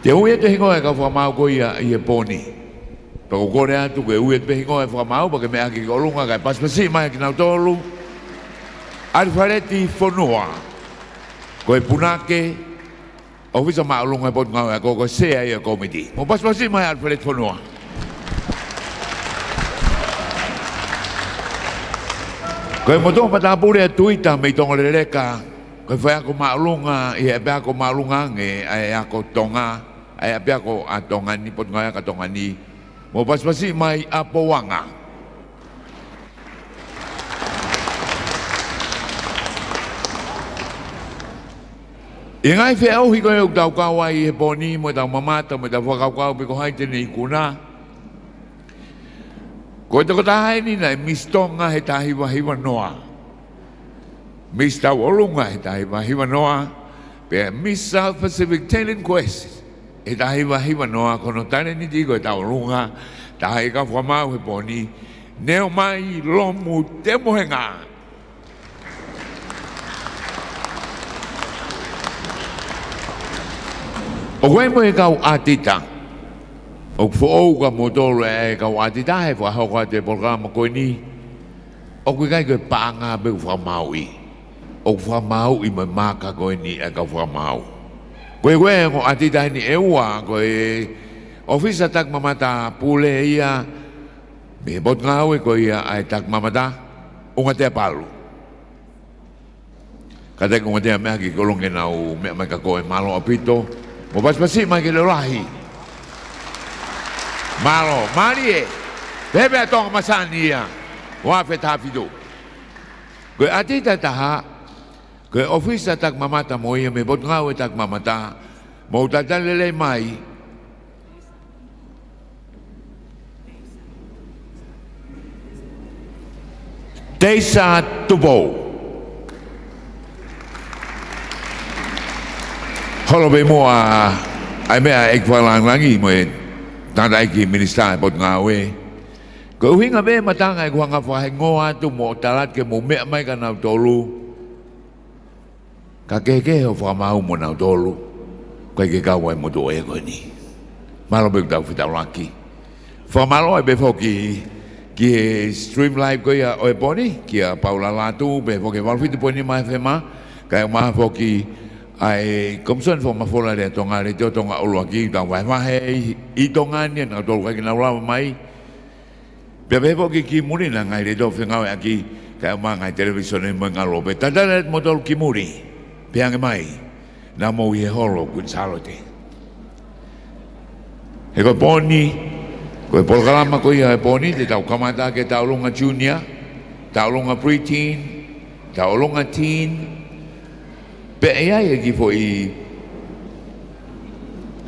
Te ui te hingo e ka whamau ko i e poni. Pako kore atu ke ui te hingo e whamau, pake me aki kolunga kai paspasi mai ki nau tolu. Ari whareti whanua. Ko e punake, o visa maulunga e pot ngau e koko sea i a komiti. Mo paspasi mai ari whareti whanua. Ko e motonga patapure a tuita me i tonga rereka, ko e whai ako maulunga, i e pe ako maulunga nge, ai ako Tonga, ai ape ako a Tonga ni, pot ngau e ka Tonga ni. Mo paspasi mai a Powanga. I ngai whi au hiko e uk tau kawa i he poni, mo tau mamata, mo tau whakau pe ko hai tene i kuna. Ko e tako tahai ni nai, Miss Tonga he tahiwa hiwa noa. Miss Tau Olunga he tahiwa hiwa noa. Pe Miss South Pacific Talent Quest he tahiwa hiwa noa. Kono tane ni tiko e Tau Olunga, tahai ka whamau he poni. Neo mai lomu te mohenga. O koe mo e kau atita. O fōu ka motoro e kau atita he whahauka te programa koe ni. O koe kai koe pānga pe whamau i. O whamau i mai maka koe ni e kau whamau. Koe koe ko atita ni e ua koe ofisa tak mamata pule ia. Me bot ngau e koe ia ai tak mamata. Unga te palu. Kata ko ngatea mea ki kolonge nau mea mai ka koe malo apito. Mo paspasi mai ke le rahi. Malo, mari e. Bebe a tonga masani ia. Wafe tafido. Koe atita taha. Koe ofisa tak mamata mo ia me bot ngau e tak mamata. Mo tatalele mai. Teisa Tupouto'a. Holo be moa ai mea ek whalang langi mo e tanda eki minista e pot ngā we. Ko uhinga be matanga e kuhanga whahengoa atu mo talat ke mo mea mai ka nau tolu. Ka keke o whamau mo nau tolu. Koe ke kaua e motu e koe ni. Malo be kutau whitau laki. Whamalo e be whoki ki e stream live koe a oe poni. Ki a Paula Latu be whoki walwhiti poni mai whema. Ka e maha whoki ai komson fo mafola le Tonga le Tonga ulu aki tau vai vai I Tonga ni na tolu kai na ula mai pe pe po ki muri na ngai le do fenga aki ka ma ngai television mo ngalo pe tadale motor ki muri pe ang mai na mo ye holo kun salote e ko poni ko programa ko ia poni te tau kamata ke tau lunga junior tau lunga preteen tau lunga teen. Pe ai ki fo I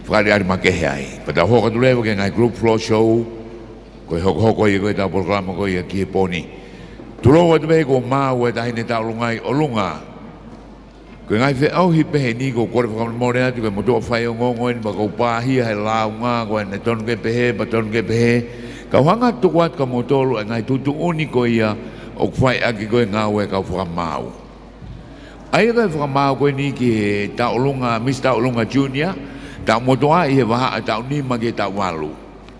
Frade ari makehe ai. Pata hoka tu lewa ke ngai group Floorshow. Koe hoko I koe tau programa koe I ki he poni. Tuloa tu pehe ko mau e tahine tau lungai o lunga. Koe ngai fe au hi pehe ni ko kore whakamore atu koe motua whai o ngongo ni bako pāhia he lau ngā koe ne tonu ke pehe, pa tonu ke pehe. Kau hanga tuku atu ka motolu e ngai tutu uni koe ia o whai aki koe ngā ue kau whakamau. Ai koe whakamau koe ni ki he taulunga, Miss Taulunga Junior, tau motoa I he waha a tau nima ki tau walu.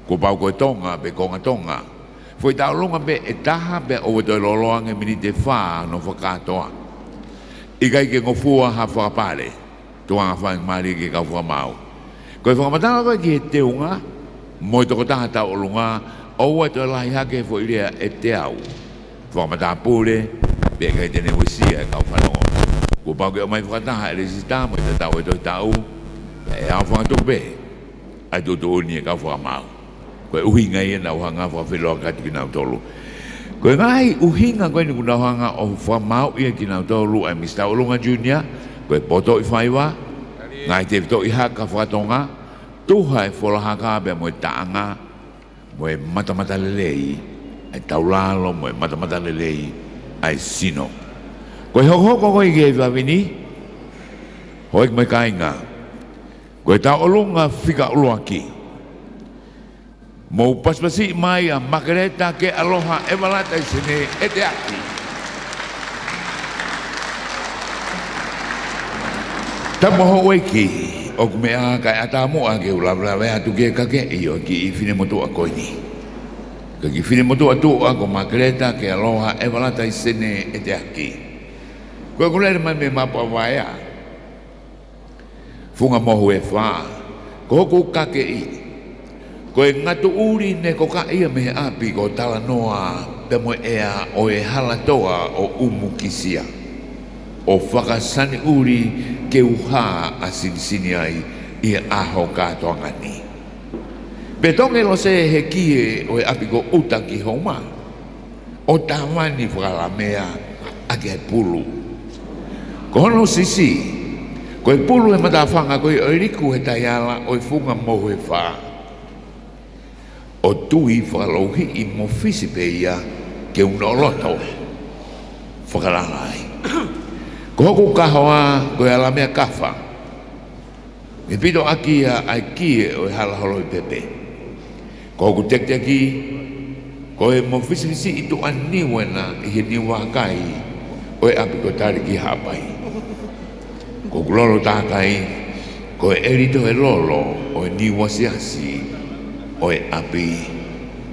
Ko pau koe Tonga, pe konga Tonga. Foi taulunga pe e taha pe o toi loloanga mini te wha no whakatoa. I kai ke ngofua ha whakapare, tuanga whaing mari ki kau whakamau. Koe whakamatanga koe ki he teunga, moi toko taha taulunga, oua toi lahi hake fo irea e te au. Whakamata pule, pe kai tene wisia e kau whanonga. Ko pau ke o mai whakataha e resista mo I te tau e toi tau e au whangatuk pe ai tutu uni e kau whakamau koe uhinga I na uhanga whawhiloa kati ki nau tolu koe ngai uhinga koe ni kuna uhanga o whamau I ki nau tolu ai Miss Taulunga Junior koe poto I whaiwa ngai te vito I haka whakatonga tuha e wholahaka pe mo e taanga mo e matamata lelei ai taulalo mo e matamata lelei ai sino koe hoko koe ke wawini, hoi mai kainga. Koe tau olunga whika uluaki. Mou paspasi mai a makareta ke aloha e walata I sene e te aki. Tamoho weki o kumea kai atamu a ke ula vea tu ke kake i o ki i fine motu a koini. Ka ki fine motu a tu a ko makreta ke aloha e walata i sene e te aki. Koe kulere mai me mapa waea. Funga mohu e whaa. Ko hoku kake i. Koe ngatu uri ne ko ka ia me api ko tala noa te mo ea o e halatoa o umukisia. O whakasani uri ke uha a sinisini ai i aho katoanga ni. Pe tonge lo se he kie o e api ko uta ki homa. O tamani whakalamea a ke pulu. Ko hono sisi, ko e pulu e matawhanga ko e oiriku he taiala o e funga mohu e whaa. O tui whakalouhi i mo fisipe ia ke unoloto. Whakalangai. Ko hoku kahoa ko e alamea kafa. Me pito aki ai kie o e halaholo i pepe. Ko hoku tekteki, ko e mo fisifisi i tu aniwena i he niwa kai o e api ko tariki hapai. Ko kulolo tākai, ko e erito e lolo o e niwa siasi o e api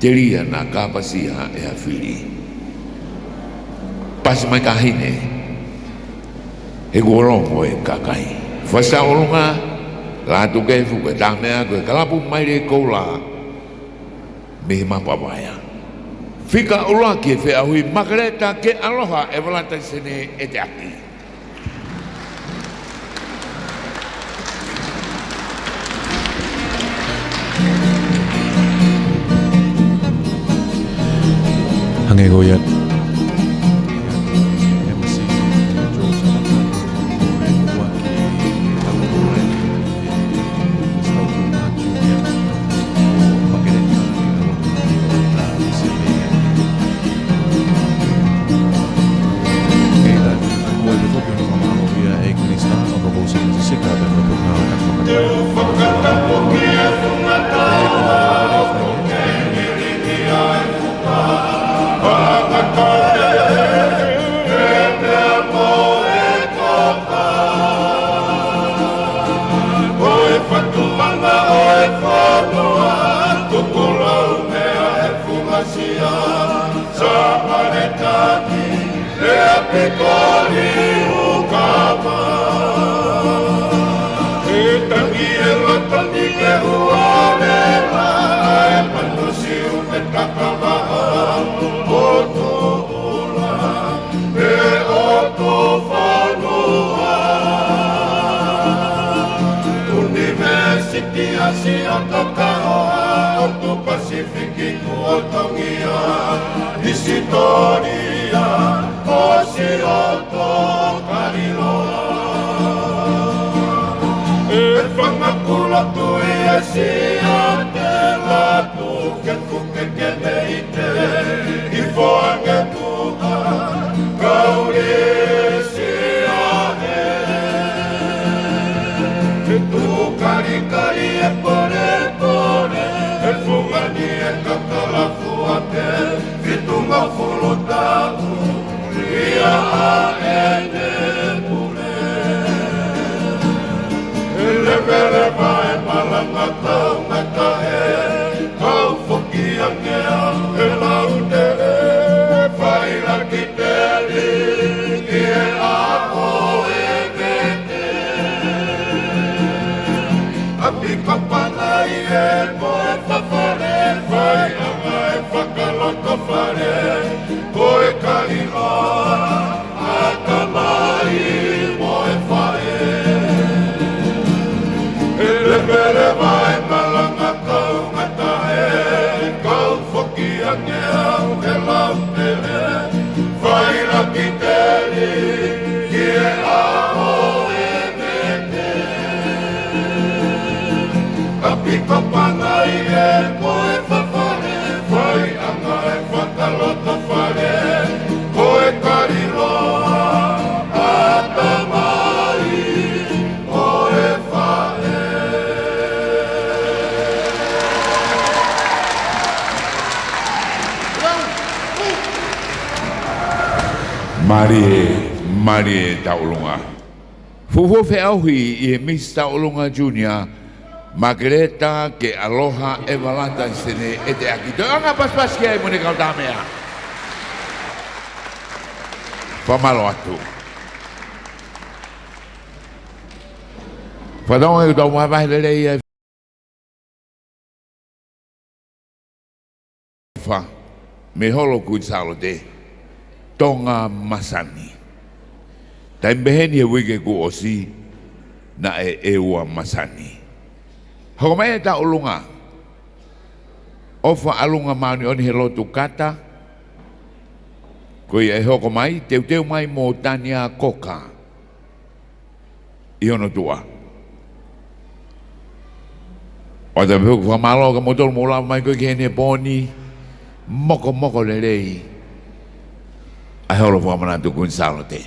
teria na kapasia e hawhiri. Pasi mai kahine, he kuolongo e kakai. Whasa olunga, Latu ke fuku e tāmea koe kalapu mai re koula me he mapawaya. Whika ula ki e wheahui makareta ke aloha e walata sene e te aki. Hange goyat. Mari taulunga. Fufu fe auhi I Mr. Olunga Junior, Margareta ke aloha e walata I sene e te aki. Toi anga pas kia I mune kau tamea. Pamalo atu. Whadonga I tau mawai lelei fa me holo ku salo te Tonga masani. Tai mbeheni e wige ku osi na e eua masani. Hoko mai e ta ulunga. Ofa alunga mauni oni he lotu kata. Koe e hoko mai, teu mai mo tania koka. I ono tua. O te piku whamalo ka motoro mola mai koe ki hene poni. Moko lelei. A holo whamana tu kun salo te.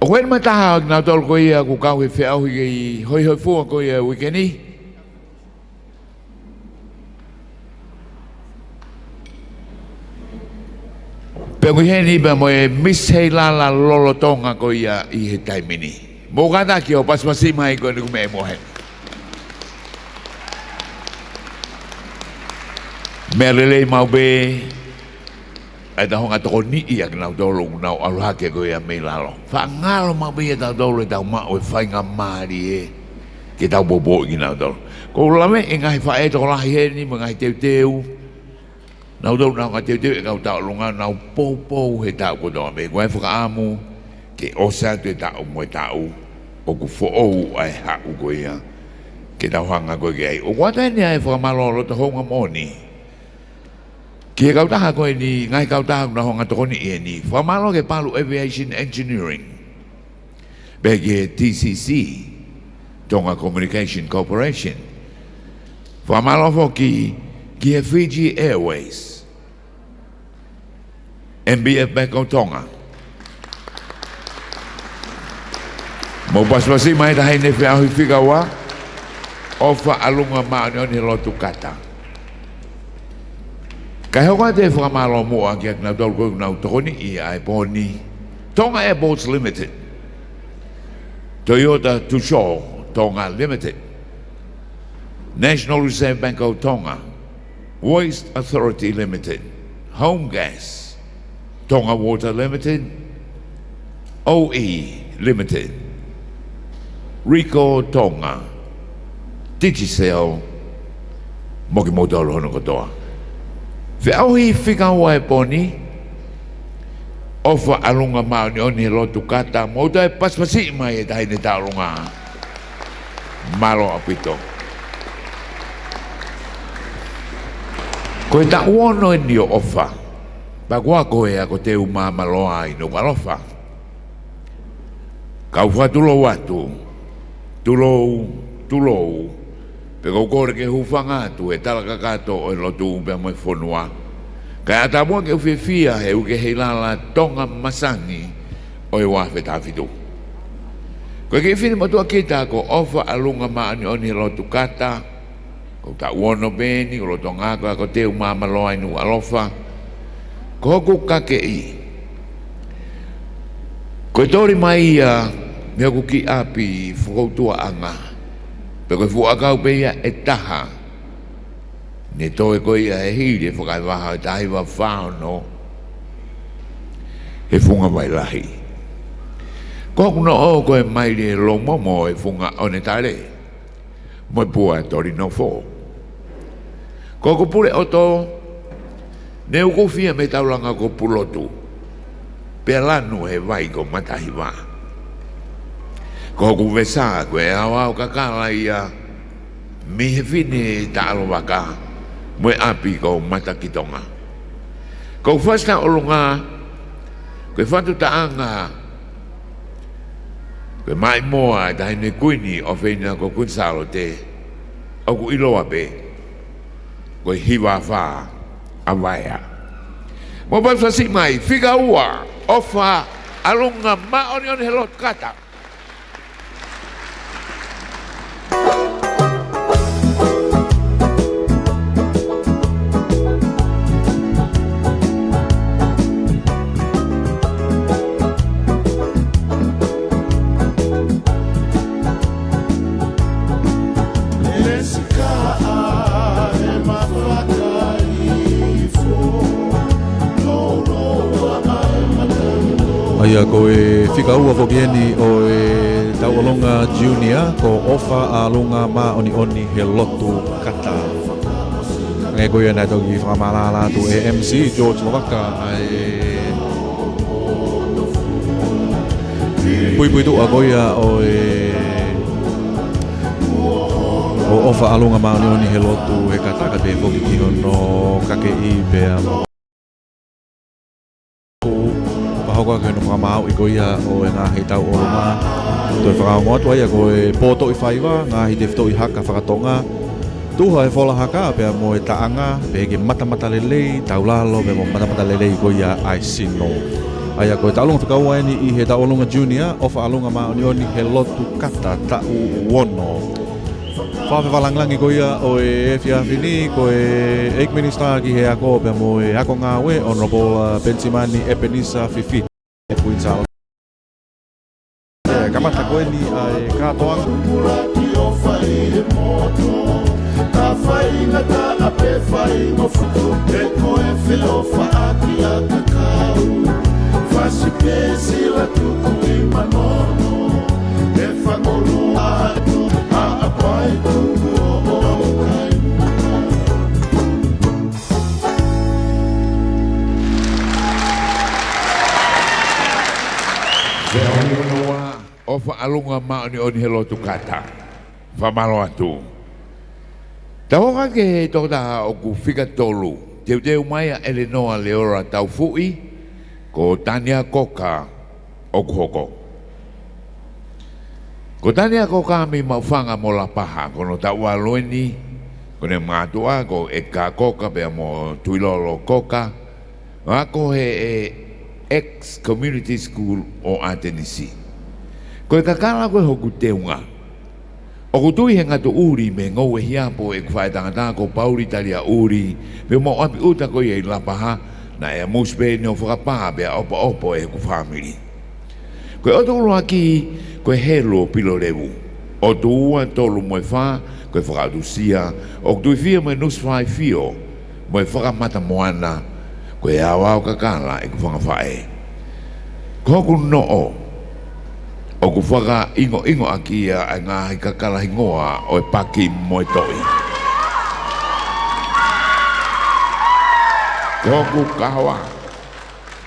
O koe ni mataha na tolu koe ia ku kau he whiau I hoi fua koe ia wikeni. Pe koe heni pa mo e Miss Heilala lolo Tonga koe ia I he taimini. Mo kata ki o pasmasi mai koe ni kume e mohe. Mea lelei mau be ai ta honga toko ni ia kina dolo nau aluhake koe ia mei lalo. Whangalo mau be ia tau dolo tau mao e whainga maari e ke tau bobo I kina dolo. Ko lame e ngai whae toko lahi heni ma ngai teu. Nau dolo nau ngai teu e kau tau lunga nau pou he tau kotoa me. Koe whakaamu ke osa te tau mo e tau o ku fo'ou ai hau koe ia ke tau hanga koe ke ai. O wata heni ai whakamalo ta honga moni. Kia kautaha koe ni, ngai kautaha kuna honga toko ni e ni. Whamalo ke Palu Aviation Engineering. Bege TCC, Tonga Communication Corporation. Whamalo foki ki Fiji Airways. MBF Beko Tonga. Mo pasmasi mai tahi ne whiahui whikawa. Ofa alunga maani oni lotu kata. Kai hoa te whakamalo mua ki ak nau tolu koe nau tokoni I ai poni Tonga Airports Limited, Toyota Tupouto'a Tonga Limited, National Reserve Bank of Tonga, Waste Authority Limited, Home Gas, Tonga Water Limited, OE Limited, Rico Tonga, Digicel, Moki Motolo Hono Kotoa. Whiauhi whikaua e poni, ofa alunga mauni oni he lotu kata, mauta e paspasi mai e taine taurunga. Malo apito. Koe ta uono e nio ofa, pakua koe ako te umamaloa I Nuku'alofa. Kau whatulo watu, tulou, pe ko kore ke hufanga tu e talaka kato o lotu pe mo fonua ka ata mo ke fia he u ke Heilala Tonga masani o e wa feta fitu ko ke fini mo tu kita ko ofa alunga ma ani oni lotu kata ko ta wono beni ko tonga ko te mama loa I Nuku'alofa ko ku kake I ko tori mai ia me ku ki api Tupouto'a anga. Pero fu akau pe ia e taha. Ne toe koe ia e hiri e whakai waha e tahi wa whāono. E funga mai lahi. Koku no o koe mai le lo momo e funga o ne tare. Moi pua e tori no fo. Koku pule oto. Ne uko fia me taulanga ko pulotu. Pe lanu he vai ko matahi waa. Koku vesa koe awa o kakala ia mi he fine ta alo waka mo api ko mata ki Tonga. Ko fasta olunga koe fatu taanga koe mai moa ta hine kuini o feina ko kunsalo te o ku iloa pe koe hiwa wha awaya. Mo pasasi mai figa ua ofa alunga ma oni helot kata. Aia ko e whikaua ko kieni o e taualonga junior ko ofa alunga ma oni he lotu kata. Ngai ko ia nai toki whamalala tu MC George Lovaka ai pui tu agoia o e o ofa alunga ma oni he lotu he kata ka te foki ki no kake i pea hoko ke no whamau I koia o e ngā hei tau o runga. Toi whakaongo atu ai a ko e pōto I whaiwa, ngā hei te whito I haka whakatonga. Tuha e whola haka pia mo e taanga, pe ke matamata lelei, tau lalo, pe mo matamata lelei I koia ai sino. Ai a ko e taulunga whikaua eni I he taulunga junior, ofa alunga ma oni he lotu kata tau wono. Whawhi walanglangi koia o e whiawhini ko e Eik Minister ki he ako pia mo e ako ngāwe Honorable Pensimani Ebenisa Fifi. E puinsalo. Kamata koe ni ai katoa. Ta whainga ta ape whainga fuku Te koe whilofa aki a kakau Whasi pēsi Latu I manono Te whangolua atu a apai tuku o kai Se onua ofa alunga ma oni he lotu kata. Whamalo atu. Tahoka ke he tōtaha o ku whika tolu. Teu mai a Eleanor Leora tau fui ko Tania Koka o kuhoko. Ko Tania Koka mi mauwhanga mo la paha kono tau aloeni kone mātua ko e ka koka pia mo tuilolo koka. Ako he ex-community school o Atenisi. Ko e kakala koe hoku teunga. O kutui he ngatu uri me ngau e hiapo e kwhai tangata ko pauri talia uri me mo api uta ko i lapaha na e muspe ni o whakapaha bea opo e ku family. Ko e otolo aki ko e helo pilo lewu. O tuua tolu mo e wha ko e whakautusia o kutui fia mo e nuswhai fio mo e whakamata moana ko e awao kakala e ku whangawhae. Ko hoku noo o ku whaka ingo aki a ngā hei kakala hingoa o e paki mo e toi. Ko hoku kahawa,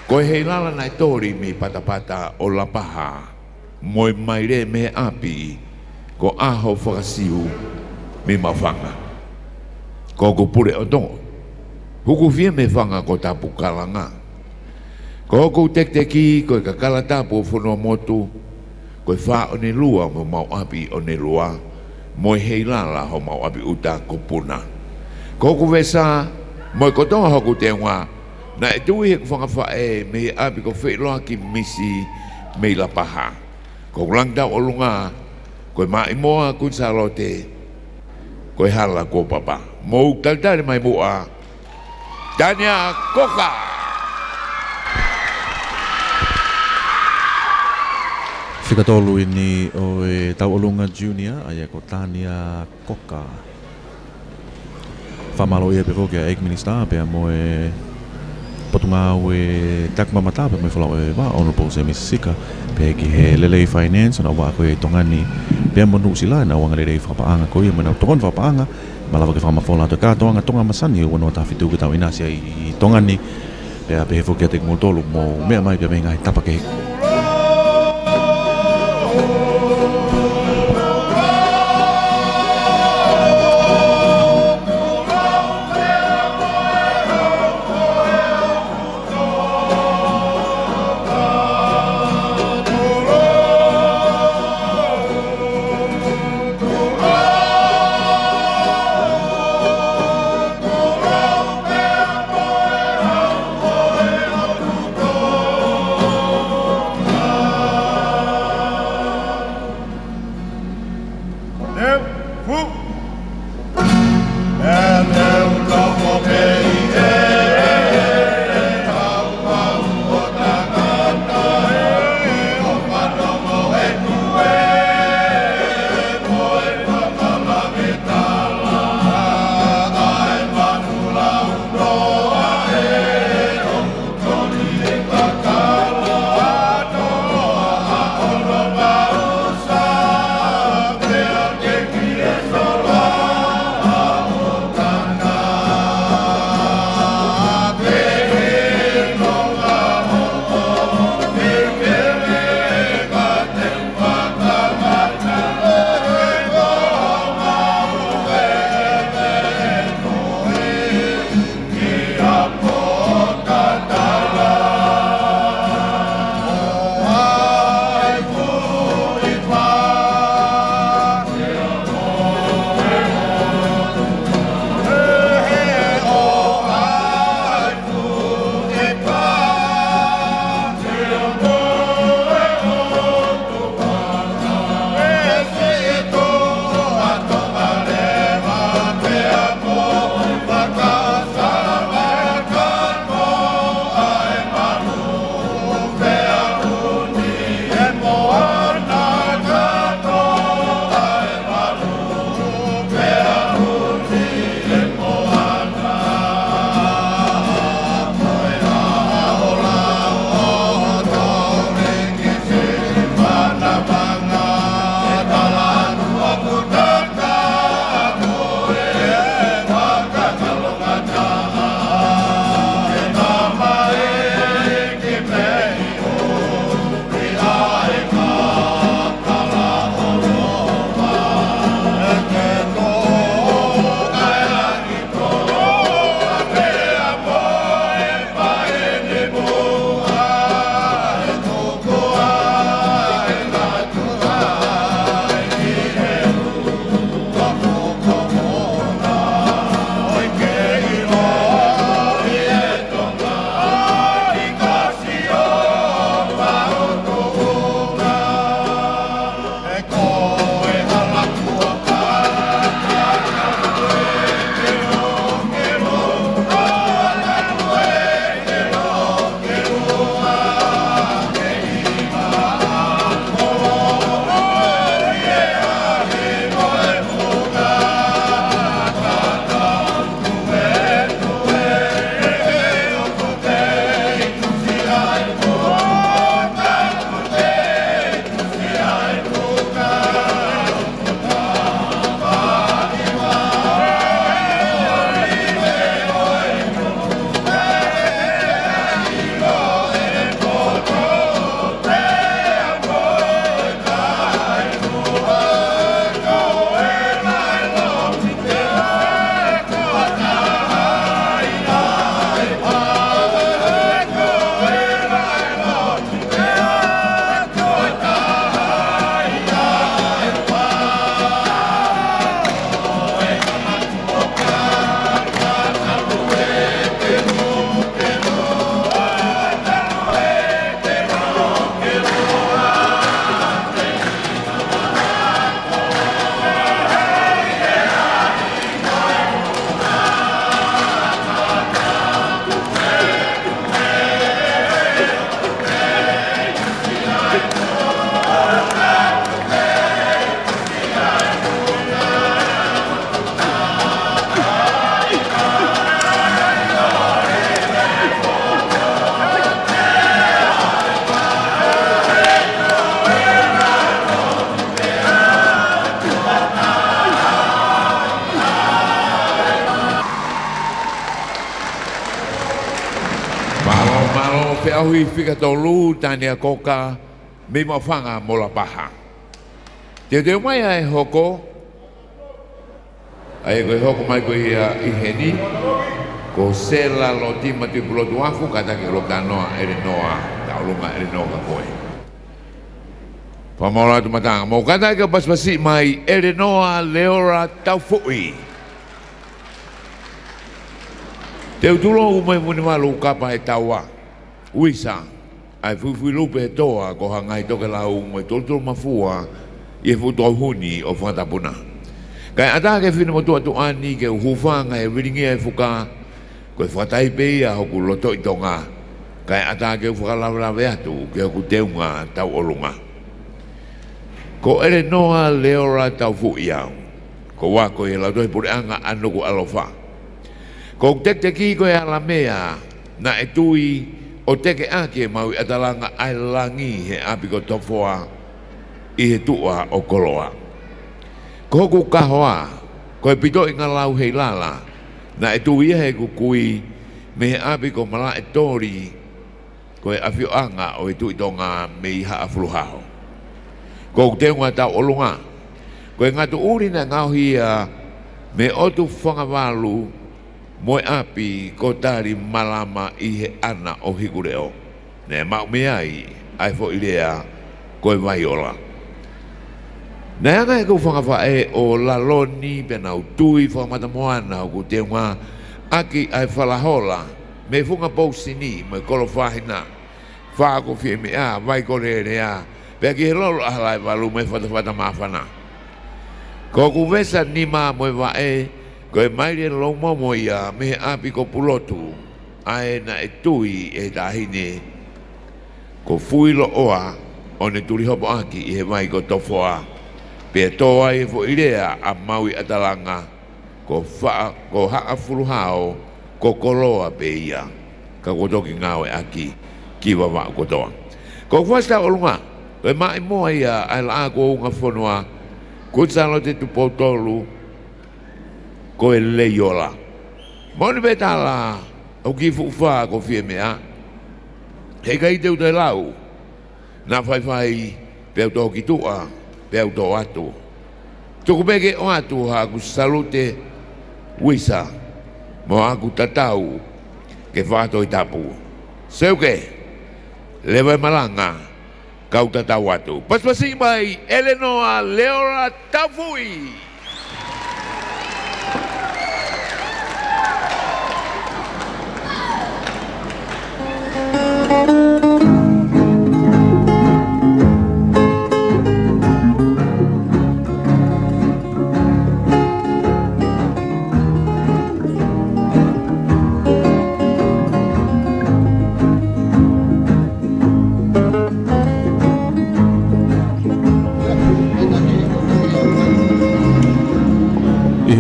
ko e Heilala nai tori mi patapata o la paha, Moimoi re me api, ko aho whakasiu mi mawhanga. Ko hoku pure o tongo, huku fia me whanga ko tapu kalanga. Ko hoku tekteki ko e kakala tapu o whanua motu, ko e wha o ne lua mo mau api o ne lua, mo e Heilala ho mau api uta ko puna. Ko hoku wesa, mo e kotonga hoku te ngā, na e tui he whangawha e me api ko wheloa ki misi me la paha. Ko langtau o lunga, ko e mai moa kunsalo te, ko e hala ko papa. Mo taltari mai mua, Tania Koka! Whikatolu ini o e taualunga junior ai ko Tania Koka. Whamalo ia pe whoki a Eik Minister pia mo e potunga o e takmamata pe mo e whalau e wa Honorable Semisika pe ki he lelei finance na wa ko e tongani pia mo nusila na wanga lelei whapaanga ko ia mo na tongon whapaanga malawa ke whamafola to katoanga tonga masani o no ta fitu ke tau inasia I tongani pia pe he whoki a tek mo tolu mo mea mai pia me ngai tapa ke fe ahui fika tolu tani a koka me mawhanga mo la paha. Te mai ai hoko, ai koe hoko mai koe i heni, ko sela lo tima ti Tupouto'a kata ke lo kanoa ere noa, taulunga ere noa ka koe. Pamora tu matanga, mo kata ke paspasi mai ere noa leora tau fui. Te utulo umai muni malu kapa e taua, uisa, ai fuifui lupe toa ko hangai toke lau umai toltolo mafua, i e futu au huni o whatapuna. Kai ata ke whina Motu'apuaka ni ke uhufanga e wiringia e fuka, koe whatai peia hoku loto i Tonga. Kai ata ke whakalawalawe atu ke hoku teunga tau olunga. Ko ere noa leora tau fui au, ko wako e lau toi pureanga a Nuku'alofa. Ko tek ki koe ala mea na e tui o teke ake maui atalanga ai langi he api ko tofoa i he tua o koloa. Ko hoku kahoa, ko e pito i ngā lau Heilala, na e tui he kukui me he api ko mala e tori ko e awhioanga o e tui tonga me i haa fluhao. Ko te unga tau olunga, ko e ngatu urina ngauhia me otu whangawalu mo e api ko tari malama i he ana o hikureo. Ne mau meai ai fo ilea ko e vaiola. Nai anga e kou whangawhae o laloni pe nau tui whamatamoana o ku te unga aki ai whalahola me funga pausini me kolo whahina whako fie me a vai kore rea pe ki he lolo ahalai walu me whatawhata mawhana. Ko ku wesa ni maa moe wae ko e maire lo Moimoi me he api ko pulotu ae na e tui e tahine ko fuilo oa o ne turi hopo aki i he mai ko tofoa. Pe toa e fo irea a maui atalanga ko haa furuhao ko koloa pe ia ka kotoki ngawe aki ki wawa kotoa. Ko whasta olunga, ko e mai moa ia ai la ko unga whanua kutsalo te Tupouto'a ko e leiola. Moni betala au ki fuwha ko fie mea he kai teu te lau na whai pe au toki tua pe au tō atu. Tuku peke o atu ha ku salute wisa mo aku tatau ke whato i tapu. Seuke, lewa malanga kau tatau atu. Paspasi mai Elenoa Leora Tafui.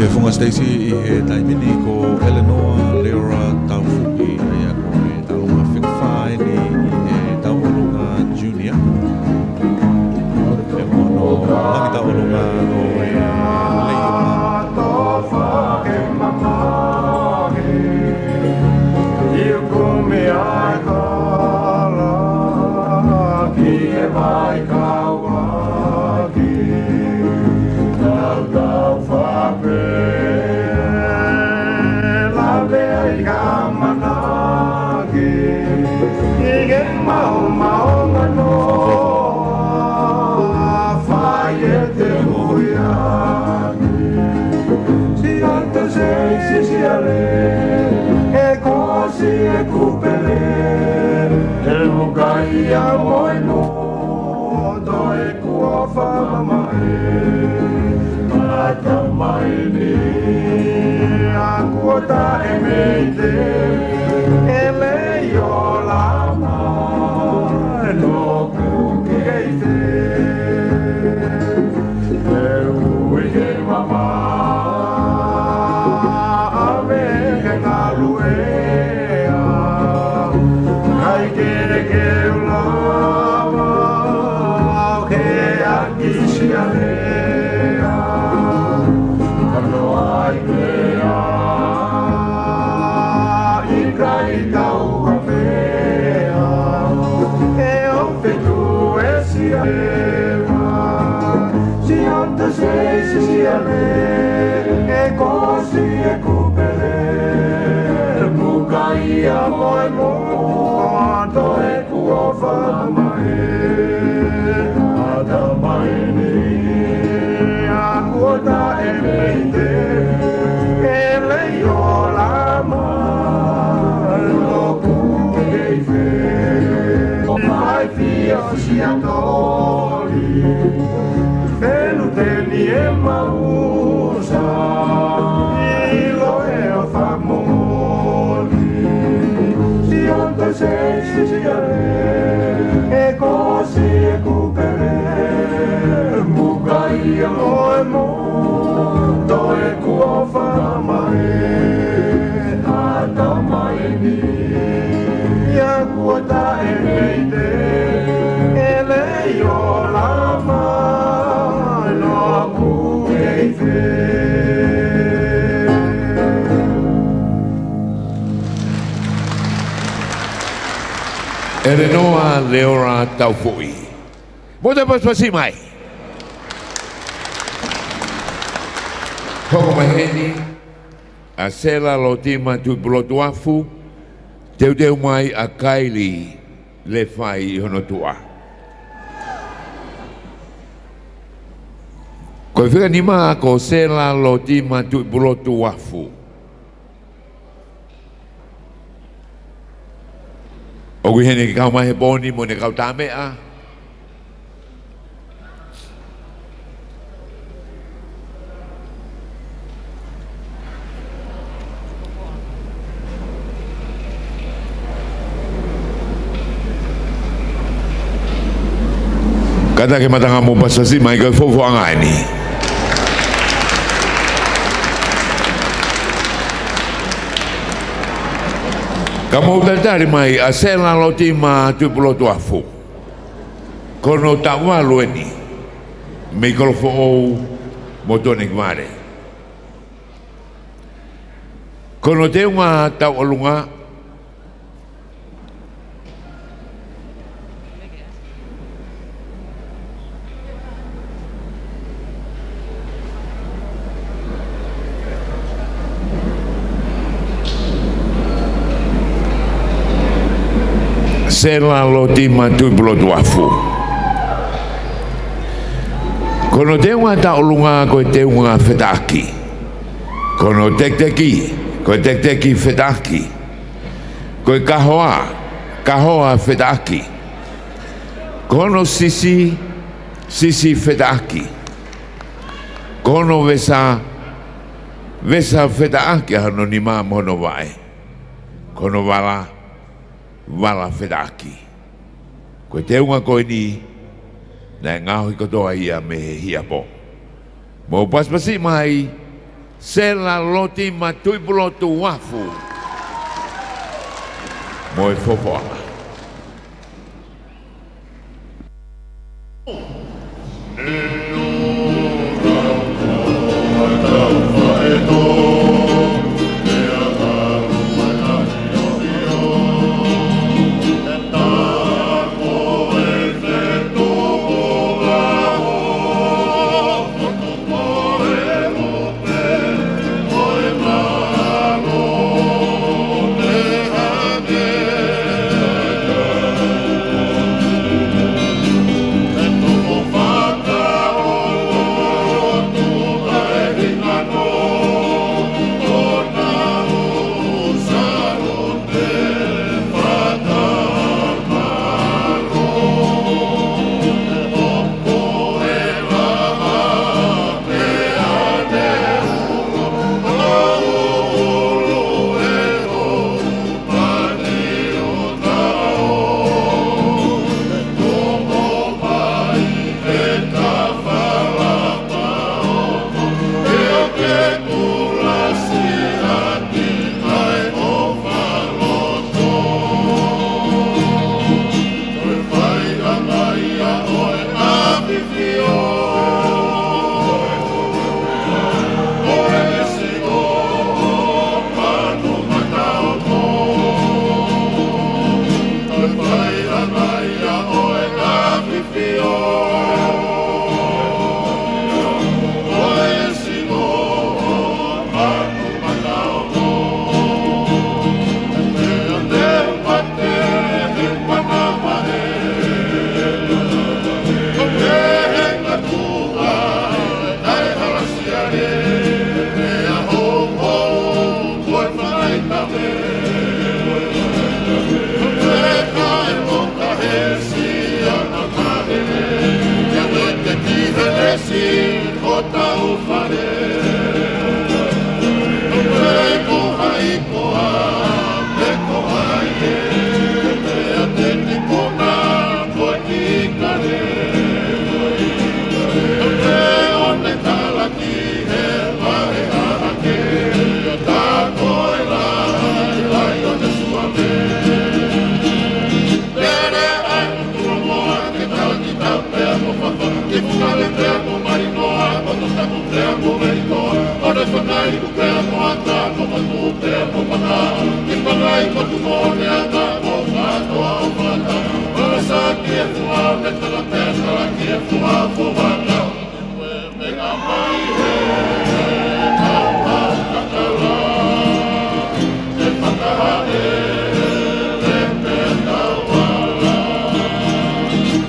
He whunga Stacey i he taimini ko Eleanor Leora Taufuki ai a ko e taunga whikwhae ni i he taunga junior. E mono langi taunga ko e leiola. Tofa ke mamaki I kumi ai kala Ki e vai kauaki Tau whape Lawe ai ka manaki I ke mau nganoa Whai e te huiaki Si anta sei si ale E kosi e kupele E mukai a moinu Do e kua whamamae Mata mai ni A kuota e meite E leio lama E no kukeite E ui ke mama Ave ke ngaluea Kai ke ulama Ke aki si alea Kano ai mea I kai tau a mea sisiale e così e cupere mukaia moimoi to e kuofa mai adamai ni akuota e meite e leiola ma no kukeife mai fia siatori Eluteni e mausa ilo e o famoli si onto se sisiale e così e cupere mugai e mo to e kuofa mai adamai ni ya kuota e meite e leio lama Ere noa leora tau fui. Motu'apuaka mai. Hoko maheni, a sela lo tima Tupouto'a, teu mai a kaili le fai hono tua. Ko whika nima ko sela lo tima Tupouto'a. O kui hene ki kau mahe poni mo ne kau tāmea. Kata ke matanga mo pasasi mai koe fofo anga ni. Ka mau tatari mai a sela lo tima Tupouto'a. Kono tawa lueni. Me kolofo o motone kmare. Kono te unga tau alunga. Sela lo tima Tupouto'a. Kono te unga taulunga ko te unga fetaki. Kono tekteki fetaki. Ko kahoa fetaki. Kono sisi fetaki. Kono vesa fetaki hano ni ma mono vai. Kono wala fetaki. Ko te unga koe ni na ngaho i kotoa ia me hia po. Mo paspasi mai sela loti ma Tupouto'a. Mo e fofoa. mo merito o le whangai ku pēr mo ata ko matu pēr mo mana ki whangai ko tu mo ne ata ko katoa o mana o sa ki e fua me tala pēr tala ki e fua fo mana me ngā mai he tau au kakala e whakahae le pēr tau ala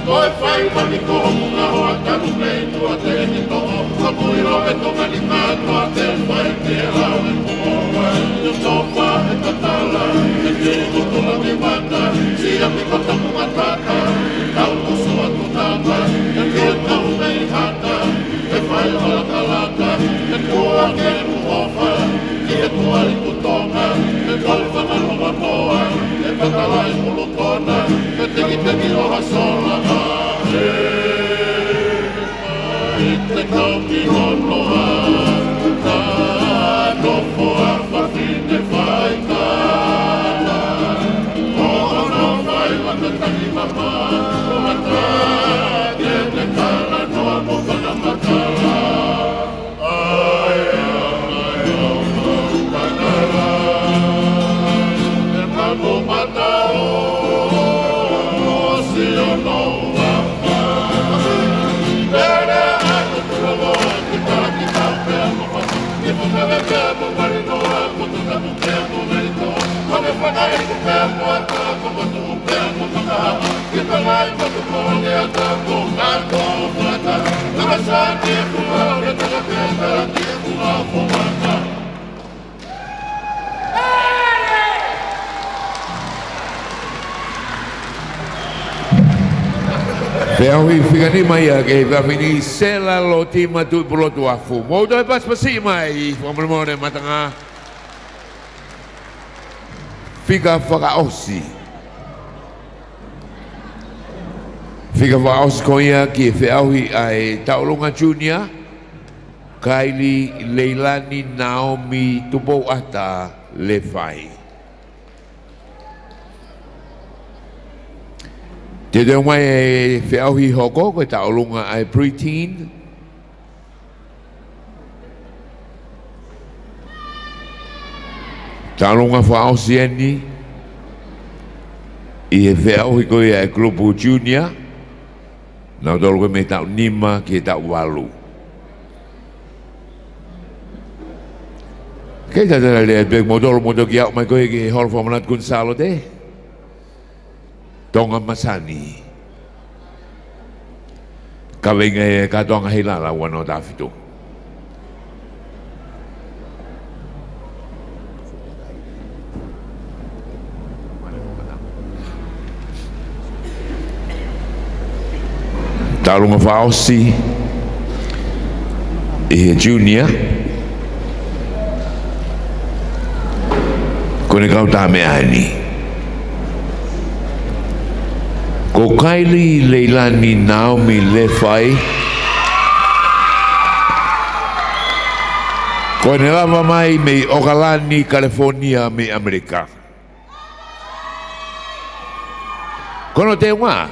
koe whai mani ko munga hoa tanu mei tua te ni to'o ka puiro e tonga ni mātua te whai te lau e kumoa i tō wha e tatala e te kutula mi wata si a mi kota munga tata tau kusu atu tata e ke tau mei hata e whai ola kalata e kua ke muofa ki e tua i kutonga e koi whanalonga moa e patala i mulutona e teki oha sola I te kau ki honoa ka nofo a whawhine whai kāna o ono whai waka tangi mama o mata ke te kāna noa mo whana matala ai o matala e mamo mata o si o noa Feahui whigani mai a ke whawhini sela lo tima Tupouto'a fu. Mouto e paspasi mai, whamamone matanga. Whiga whakaosi. Whiga whakaosi ko ia ki Feahui ai Taurunga Junior, Kaili Leilani Naomi Tupouto'a le whai. Te reo mai e Feahui hoko ko Taurunga ai preteen. Taurunga whaosi eni. I e Feahui ko ia e grupu junior. Nau tolu ko me tau nima ki tau walu. Kei tatara lea beg modoro modo ki au mai ko e holo whamanat Gonzalo te. Tonga masani. Kawenga e katonga Heilala wano tawhito. Taurunga whaosi e junior. Kone kau tā mea ani. Ko Kaili Leilani Naomi Lefai ko ne lava mai me Okalani, California me Amerika. Kono te unga,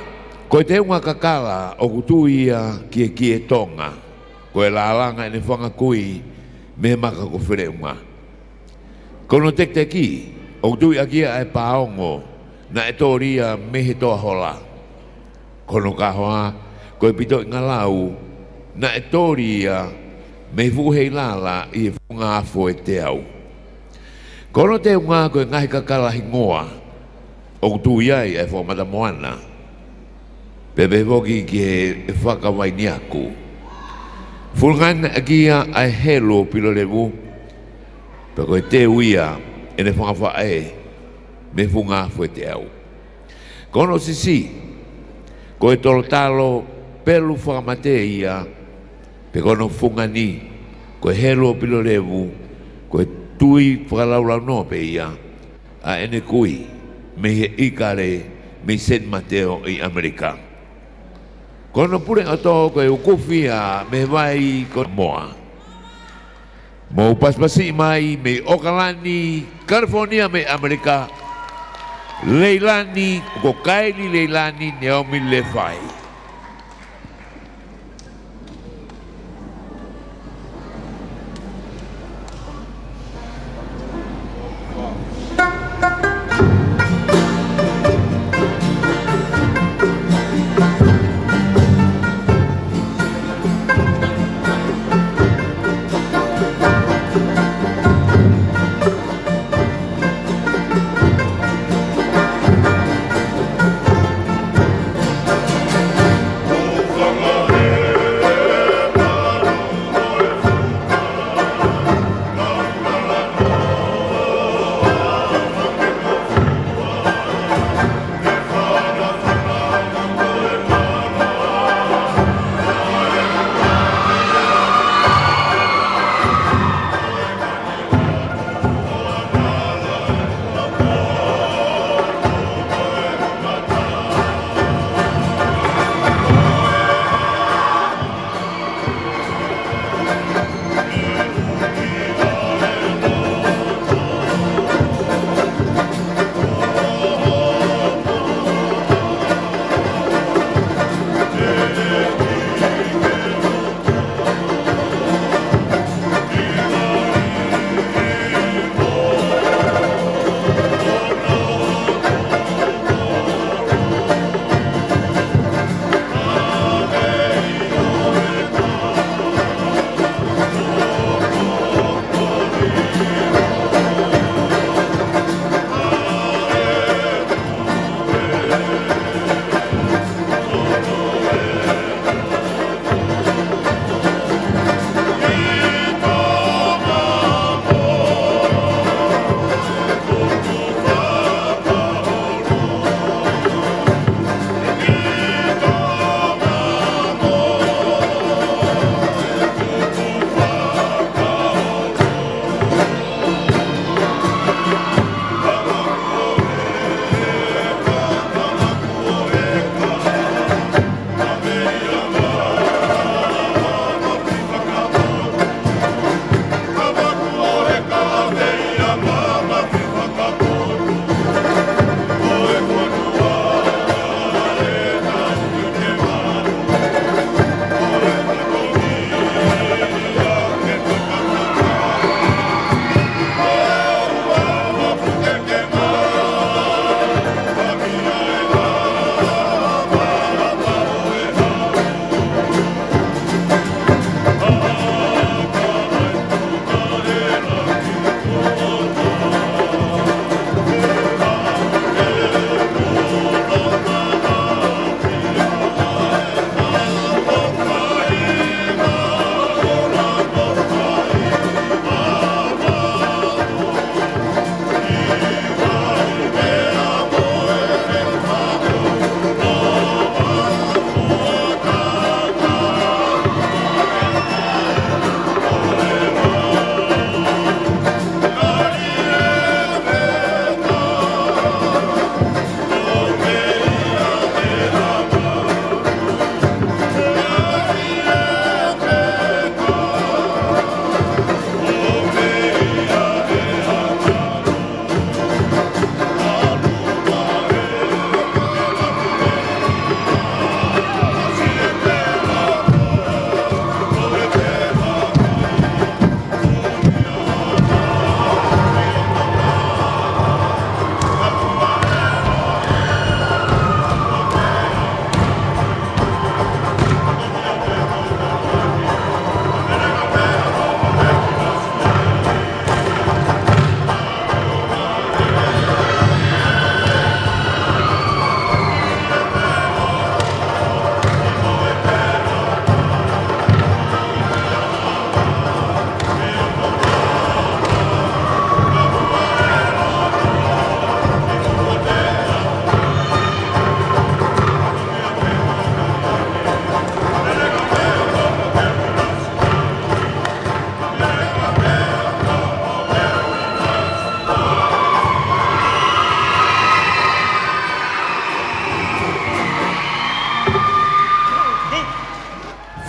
ko te unga kakala o kutuia ki e Tonga. Ko e lalanga ne whanga kui me maka ko whire unga. Kono tek te ki, o kutuia kia e paongo na e tōria me he toa hola. Kono ka hoa, ko e pito ngā lau, na e tōria me fu Heilala i e whunga afo e te au. Kono te unga ko e ngahi kakala hingoa, o tu iai e whamata moana. Pepe voki ki e whakawai ni aku. Fulngana akia ai helo pilo levu, pe ko e te uia e ne whangawha e me whunga afo e te au. Kono sisi, ko e tolo talo pelu whakamate ia, pe kono whungani, ko e helo pilo levu, ko e tui whakalaulau no pe ia, a ene kui, me he ikare, me San Mateo i Amerika. Kono pure ato ko e ukufia me vai ko moa. Mo paspasi mai me Okalani, California me Amerika. Leilani, ko Kaili Leilani Naomi Lefai.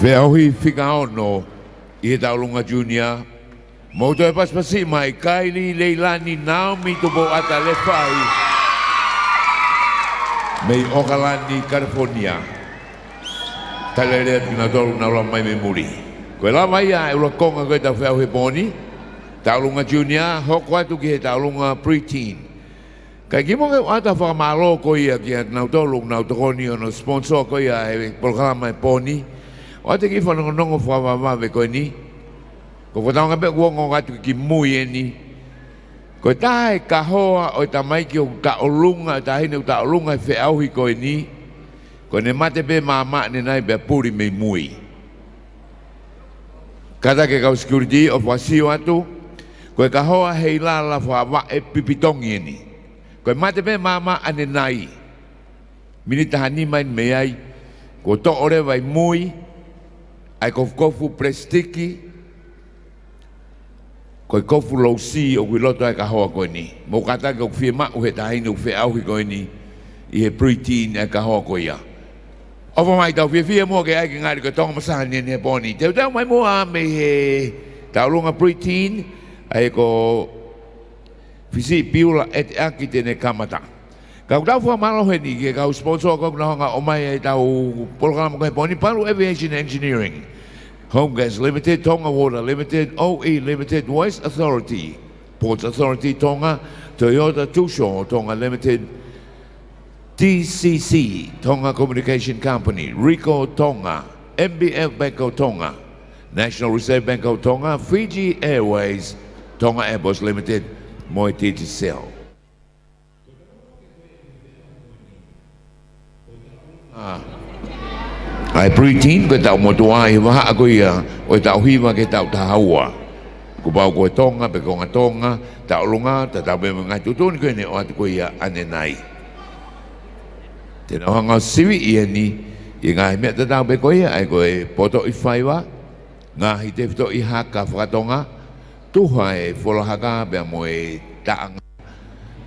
Whiahui whika ono i he taulunga junior. Mauto e paspasi mai Kaili Leilani Naomi Tupouto'a le whai. Mei Okalani, California. Talerea tina tolu na ula mai me muri. Koe la mai a e ula konga koe tau whiahui poni. Taulunga junior, hoko atu ki he taulunga preteen. Kai ki monge ata whakamalo ko ia ki a nau tolu nau tokoni o no sponsor ko ia e programa e poni. O ate ki whanongonongo whawawave koe ni. Ko whataonga pe kuongo atu ki mui e ni. Ko tae ka hoa o ta mai ki o ta olunga, ta hine o ta olunga e whiauhi koe ni. Ko ne mate pe mama ne nai pe puri me mui. Kata ke kau security o whasio atu. Ko ka hoa Heilala whawa e pipitongi e ni. Ko mate pe mama ane nai. Mini tahani mai me ai. Ko to ore vai mui. Ai kofu prestiki. Ko kofu lo si o wiloto ai ka hoa koe ni. Mo kata ke o whie mau he tahini o whiauhi koe ni. I he preteen ai ka hoa koe ia. Ofa mai tau whie mua ke ai ki ngari ko tonga masahani ni he poni. Teu tau mai mua me he taulunga preteen. Ai ko fisi piula et aki tene kamata. Kau tau fua malo he ni ke kau sponsor kau na honga o mai ai tau programa ko he poni. Palu Aviation Engineering. Home Gas Limited, Tonga Water Limited, OE Limited, Waste Authority, Ports Authority Tonga, Toyota Tusho Tonga Limited, TCC, Tonga Communication Company, Rico Tonga, MBF Bank of Tonga, National Reserve Bank of Tonga, Fiji Airways, Tonga Airbus Limited, Moimoi TTCL. Ai preteen ko tau Motu'apuaka i waha ko ia o tau hiwa ke tau tahaua. Ko bau ko Tonga pe ko Tonga, tau lunga, tau be ngai tutun ko ne o atu ko ia ane nai. Tena hanga siwi ia ni i ngai me tau be ko ia ai ko e poto i whaiwa, ngā hi te fito i haka whakatonga, tuha e wholahaka bea mo e taanga.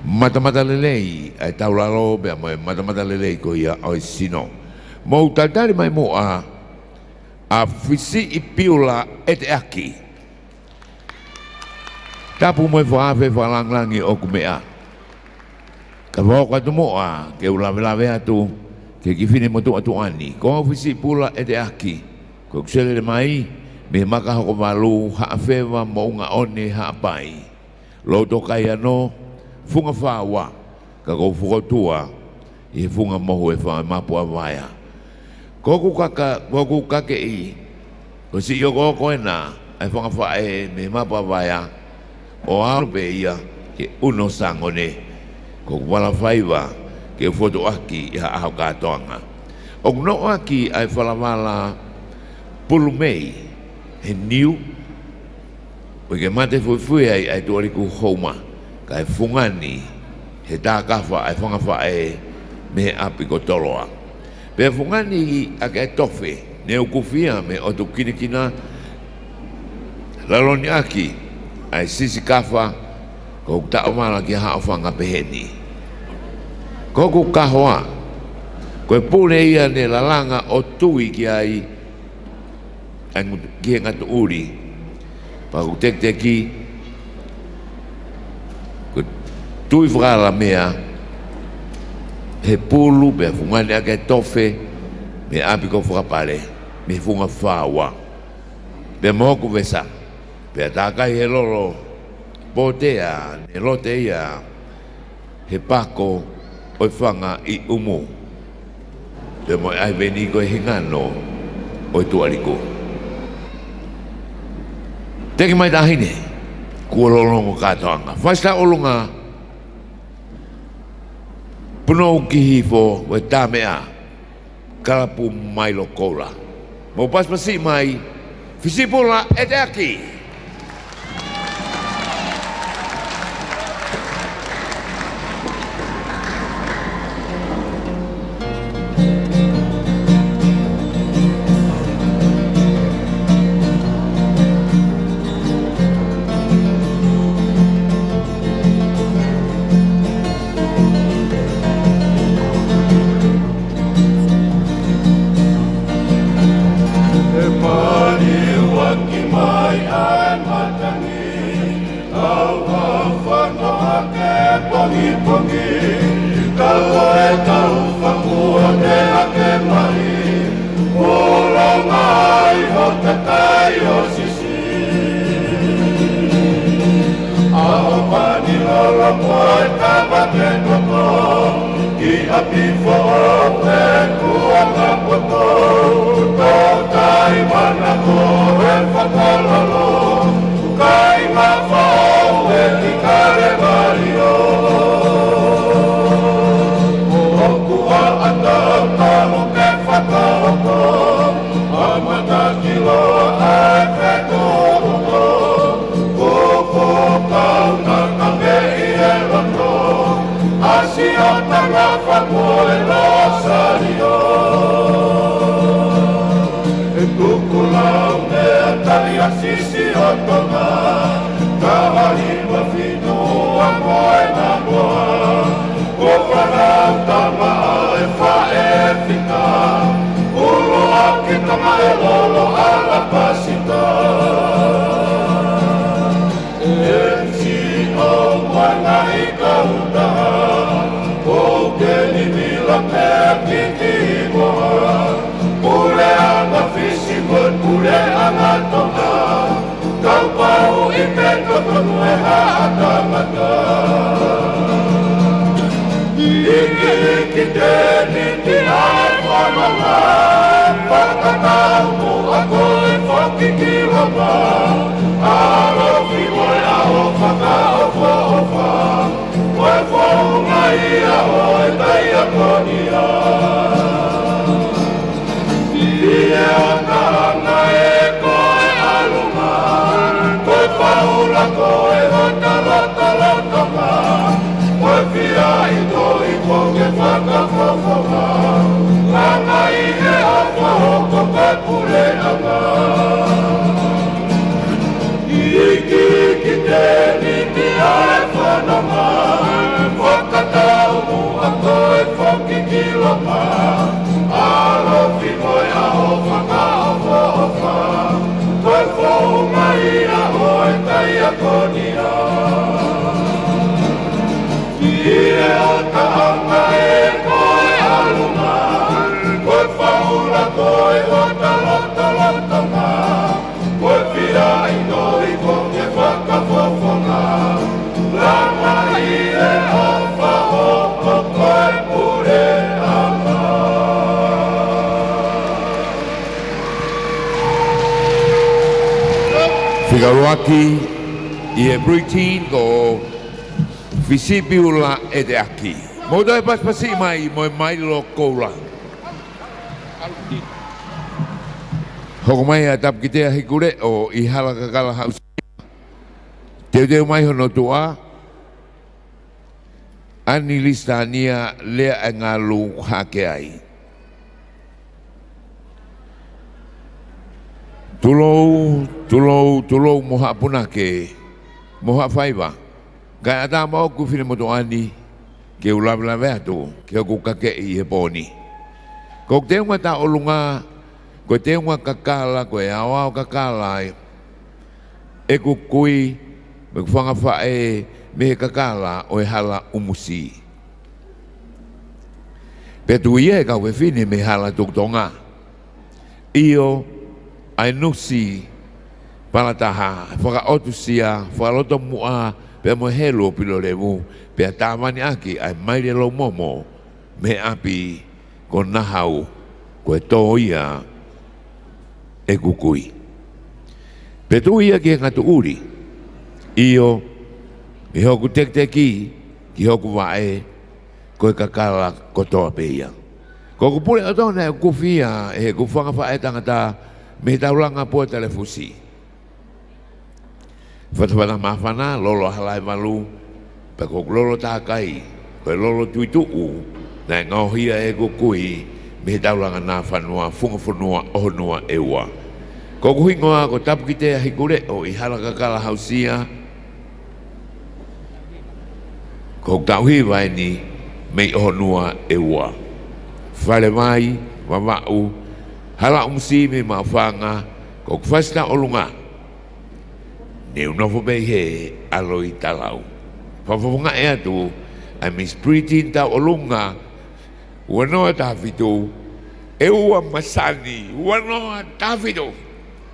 Matamata lelei ai tau lalo bea mo e matamata lelei ko ia o sino. Mau tadari mai moa a fisi i piula e te aki. Tapu mo e whaafe whalanglangi o kumea. Ka whauka tu moa ke ulawe atu ke kifine Motu'apuaka. Ko a fisi i piula e te aki. Ko kusele mai me maka hoko malu haafewa mo unga one haapai. Loto kai ano funga whawa ka kou fukotua i funga mohu e whae mapua vaya. Koku kake i, ko si yo koko e nā, ai whanga whae me mapa vaya, o arupe ia ke uno sangone, koku wala whaiwa ke Foto'aki i ha ahau kātoanga. O kuno aki ai whalawala pulu mei, he niu, o ke mate fui ai tuariku houma, ka e fungani, he tā kawha ai whanga whae me api ko toloa. Pea fungani a ke tofe, ne ukufia me o tu kinikina, laloni aki, ai sisi kafa, ko ta omala ki ha ofanga peheni. Koku kahoa, ko pule ia ne lalanga o tui ki ai, ang ki ngatu uri, pa ku tek teki, ko tui whakala mea, he pulu be fungani ake tofe me api ko whakapare me funga whawa be moku vesa be atakai he lolo potea ne lote ia he pako oi whanga i umu be mo ai veni ko hingano oi tuariko teki mai tahine kuololongo katoanga whaista olunga puno ki hifo we tamea kalapu mai lokola. Mo pas pasi mai fisipula e te aki. ke pongi Kalo e tau whakua te ake mai Olo mai ho te kai o sisi Aho pani lolo koe kawa te koko Ki api fo te kuanga poto Ko tai mana ko e whakalolo Kai ma fo e ki kare mario Okua atau talo ke whakaoko Amata kilo ai wheko oko Koko kau na kame i e roto Asi o tanga whako e rosario E kukulau me atari a sisi o tonga Kahari wa whinu a koe na moa Ko whanau tama e whae whika Ulu a ki tama e lolo a la pasita E si o wana i ka utaha Ko ke ni mila me a ki ki moa Pule anga fisi mun pule anga tonga Kau pau i te totonu e haatangata Iki te niti ai whananga Whakatau mu a koe whaki ki wama Arofi moe a o whakaofa ofa Koe whaunga ia o e tai a konia Ie o tahanga e koe alunga Koe Paula koe hotalotonga Koe whia i toi konge whakawhawhanga Langa i he awha hoko koe pureanga Iki te niti ae whananga Whakatau mu a koe whoki ki longa Alofi moe a o whakaofa ofa Koe whaunga ia o e tai a konia Ie o tahanga e koe alunga Koe whaula koe o talotalotonga Koe whia i noi konge whakawhawhanga Langa i e awha hoko koe pureanga Whigaroaki i e Britain ko Fisipiula e te aki. Mōtai paspasi mai Moimoi lo koula. Hoko mai a tap ki te hikure o i halaka kala hausi. Teo mai hono tua. Ani lista nia lea e ngā lu hake ai. Tulou moha punake. Moha whaiva. Kai ata mau ku whine motoani ke ulawelawe atu ke oku kake i he pōni. Ko te unga ta olunga, ko te unga kakala, ko e awao kakala e ku kui me ku whanga whae me he kakala o e hala umusi. Petu ia e kau e whine me hala tuktonga. Io ai nusi palataha, whaka otusia, whakaloto mua, pe mo helo pilo levu pe tamani aki ai mai lo momo me api ko nahau ko toia e kukui pe tu ia ki ngatu uri io i hoku tekteki ki hoku wae ko kakala ko toa peia ko ku pule atona ku fia e ku fanga fa etanga me taulanga po telefusi Whatawata mawhana, lolo halai malu, pe ko lolo tākai, ko lolo tuituu, nai ngauhia e kukui, me taulanga nā whanua, whunga ohonua ewa. Ko kuhingoa ko tapu ki te hikure o i halaka kala hausia, ko tauhi vai ni, me ohonua ewa. Whale mai, wawau, hala umsi me mawhanga, ko kwhasta olunga, Neu novo bei he aloi talau. Whawhawanga ea tu, ai Miss Preteen tau olunga, wanoa tāwhitu, eua masani, wanoa tāwhitu.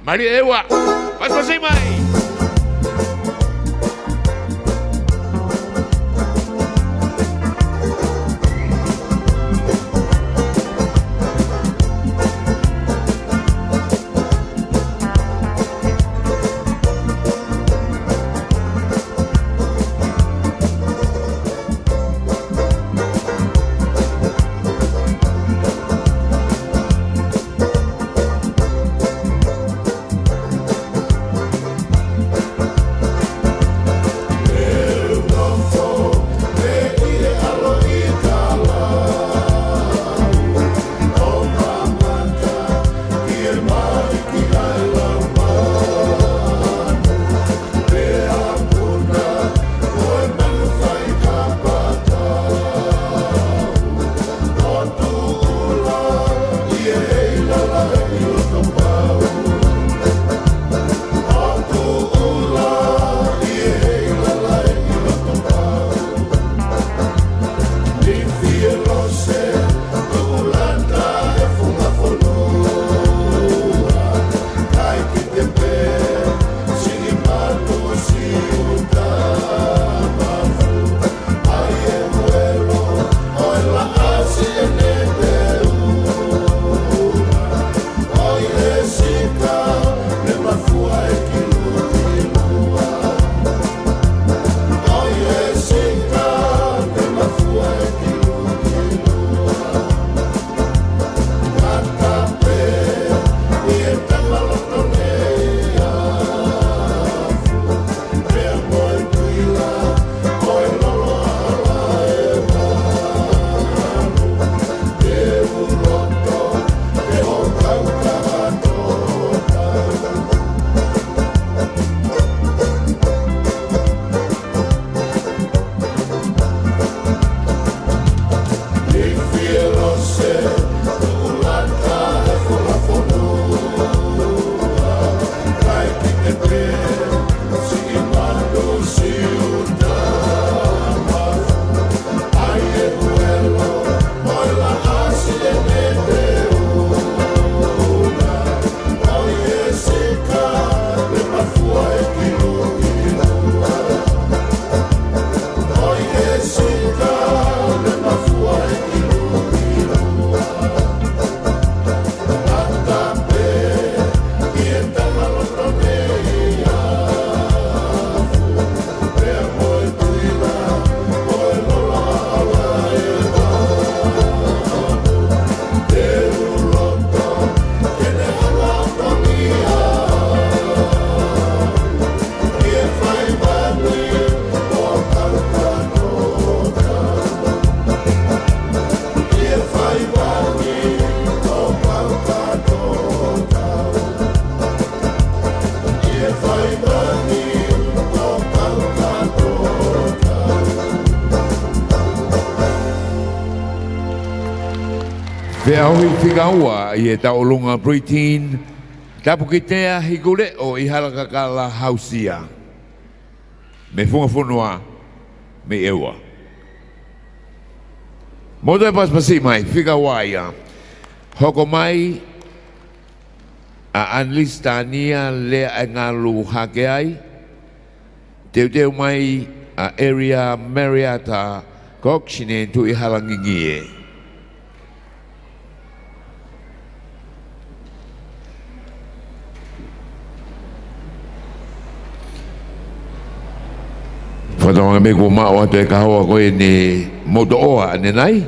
Mari ewa, pasmasai mai! Veahui whigaua I e taolunga Preteen, tapu ki tea higule o I halakakala hausia. Me funga funua, me ewa. Moto e paspasi mai, whigaua ia. Hoko mai, a anlistania lea e ngalu hake ai. Teu mai, a area Mariata, kokshine tu I halangingie. Whatonga me ko mao atu e kahoa koe ne Motu'apuaka ane nai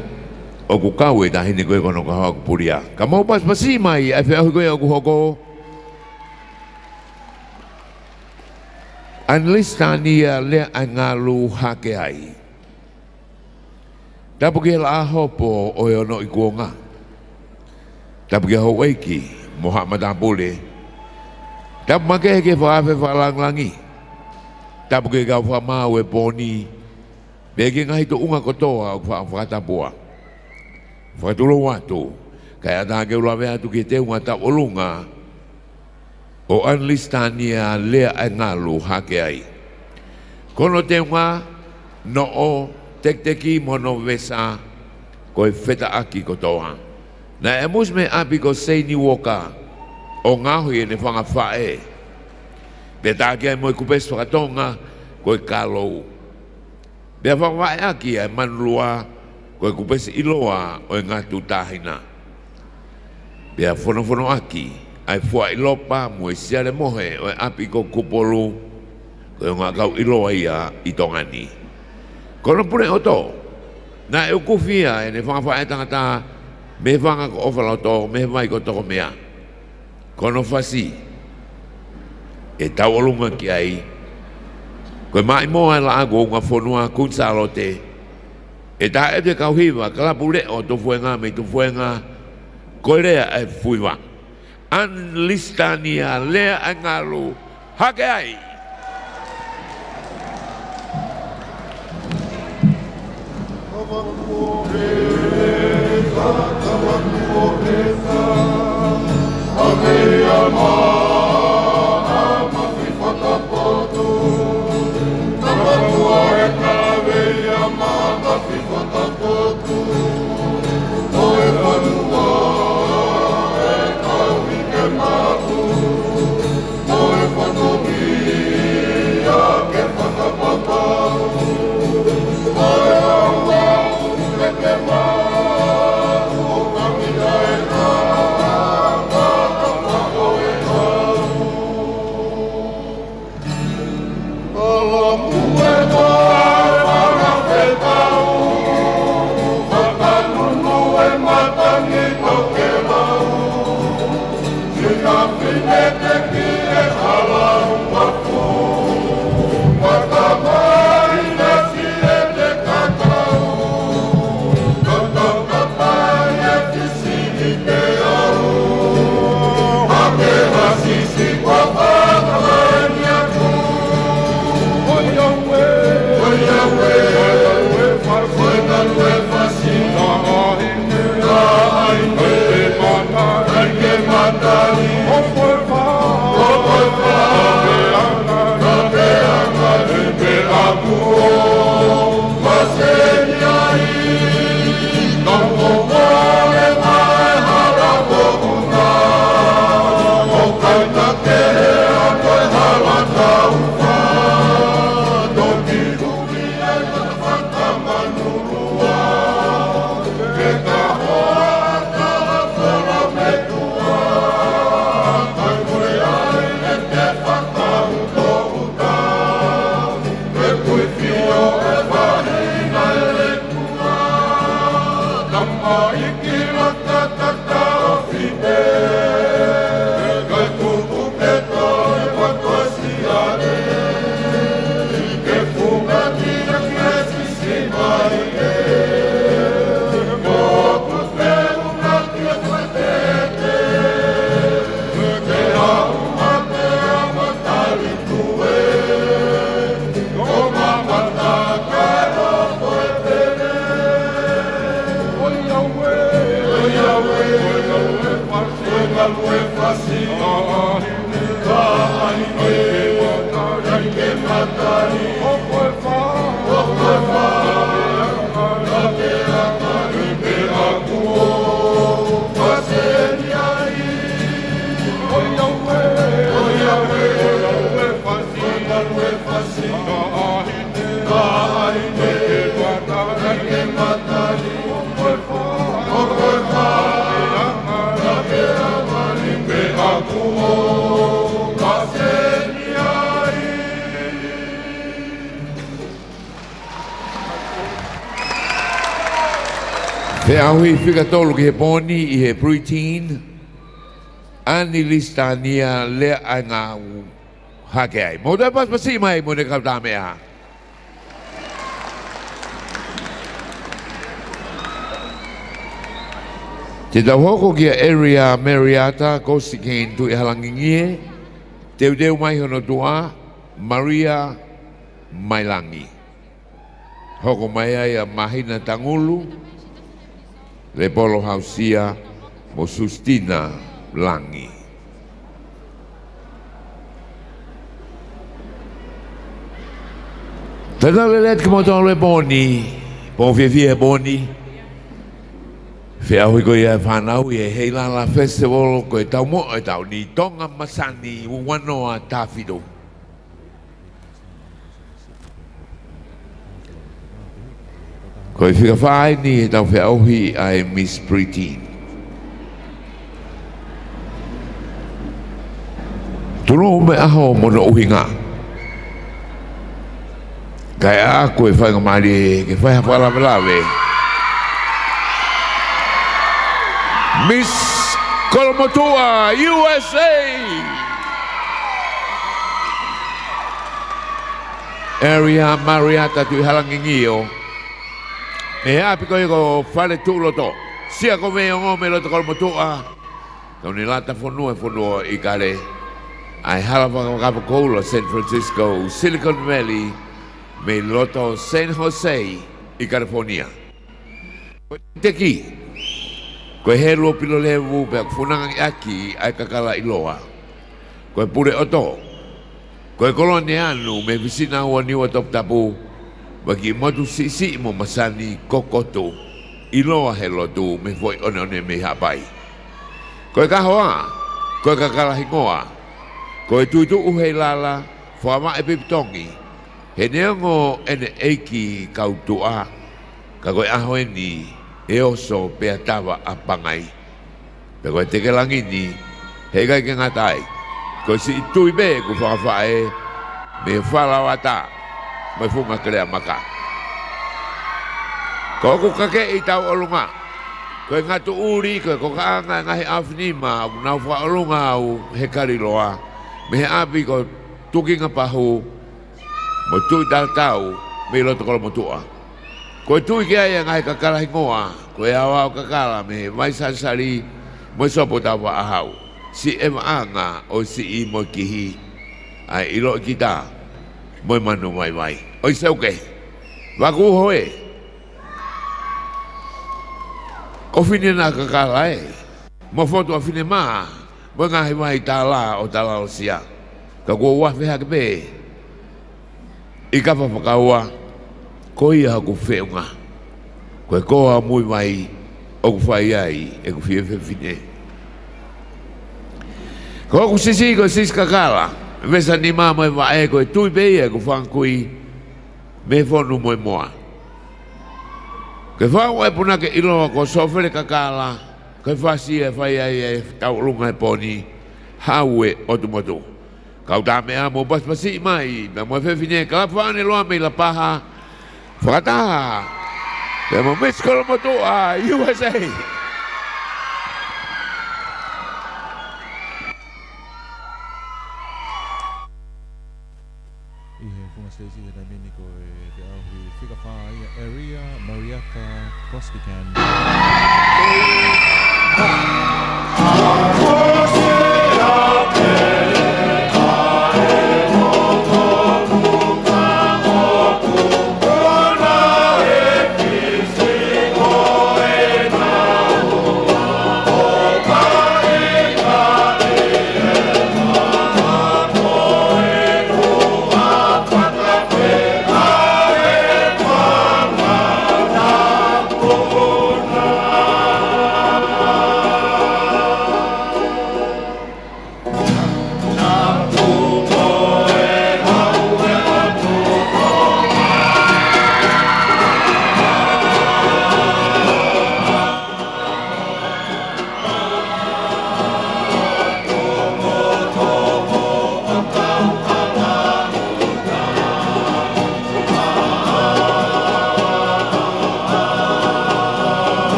o ku kau e tahi ni koe kono kahoa ku puria. Ka mau paspasi mai ai whiahui koe o ku hoko. Anlistania lea ai ngalu hake ai. Tapu ki la hopo o e ono I kuonga. Tapu ki hau eiki Muhammad Apule. Tapu make ke whaafe whalanglangi. Tapu ke kau whamau e poni. Peke ngahi to unga kotoa o whakatapua. Whakaturo watu. Kaya taha ke ulawe atu ke te unga tau olunga. O anlistania lea e ngalu hake ai. Kono te unga no o teki mono vesa ko feta aki ko toa. Na e mus me api ko seini woka o ngahui ne whanga whae. Be tāke ai moi kupes whakatonga ko kalou. Be whanga aki ai manlua ko kupes iloa o ngā tutahina. Be a whono aki ai fua ilopa mo e siare mohe o api ko kupolu ko ngā kau iloa ia i tongani. Kono pune o tō, na e ukufia e ne whangawhae tangata me whanga ko ofala tō, me vai ko toko mea. Kono whasi, e tau olunga ki ai, koe mai moa la ago ngā whonua kunsalote, e tā e te kauhiwa, kalapu leo to fuenga me to fuenga, koe rea e fuiwa. Anlistania lea angalu, hake ai! Te ahui whika tolu ki he poni I he preteen, ani listania lea ai ngā hake ai. Mo te pas pasi mai mo ne kauta mea. Te tau hoko ki a area Mariata, Kosti Kane tu I halangingie, teu deu mai hono tua, Maria Mailangi. Hoko mai ai a Mahina Tangulu, le polo hausia mo Sustina Langi. Tata lelet ke mo tole boni, po fie boni. Fia hui ko ia whanau i Heilala Festival ko e tau mo e tau ni Tonga Masani wanoa Tāwhido. Ko e whika whae ni e tau fia auhi ai Miss Pretty. Tunu me aho mono uhinga. Kai a ko e whainga mari ke whaiha whalawelawe. Miss Motu'apuaka, USA. Area Mariata tu halangingio. Me api ko fale tuloto. Sia ko me ngo me lo to Motu'apuaka. Ko ni lata fonua I kale. Ai halava Kapakola, San Francisco, Silicon Valley, me loto San Jose I California. Teki. Ko he lo pilo levu pe funanga aki ai kakala iloa. Ko pure oto. Ko kolonia anu me visina o ni o top tapu. Bagi motu sisi mo masani kokoto. Iloa he lotu me foi one me hapai. Ko kahoa. Ko kakala hingoa. Ko tuitu Heilala fama e piptongi. He neongo ene eiki kautua. Ka ko ahoeni e oso pea tawa a pangai. Pe koe teke langini, he kai ke ngatai. Ko si tui be ku whakawhae, me whalawata, mai funga krea maka. Ko ku kake I tau olunga. Koe ngatu uri, koe ko kaanga ngahi awhinima, au nau whaolunga au he kariloa. Me he api ko tukinga pahu, mo tui tau, me loto kolo Motu'apuaka. Ko tui ke ai ngai kakala hingoa, ko e awa o kakala me mai sansari mo sopo tawa ahau. Si anga o si I mo kihi, ai ilo kita, mo manu mai. Oi seuke, waku hoe. Ko fine na kakala mo foto a fine maa, mo ngahi mai tala o tala o sia. Ka kua wafe hakebe, I kapa whakaua, ko ia ku wheunga. Ko e koa mui mai o ku whai ai e ku whiewhe fine. Ko ku sisi ko sis kakala. Vesa ni mama e wae ko e tui beia ku whankui me whonu moa. Ko e whau e puna ke iloa ko sofere kakala. Ko e whasi e whai ai e tau lunga e poni. Haue o tumotu. Kau tā mea mo paspasi mai. Me mo e whewhine kalapwane loa me la paha. Whakataha, te mo Miss Motu'apuaka, USA. Ihe funga stesi e na mini ko e te auhi whikawhai area Mariata Prostican.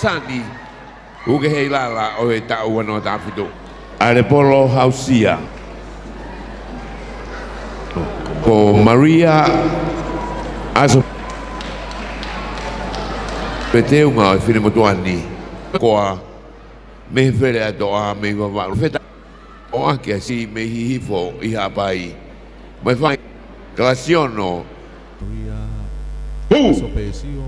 sani uke Heilala o e ta'u ano ta'afitu. Ale polo hausia. Ko Maria aso peteu nga o fine motuani. Koa me fere atoa me vavaru feta. O anche si me hihifo I hapai. Mai fai glaciono. So pesio.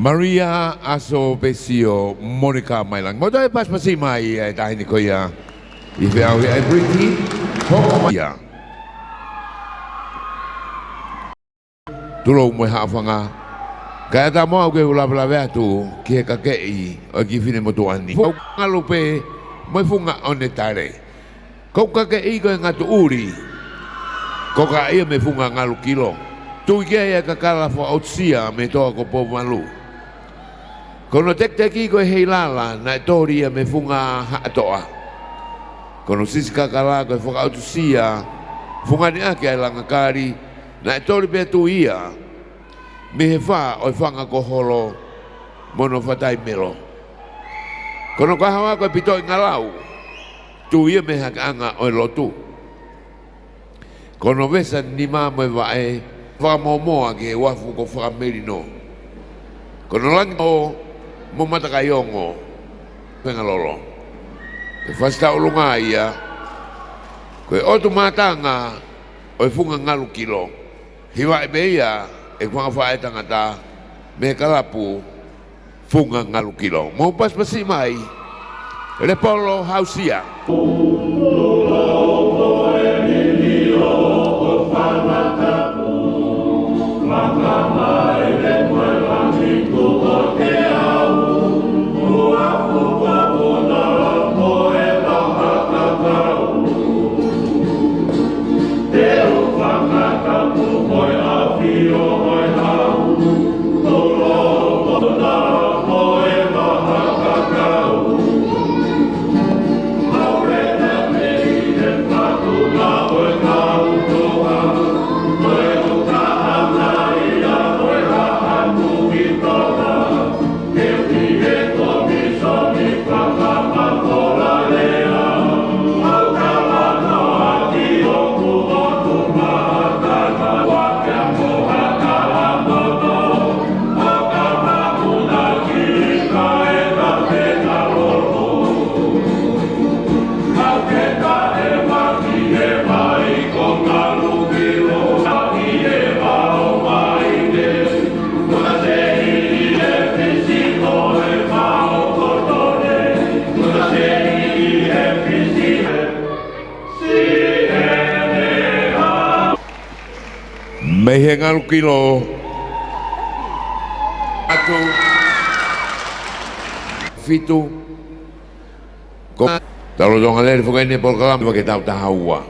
Maria aso besio Monica Mailang. Mo dai pas pasimai dai ni koya. If I everything Maria. Tulo mo hafanga. Kaya ta mo ke ula bla tu ke ka ke I o ki fine mo tuani. Ngalupe mo funga onetare. Ko ka ke I ko ngatu uri. Ko ka ia me funga ngalu kilo. Tu ia kakala fo outsia me to ko po malu. Kono tek-teki ko Heilala na toria me funga hatoa. Kono sisi kakala ko fo outsia funga ni ake langa kari na tori be tu ia. Me fa o fanga ko holo mono fatai melo. Kono ka hawa ko pito ngalau. Tu ia me hakanga o lotu. Kono vesa ni mamo vae whakamomoa ke wafu ko whakamerino. Kono langi o mo matakayongo pengalolo. Ke whasta olunga ia, koe otu mātanga, o e funga ngalu kilo. Hiwa e beia, e kwanga whae tangata, me kalapu, funga ngalu kilo. Mau pas pasi mai, le polo hausia. Mehe ngalu kilo Latu Fitu Talo donga lele fuga ini program bagi tau tahawa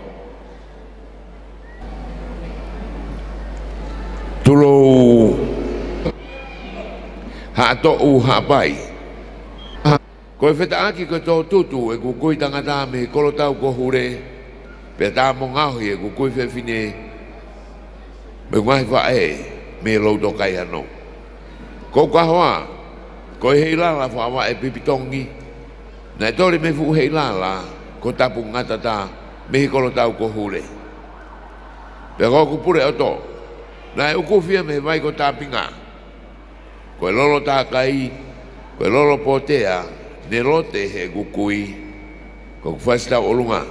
Tulo Hato u hapai Koe wheta aki koe tō tutu e kukui tangata me kolo tau ko hure Pea tā mongahi e kukui whewhine me ngai whae me lauto kai ano. Ko kahoa, ko Heilala whawa e pipitongi. Nai tori me fu Heilala, ko tapu ngata tā, me hikolo tau ko hure. Pea ko kupure o tō, nai ukufia me vai ko tāpinga. Ko e lolo tā kai, ko e lolo potea, ne lote he kukui, ko kuwhasta olunga.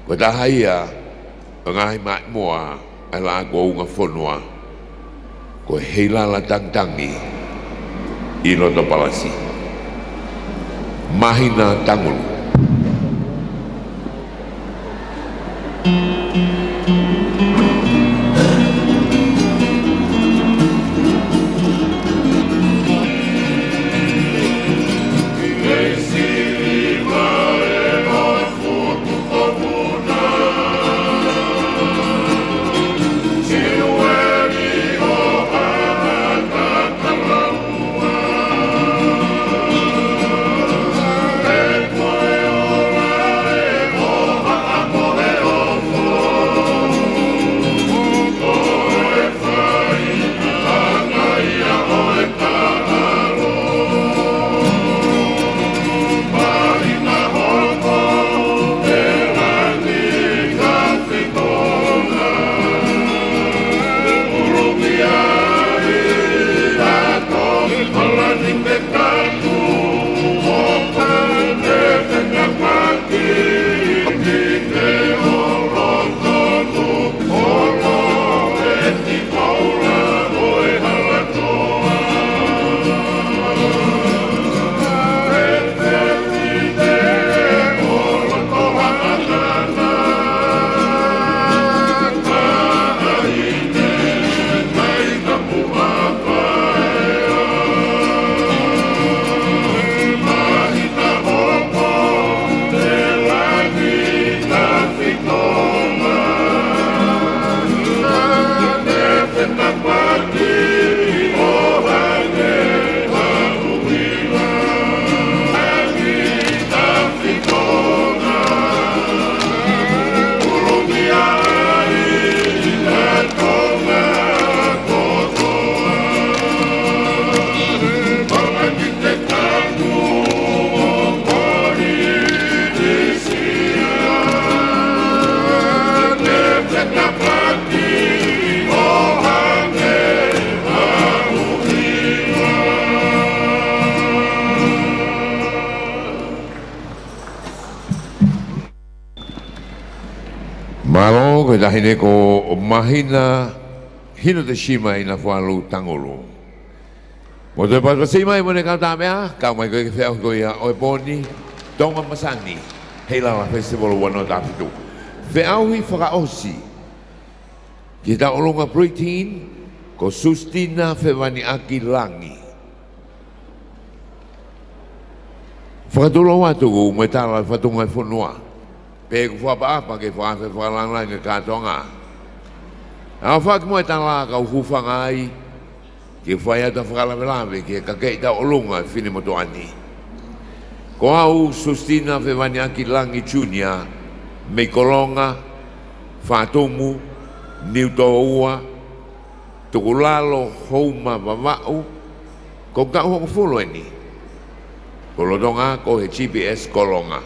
Ko tā haia, o ngahi mai moa, ai la ko unga fonua ko Heilala tangtangi i roto palasi mahina tangulu Malo ko dahil ko mahina hino te shima ina fualu tangolo. Mo te pasima mo ne kata mea, ka mai ko fe ko ia o boni Tonga masani. Heilala festival wano tapitu. Fe auhi whakaosi. Kita olonga protein ko sustina fe wani aki langi. Whakatulo watu ko me tala whatunga whanua. Pe ko whapa ke whafe whalangai ke kātonga. Au whak mo e tala ka uhuwhangai ke whaiata whakalawelawe ke kakeita olonga whine motoani. Ko au sustina fe wani aki langi chunia me kolonga, whātomu, niutoua, tukulalo, houma, wawau, ko ka uho fulo eni. Ko lotonga ko he GPS kolonga.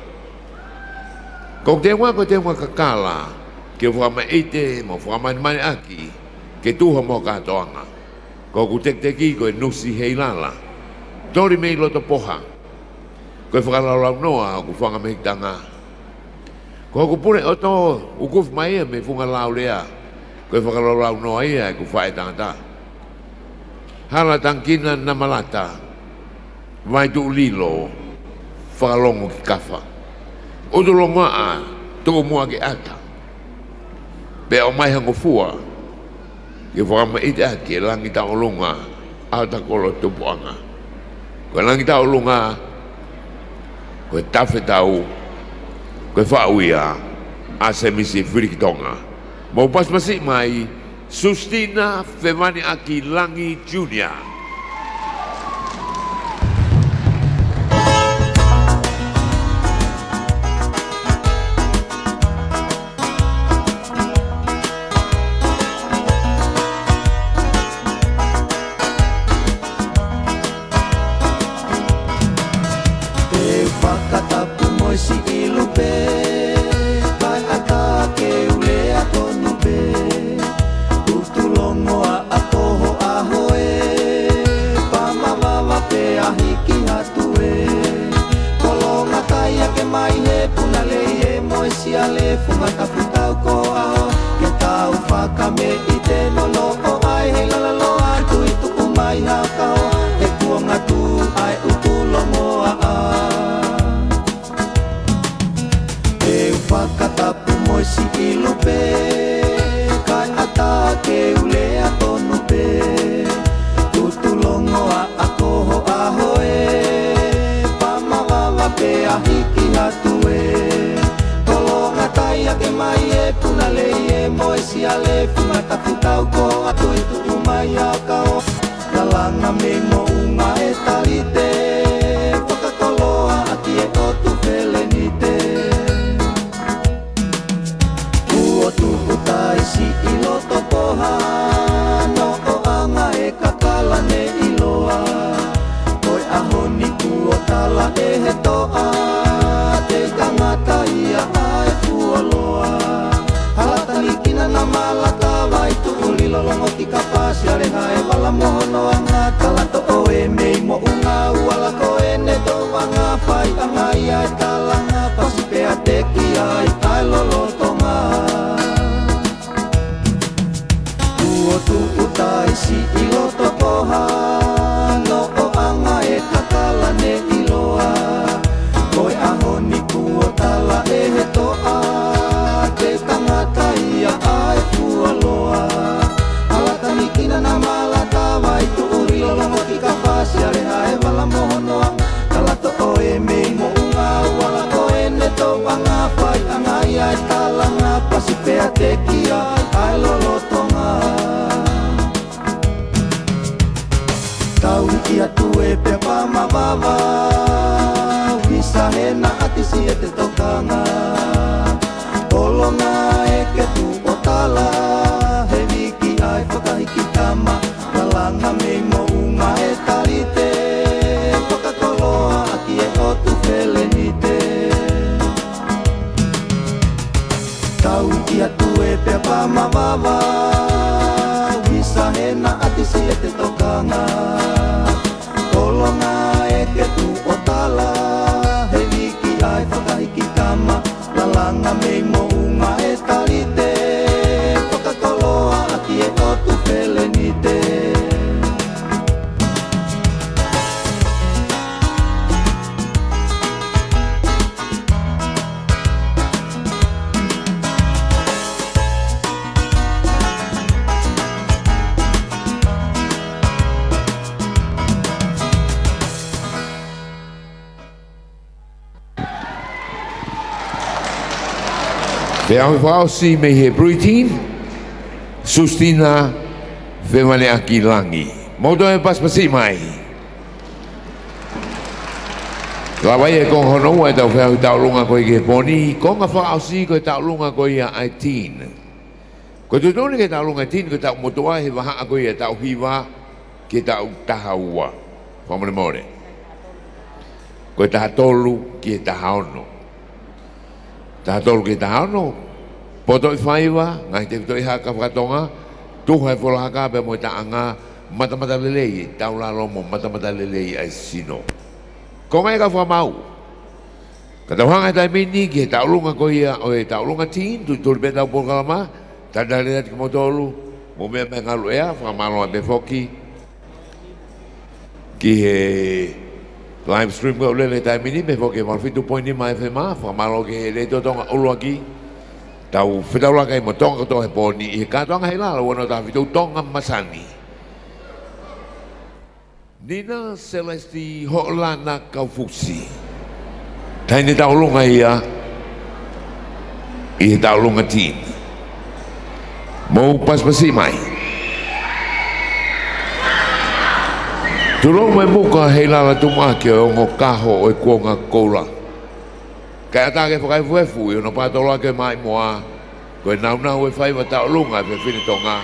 Ko te wa kakala, ke whama eite, mo whama mani aki, ke tuha mo katoanga. Ko ku tekteki ko e nusi Heilala. Tori mei loto poha. Ko e whakalau noa, ku whanga mehitanga. Ko ku pune o to, ukuf mai me funga lau lea. Ko e whakalau noa ia, ku whae tangata. Hala tangkina na malata. Vai tu lilo, whakalongo ki kafa. Udolo maa, toko mua ki ata. Pe o mai hango fua, ke whakama ite ake, langi ta olunga, ata kolo Tupouto'a. Ko langi ta olunga, ko e tafe tau, ko e whauia, a se misi Tonga. Mau pas masik mai, sustina femani aki langi junior. Lalanga me mo unga e talite Te au whao si me he protein, sustina, whemane aki langi. Moto e paspasi mai. Ka wai e kong hono e tau whau tau lunga koe ke poni, konga whao si koe tau lunga koe ia ai teen. Koe tutoni ke tau lunga teen, koe tau motoa he waha koe ia tau hiwa, ke tau taha ua. Whamone more. Koe taha tolu ki taha ono. Taha tolu ki taha ono. Poto i whaiwa, ngai te vito i haka whakatonga, tuha e whola haka pe mo i taanga, matamata lelei, tau la lomo, matamata lelei ai sino. Ko ngai ka whamau. Ka tau hanga tai mini ki he taulunga ko ia, o he taulunga tiin, tu tuli pe tau polkalama, tadari ati ki motolu, mo mea me ngalu ea, whamalo a pe foki, ki he Livestream ko lele tai mini, me foki malfitu poini mai whema, whamalo ki he leito tonga ulu aki, tau whetau laka i mo tonga koto he poni, i he kātoanga Heilala, wana tau whitu tonga masani. Nina Celesti ho'olana kaufusi. Taini taulunga ia, i he taulunga tiin. Mau paspasi mai. Turo mai muka Heilala tumaki o ongo kaho o e kuonga koula. Kai atake whakai fuefu i ono pātola ke mai moa, koe naunau e whaiwa taulunga pe whini tonga.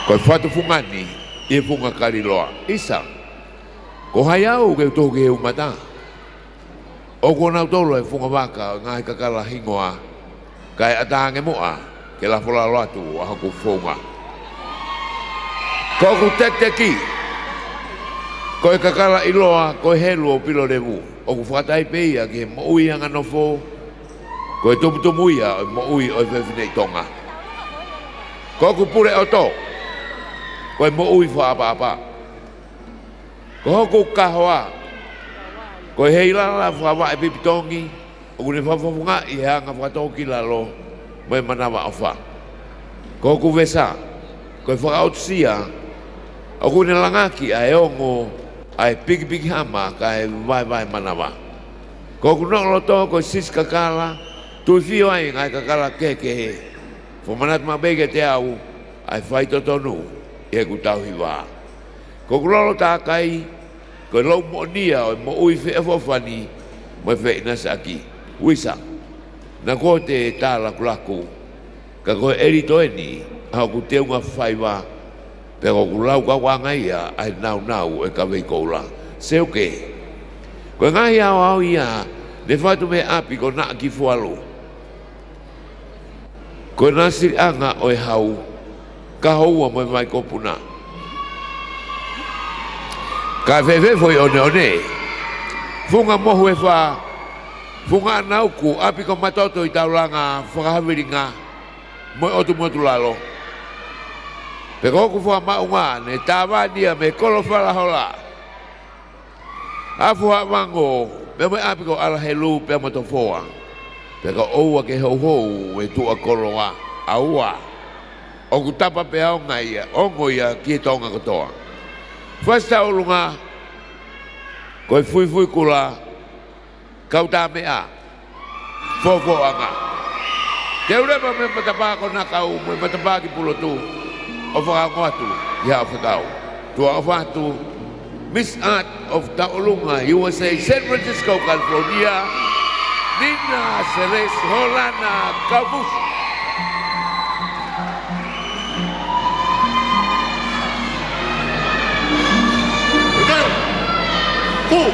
Koe whatu fungani, i funga kariloa. Isa, ko hai au ke toke e umata. O ko nau tolo e funga waka, ngai kakala hingoa, kai atange moa, ke la fola Latu a haku funga. Ko ku teteki, ko e kakala iloa, ko e helu o pilo revu. O ku whakatai peia ke mo ui anga nofo, ko e tumutumu ia o mo ui o e whewhinei tonga. Ko ku pure o to, ko e mo ui whaapa. Ko hoku kahoa, ko e Heilala whawa e pipitongi, o kune whawhawunga i hanga whakatoki lalo, mo e manawa o wha. Ko hoku vesa, ko e whakaotsia, o kune langaki a e ongo, ai piki hama ka e vai manawa. Ko hoku nolo to, ko e sis kakala, tui fio ai ngai kakala keke he. Whamanat mabege te au, ai whaito tonu, e ku tau hiwa. Ko kulolo tākai, ko lau mo nia o mo ui whi e whawhani, mo e whi nasa aki. Wisa, na ko te tāla kulaku, ka ko eri toeni, hau ku teunga whaiwa, pe ko kulau ka wanga ia, ai nau e ka wei koula. Se oke. Ko ngai au ia, ne whatu me api ko na ki fualu. Ko nasi anga o e hau, ka houa mo mai kopuna. Ka fefe foi one. Funga mohu e wha, funga nauku, api ko matoto i taulanga, whakahawiringa, mo otu motu lalo. Pe koku wha maunga, ne tāwania me kolo whala hola. Afu hawango, me mai api ko ala helu pe motofoa. Pe ko oua ke hou e tua koloa, aua. O ku tapa pe au ngai ongo ia ki tonga kotoa. Fasta olunga, koe fui kula, kau tā mea, fofo anga. Te urepa me matapā ko na kau, me matapā ki pulo tu, o whakangoatu, ia o whakau. Tua o whatu, Miss Art of Taolunga, USA, San Francisco, California, Nina Celeste Holana Kavusi. Cool.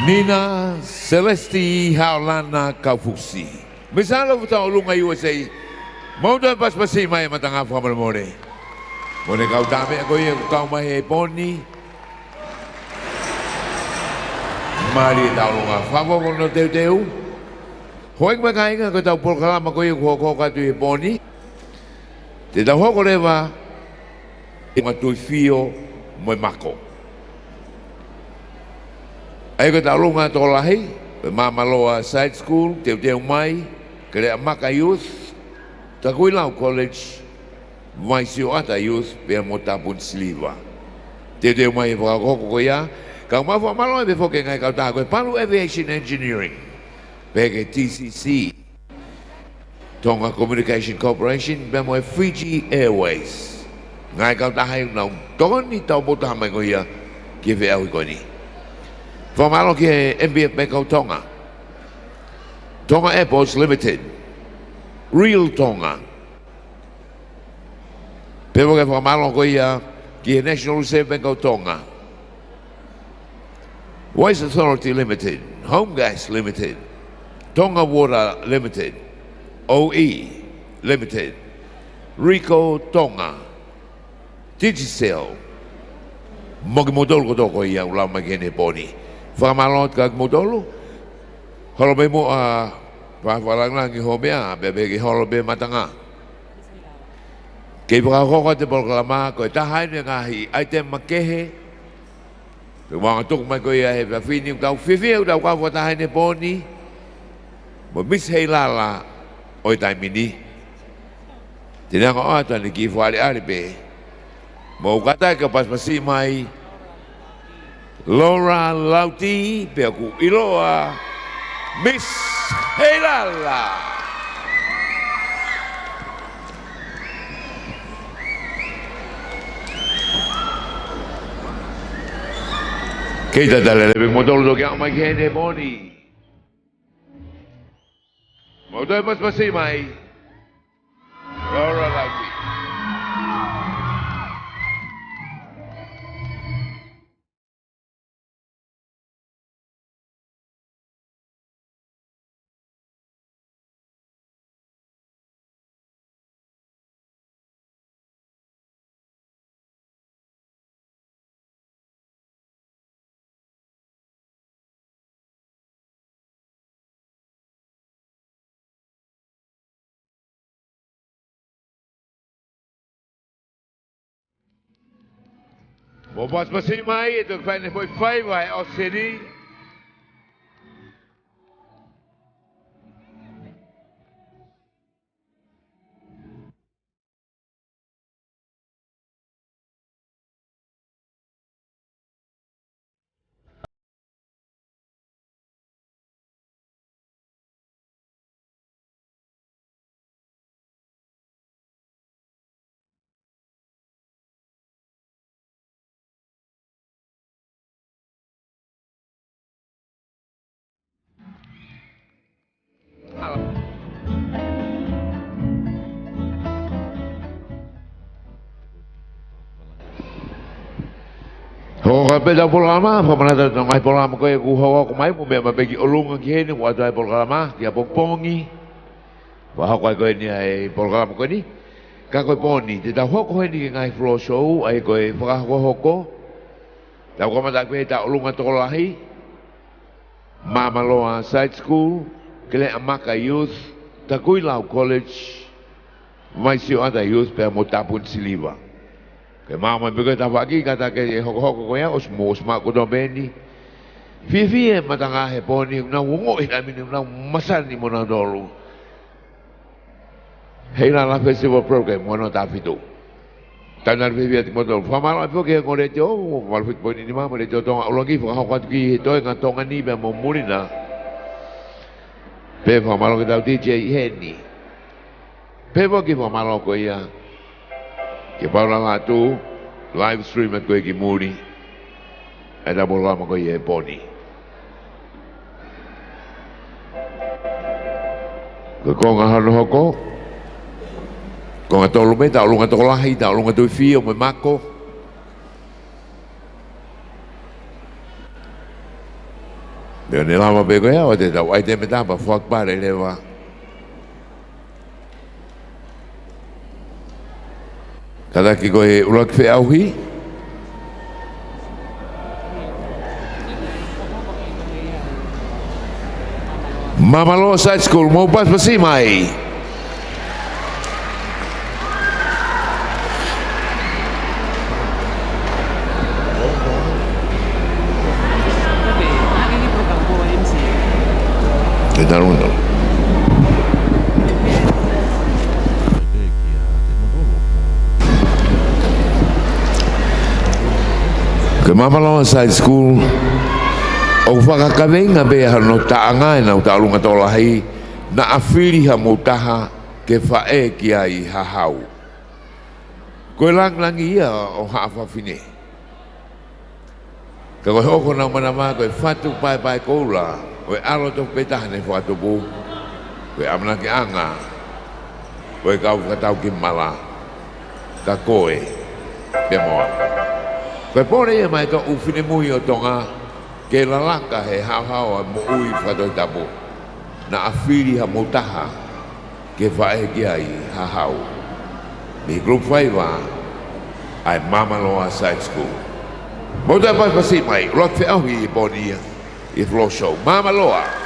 Nina Celesti Heilala Kaufusi. Misala futa ulunga USA. Mauta paspasi mai matanga famalmore. Mone kau dame ako yung kau mai poni. Mari tau lunga favo no teu. Hoek makai nga ko tau programa ko yung hoko ka tu poni. Te tau hoko lewa matui fio moi mako. Ai ko tau lunga to lahi, mamaloa side school, teu mai, kere maka youth, Takuilau college, mai sio ata youth pe Motu'apuaka. Teu mai ko ko ya, ka ma fa malo be foke ngai ka ta ko palu aviation engineering. Pege TCC. Tonga Communication Corporation, be mo Fiji Airways. Ngai ka ta hai no toni tau bota mai ko ya, ke ve au ko ni. Famalo ke MBF Beko Tonga. Tonga Airports Limited. Real Tonga. Pero ke famalo ko ya ke National Reserve Bank of Tonga. Waste Authority Limited. Home Gas Limited. Tonga Water Limited. OE Limited. Rico Tonga. Digicel. Mogimodol ko to ko ya ulama kene poni. Famalot kag modolo. Holobe mo pafalang lang ihobea bebe ki holobe matanga. Kay baka ko te programa ko tahay nga hi item makehe. Mga tuk mai ko ya he fini tau fifi tau ka tahay ne poni. Mo Miss Heilala oi tai mini. Tinang ko ata ni ki fali aribe. Mo kata ka pas pasi mai Laura Lauti, Peku Iloa, Miss Heilala. Kita dale lebih modal do yang mai kene boni. Modal pas pasi mai Laura Lauti. Bobas masih mai itu final point 5 by Australia. Ho kapeda programa, pamanata ng ay programa ko yung kuhawa ko may mumaya mabagi ulungan kini wa ay programa kaya pongpongi. Wa ko ay ni ay programa ko ni. Ka ko poni, tita ho ko ni ngai Floorshow ay ko fa ko ko. Ta ko mata ko ta ulungan to lahi. Mamaloa Side School, kele amaka youth, Takuilau College. Mai sio ada youth pe Motu'apuaka. Ke mama bigo ta pagi kata ke hoko ko ya osmos ma ko do beni. Fifi matanga he poni na wongo ina mini na masal ni mona dolu. Heilala festival program mono ta fitu. Tanar vivi at modol. Famalo po ke ko le jo, wal fit poni ni mama le jo tonga ulogi fo hoko ki to nga tonga ni be mo murina. Pe famalo ke ta DJ Henny. Pe po ki famalo ko ya. Ke Paula Latu, Livestream at koe ki muri. Ada programa ko ye poni. Ko nga hano hoko. Ko nga tolu me, taulu nga tolahi, taulu nga tui fio, me mako. Peo ne lama pe koe au te tau ai te me tapa fuak pare lewa. Kada ki koe ulak whi au hi. Mamaloa Side School, mau pas pasi mai. Kita rundu. Ke Mamaloa Side School, o whakakawenga bea no taanga e nau taurunga tolahai na awhiri ha motaha ke whae ki ai hahau. Koe langlangi ia o haawhawhine. Ka koe hoko na manama koe whatu pai koula, koe alo to petahane whatupu, koe amana ki anga, koe kau katau ki mala, ka koe, te moa. Koe pore ia mai to uwhine mui o Tonga, ke lalaka he hao a mo ui whatoi tapu na awhiri ha motaha ke whae ki ai hahau. Mi group 5 ai Mamaloa Side School. Mota pas pasi mai, rot whi auhi i ponia i Floorshow. Mamaloa.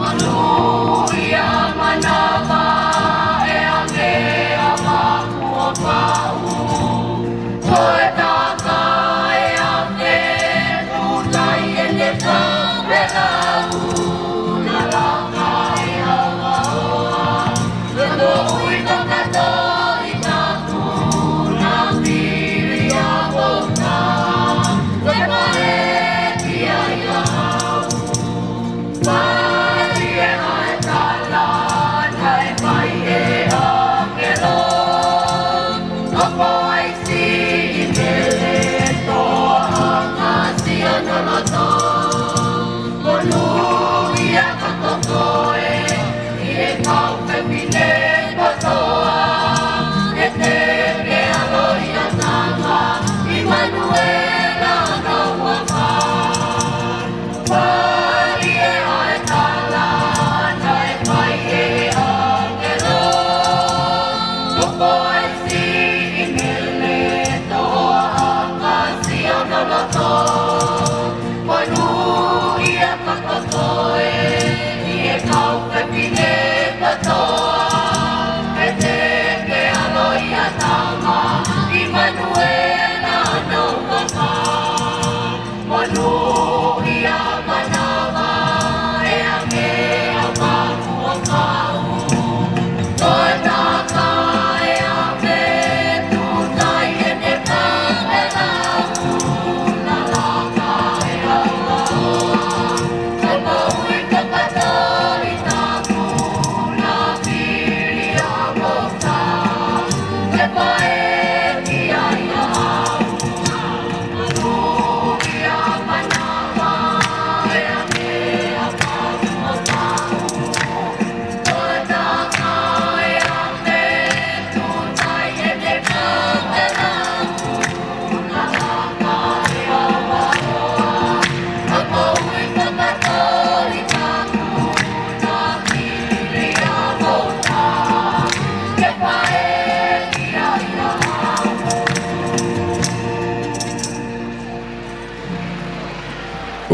Hallelujah.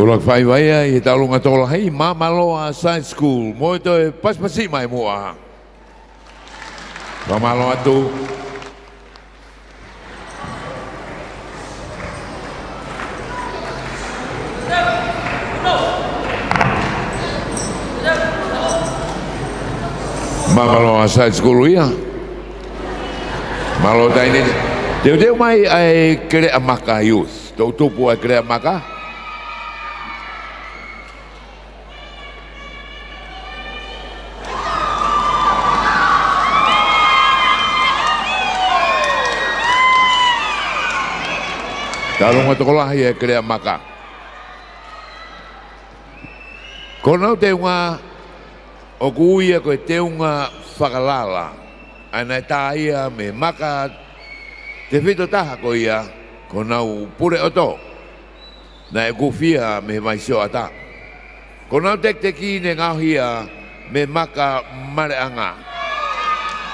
Tolak whai waia i taulunga tola hei Mamaloa Science School. Moi toi paspasi mai mua. Mamalo atu. Mamaloa Science School ia. Malo tai ni. Deu mai ai kere amaka youth. Tau tupu ai kere amaka. Talunga tokolahi e krea maka. Konau te unga o kuia koe te unga whakalala. Ana tā ia me maka te whito taha ko ia konau pure o tō. Na e kufia me mai sio ata. Konau tek te ki ne ngauhia me maka mareanga.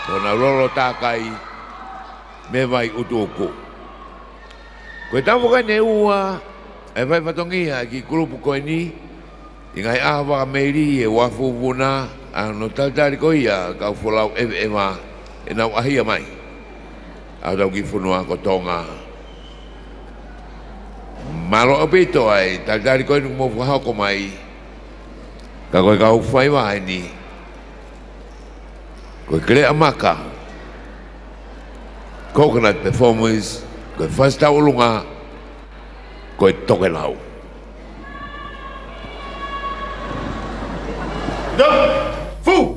Konau lolo tākai me mai utuku. Koe tamu kai ne ua, e vai patongia ki kurupu koe ni, i ngai awa meiri e wafu wuna, ano tautari ko ia, kau whulau e ma, e nau ahia mai. Au tau ki whunua ko Tonga. Malo apito ai, tautari koe nuk mo whahoko mai, ka koe kau whaiwa ni, koe krea maka, coconut performers, koe whasta ulunga, koe toke lau. Fu!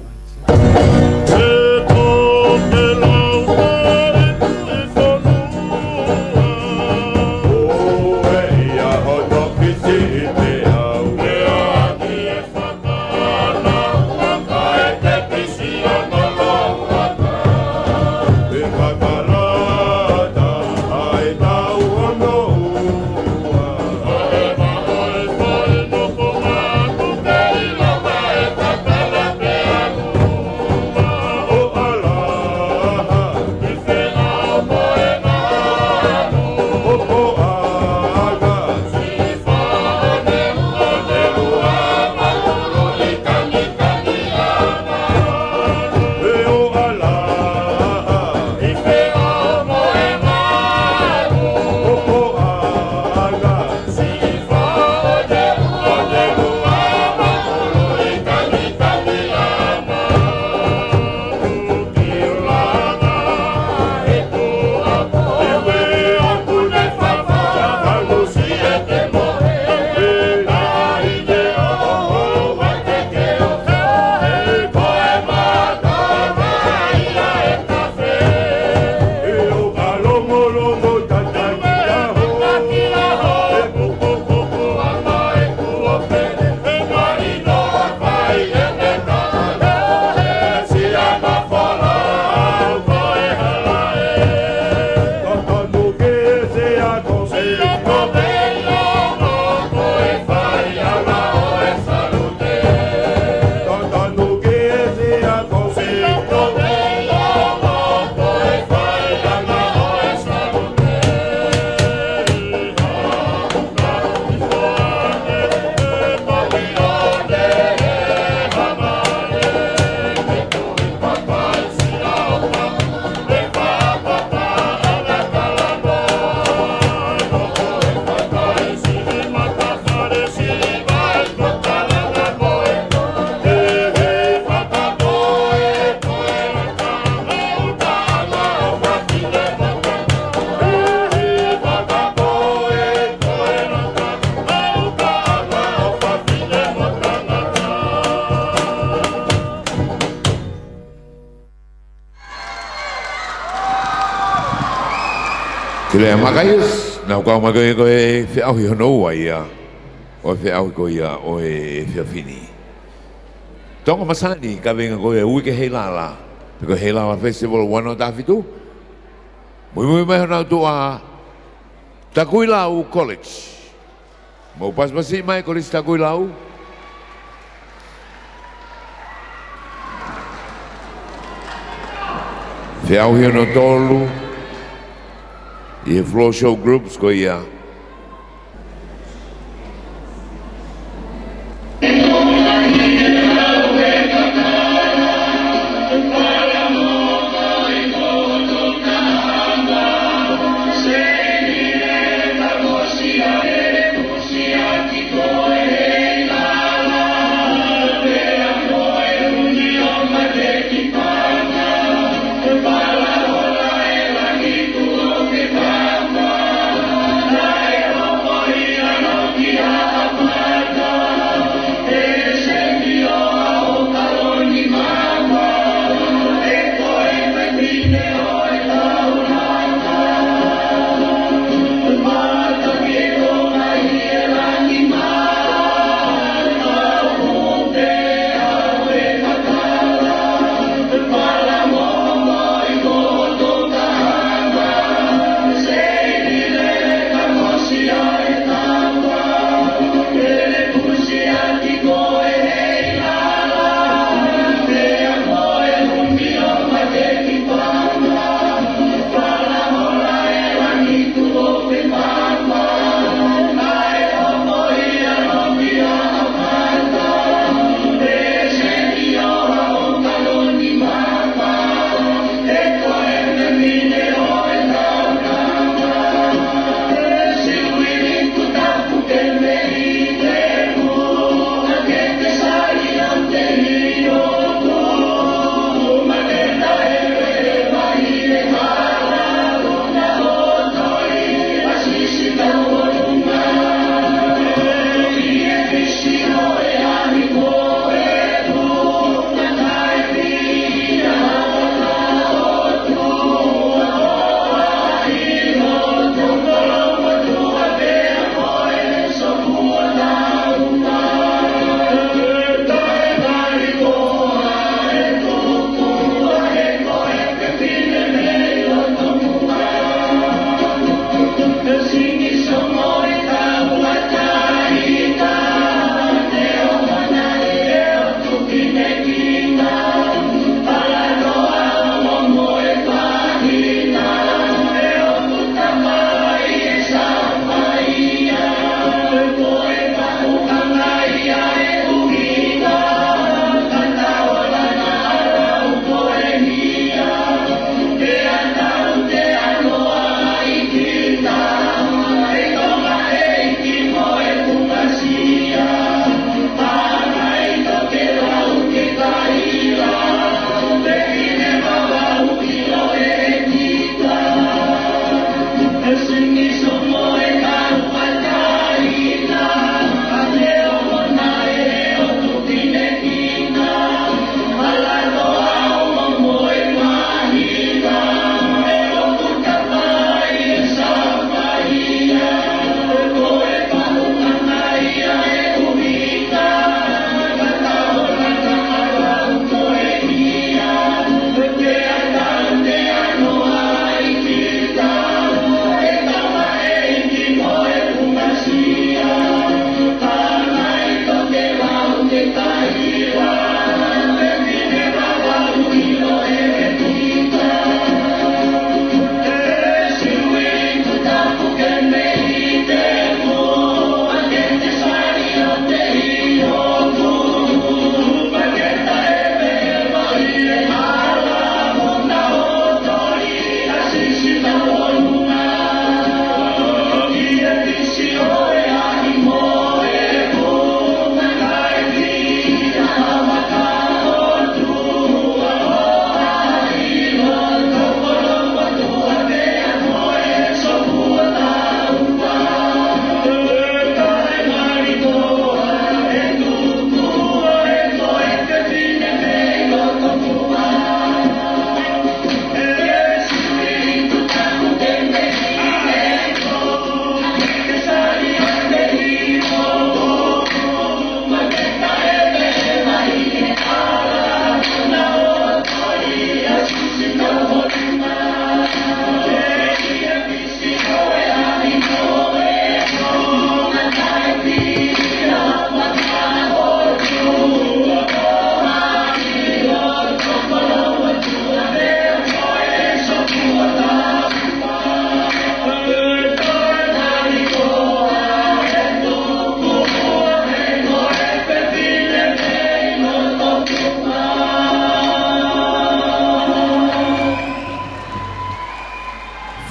Kile makayus, na kau magoy ko e whiau hi hono ia, o whiau ko ia o e whiawhini. Tonga masani ka venga ko e uike Heilala, piko Heilala Festival wano tafitu. Moimoi mai hona tua Takuilau College. Mau pas-pasi mai College Takuilau. Whiau hi hono tolu. I Floorshow groups ko ia.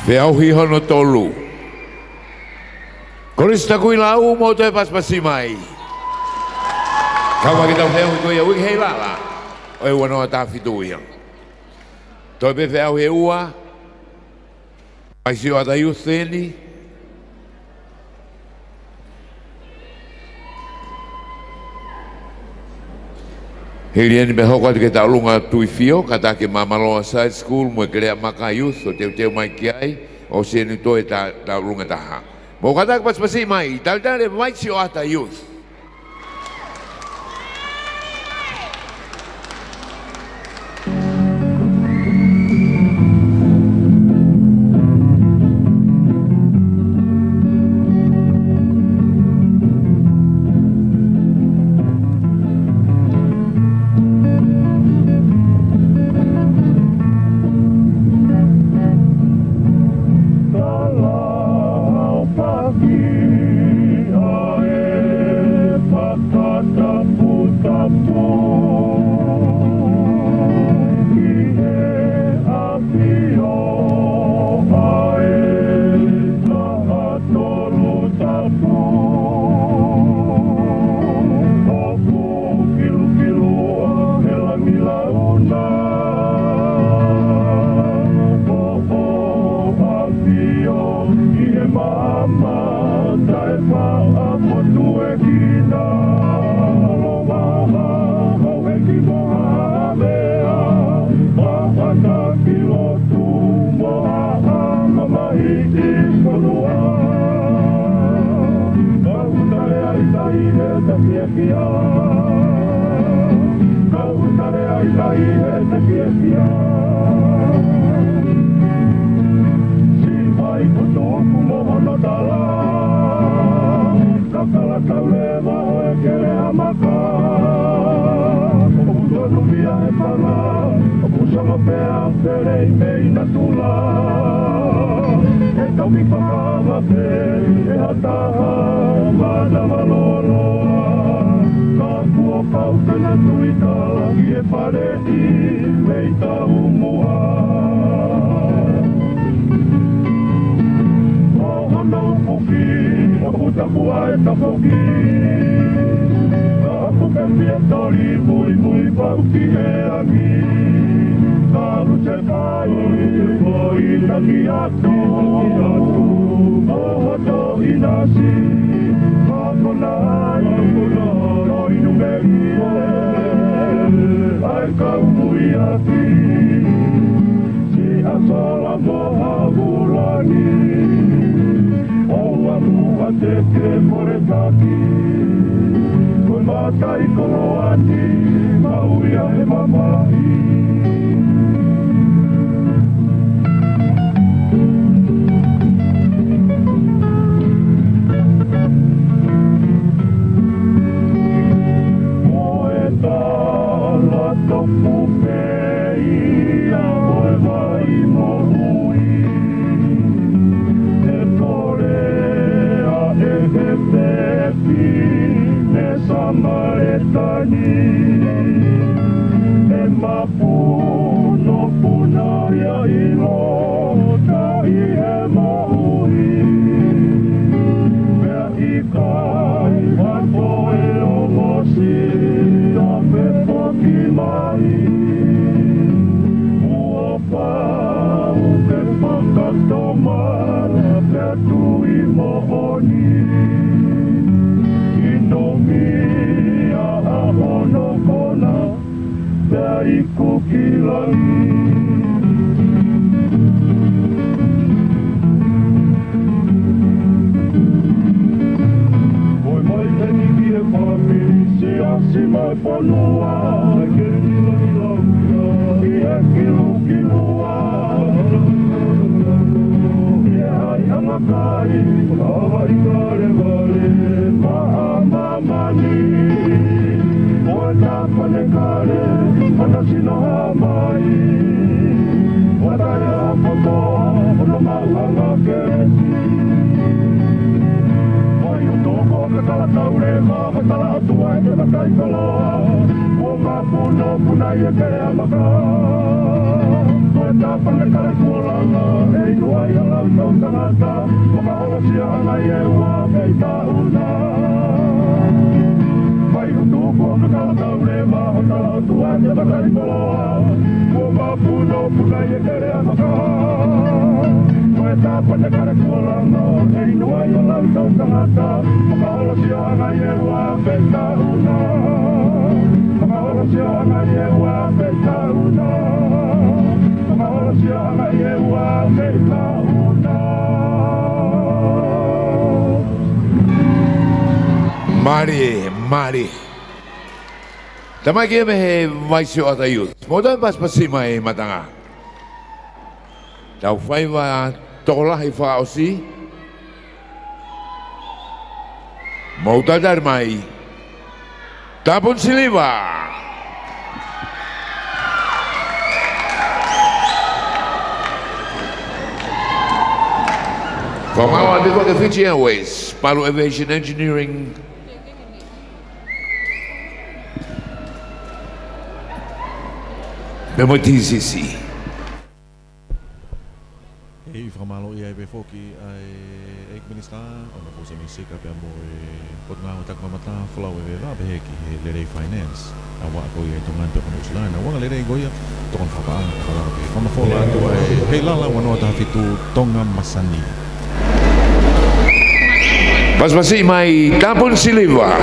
Feauhi hono tolu. Korista kui lau mo te paspasi mai. Kawa kita feauhi koia ui Heilala. Oi wanoa tawhituia. Toi pe feauhi ua. Mai sio ata youtheni. Hilieni me hoko ati ke taulunga tui fio, kata ke mamaloa side school, mwe kelea maka youth, o teu mai kiai, o sieni toi taulunga taha. Mo kata ke paspasi mai, taldale mai sio ata youth. Mari. Tamai kia me mai sio ata youth. Modan pas pasima e matanga. Tau whaiwa tola hi whaosi. Mautadar mai. Tapon siliva. From our before the Fiji Airways, Paula Aviation Engineering. Memo TCC. Ei whamalo i ai befoki ai ek minister o na posa mi sika pe mo pot nga tak mamata flow e va be ki le finance a wa ko i Tonga pe no sila na wa le go ya ton fa ba pe fama fola to ai Heilala wa no ta fitu Tonga masani. Pas masih mai Tapon Siliva.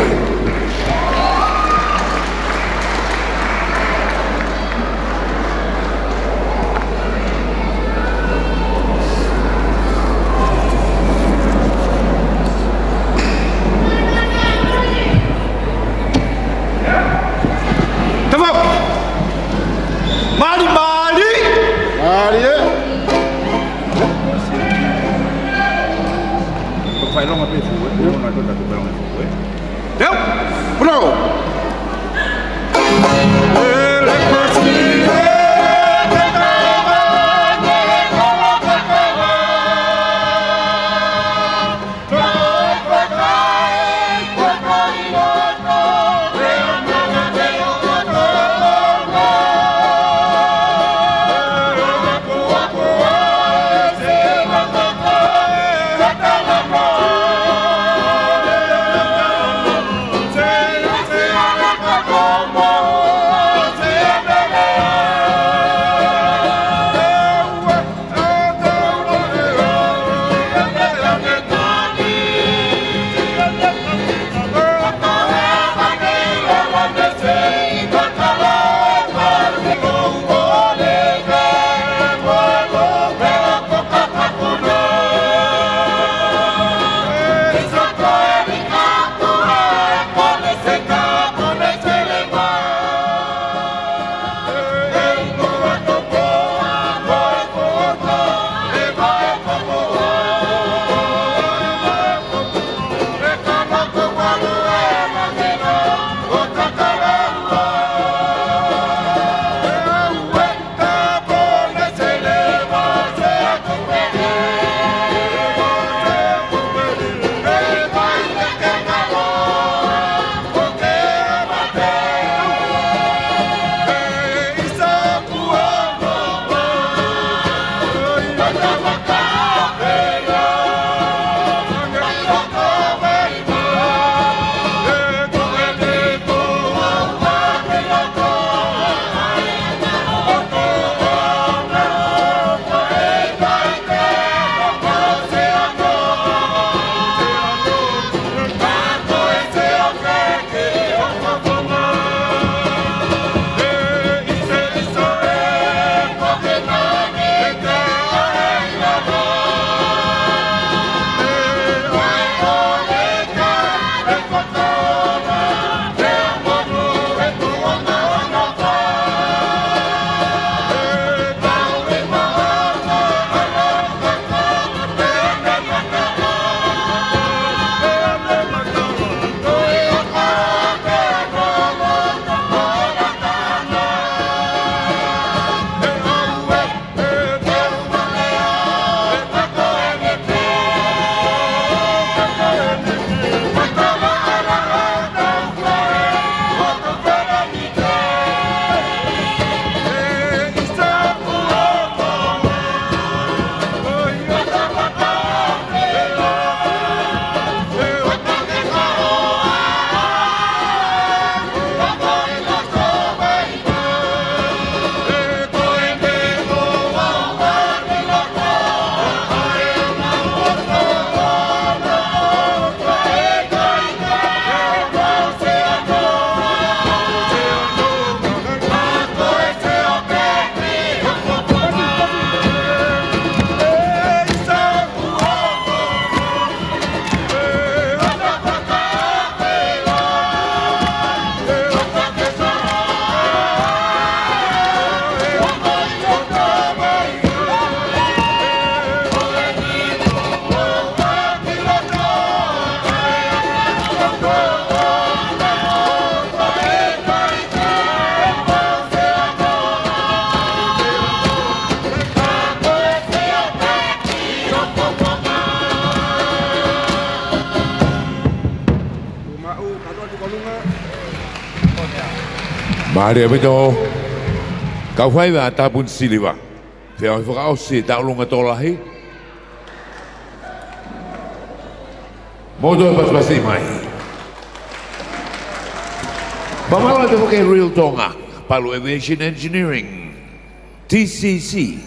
Maria beto. Kau fai wa tapun siliwa. Te o whakao si taulunga tolahi. Moto pas mai. Pamalo te whake Real Tonga. Palu Aviation Engineering. TCC.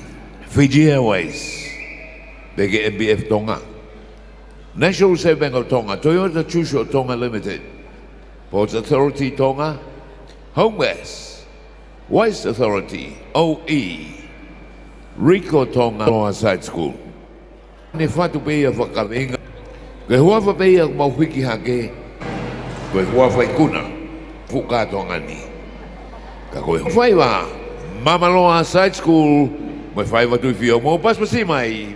Fiji Airways. Bege MBF Tonga. National Reserve Bank of Tonga. Toyota Chusho Tonga Limited. Ports Authority Tonga. Home West. West Authority. OE. Rico Tonga Loa Side School. Ne whatu pēia whakawenga. Koe hua whapēia mau whiki hake. Koe hua whaikuna. Fuka Tonga ni. Ka koe whaiwa. Mama Loa Side School. Mai whaiwa tui whio mo pas pasi mai.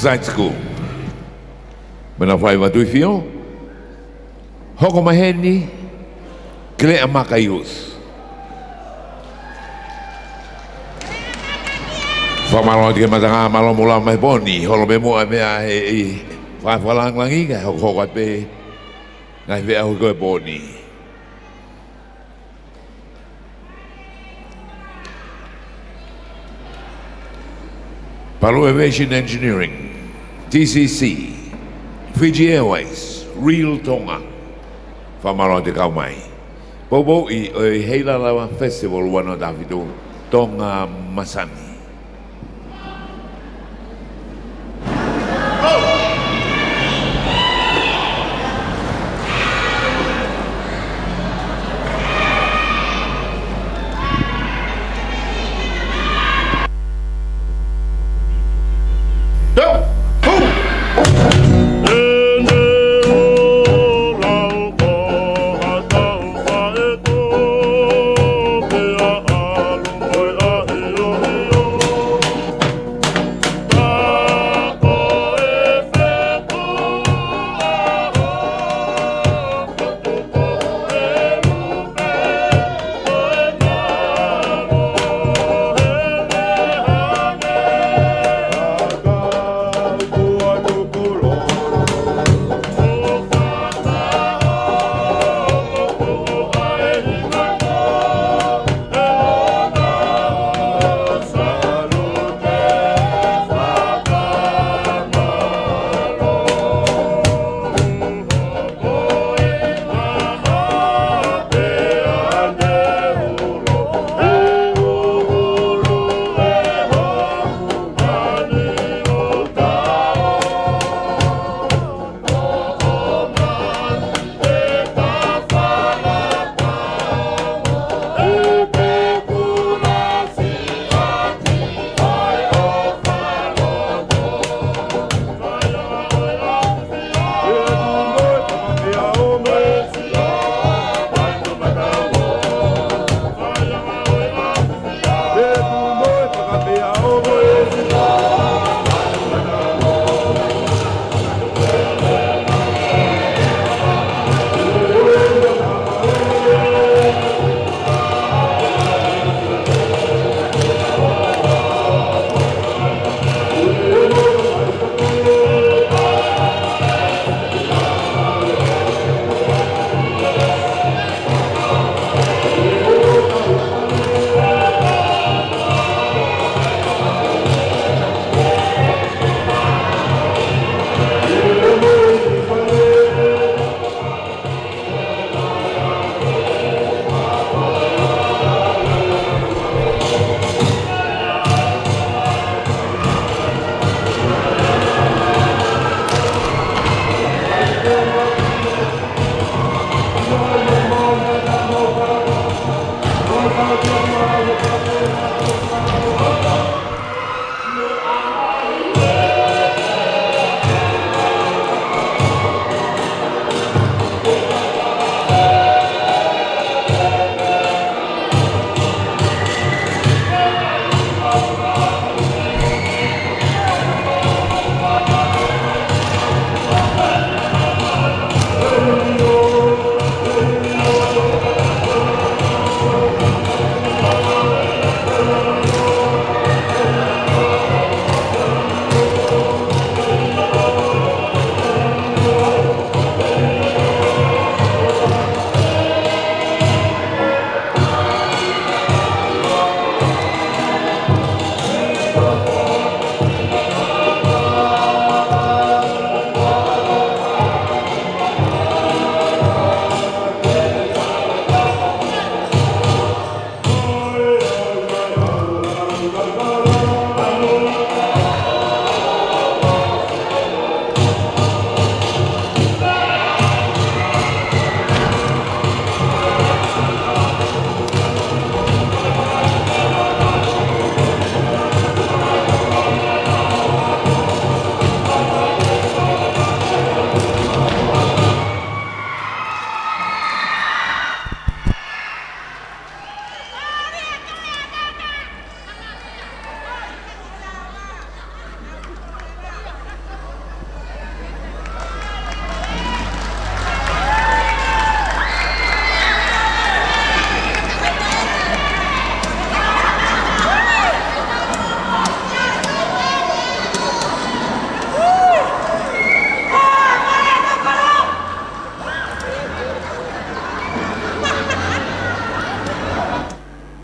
Side School. Mana whai watui whio. Hoko maheni. Kile amaka youth. Whamalo ati ke matanga malo mula mai poni. Holo me mua mea he whalang langi ka. Hoko at pe. Ngai vea hui koe poni. Palu Aviation Engineering, TCC, Fiji Airways, Real Tonga, whamaro te kau mai. Popo i Heilala Festival wano Davido, Tonga Masani.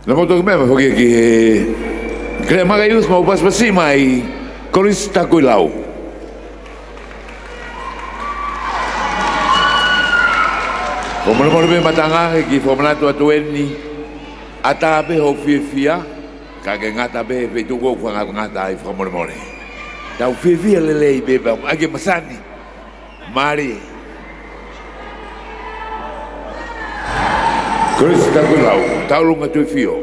Na mo to me fogi ki kre magayus mo pas pasimai koris takuilau. Komo be matanga ki fomana to atueni ata be ho fia kage ngata be pe tugo kwa ngata I fomo more. Tau fia lele be ba age masani. Mari. Chris Tagulau, taulunga tu fio.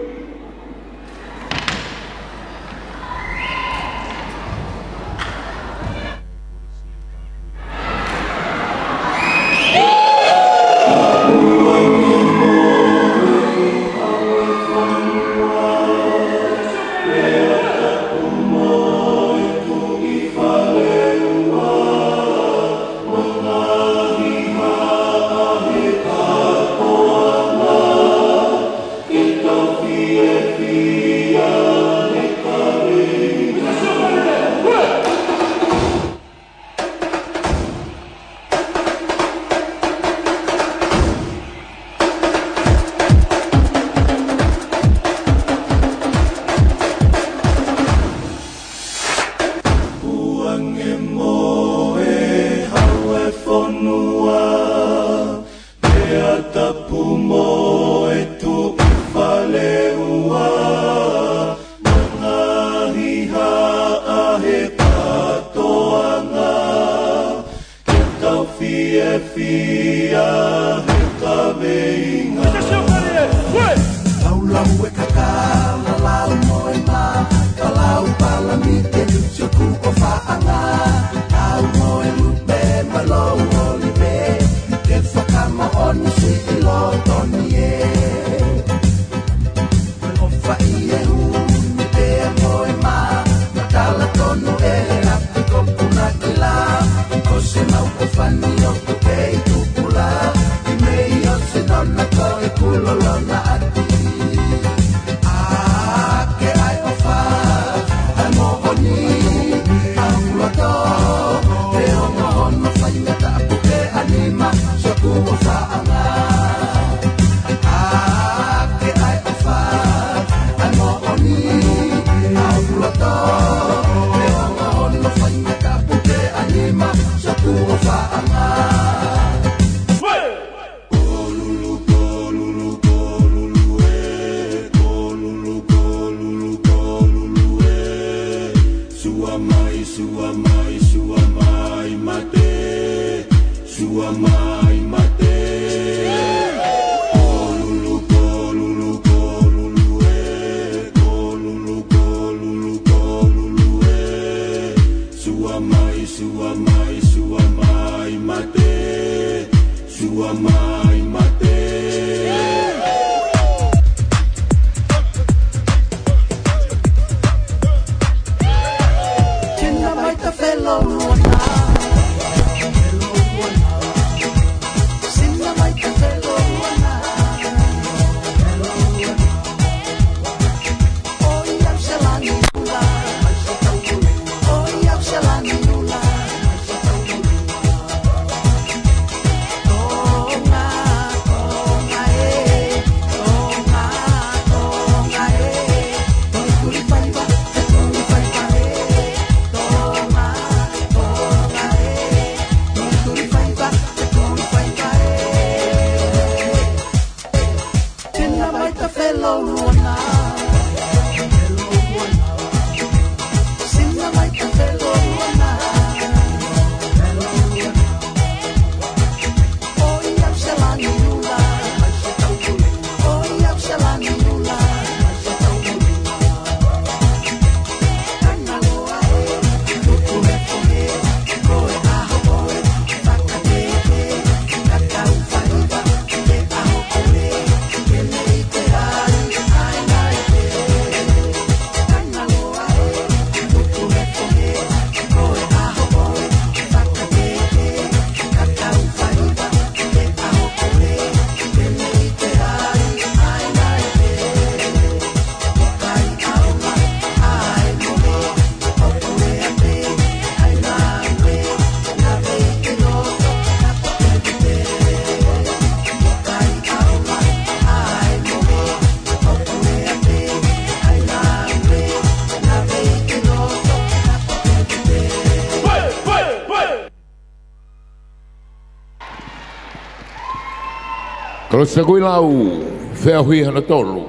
Tolo sa kui lau, whea hui hana tolu.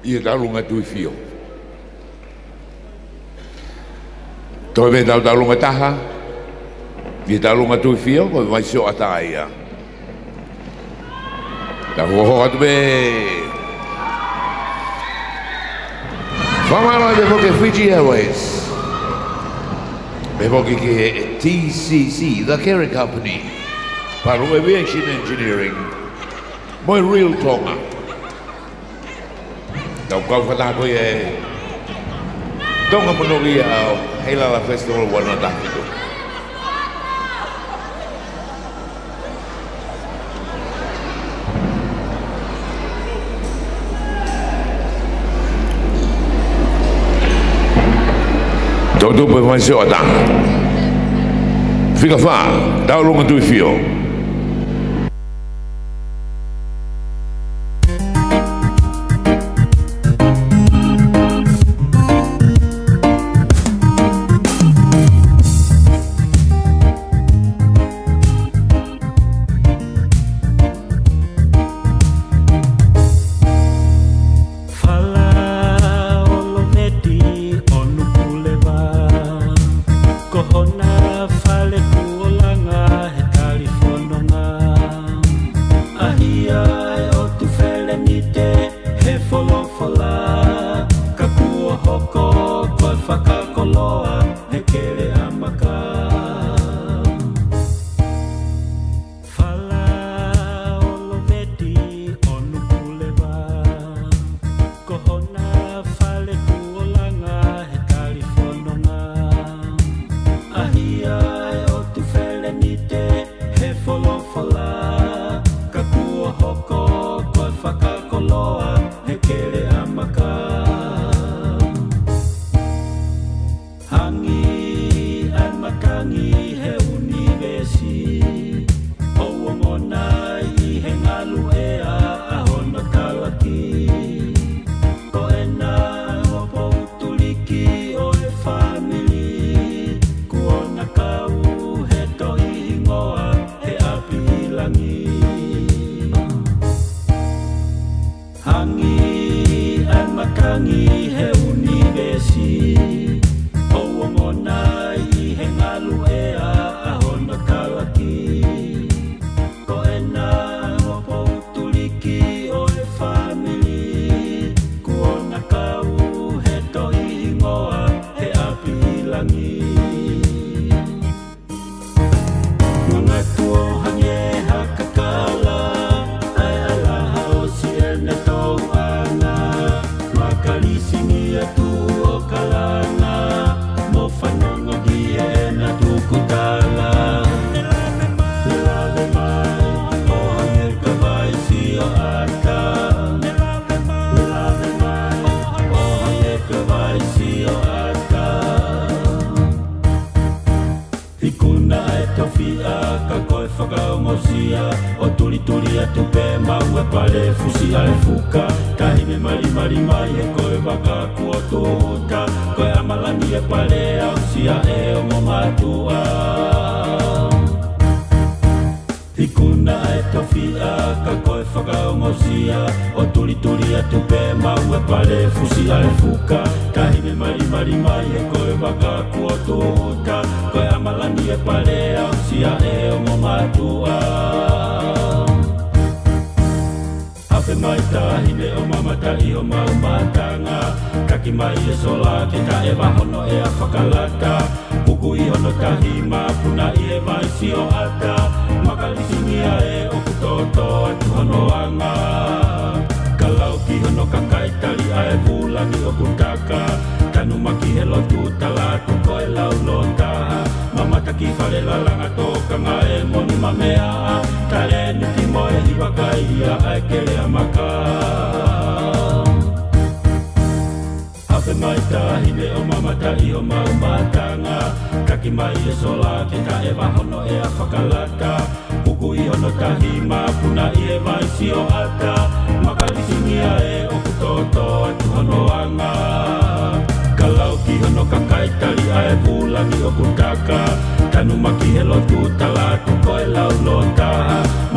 Ia taulunga tui fio. Toi me taulunga taha. Ia taulunga tui fio, koe mai so ata ia. Ta hoho atu me. Whamara me poke Fiji Airways. Me poke ke TCC, the Carry Company. Paula Aviation Engineering. Moi Real Tonga. Tau kau kata ko e Tonga Monogi au Heilala Festival wana takido. Todo pe mai se ota. Fica fa, dá longa tu fio.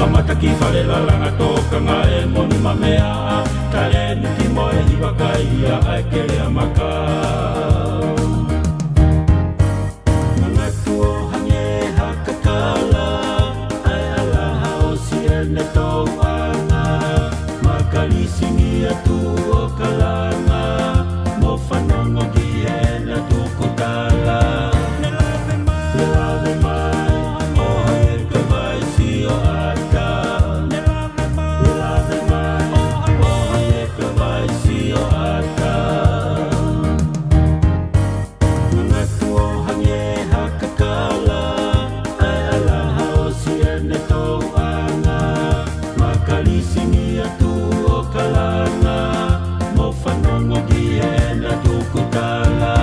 Mamataki whare lalanga tōkanga e moni mamea Tale niki moe hiwa kai ia ai kerea maka Ngangatu o hange hakakala Ai ala hao siene tōanga Makalisingi atu o kalanga Mo whanongo ki e na tukutala Lelave mai o hange kawai si o ata Lelave mai o hange kawai si o ata Ngangatu o hange hakakala Ai ala hao siene tōanga Makalisingi atu o kalanga Mo whanongo ki e na tukutala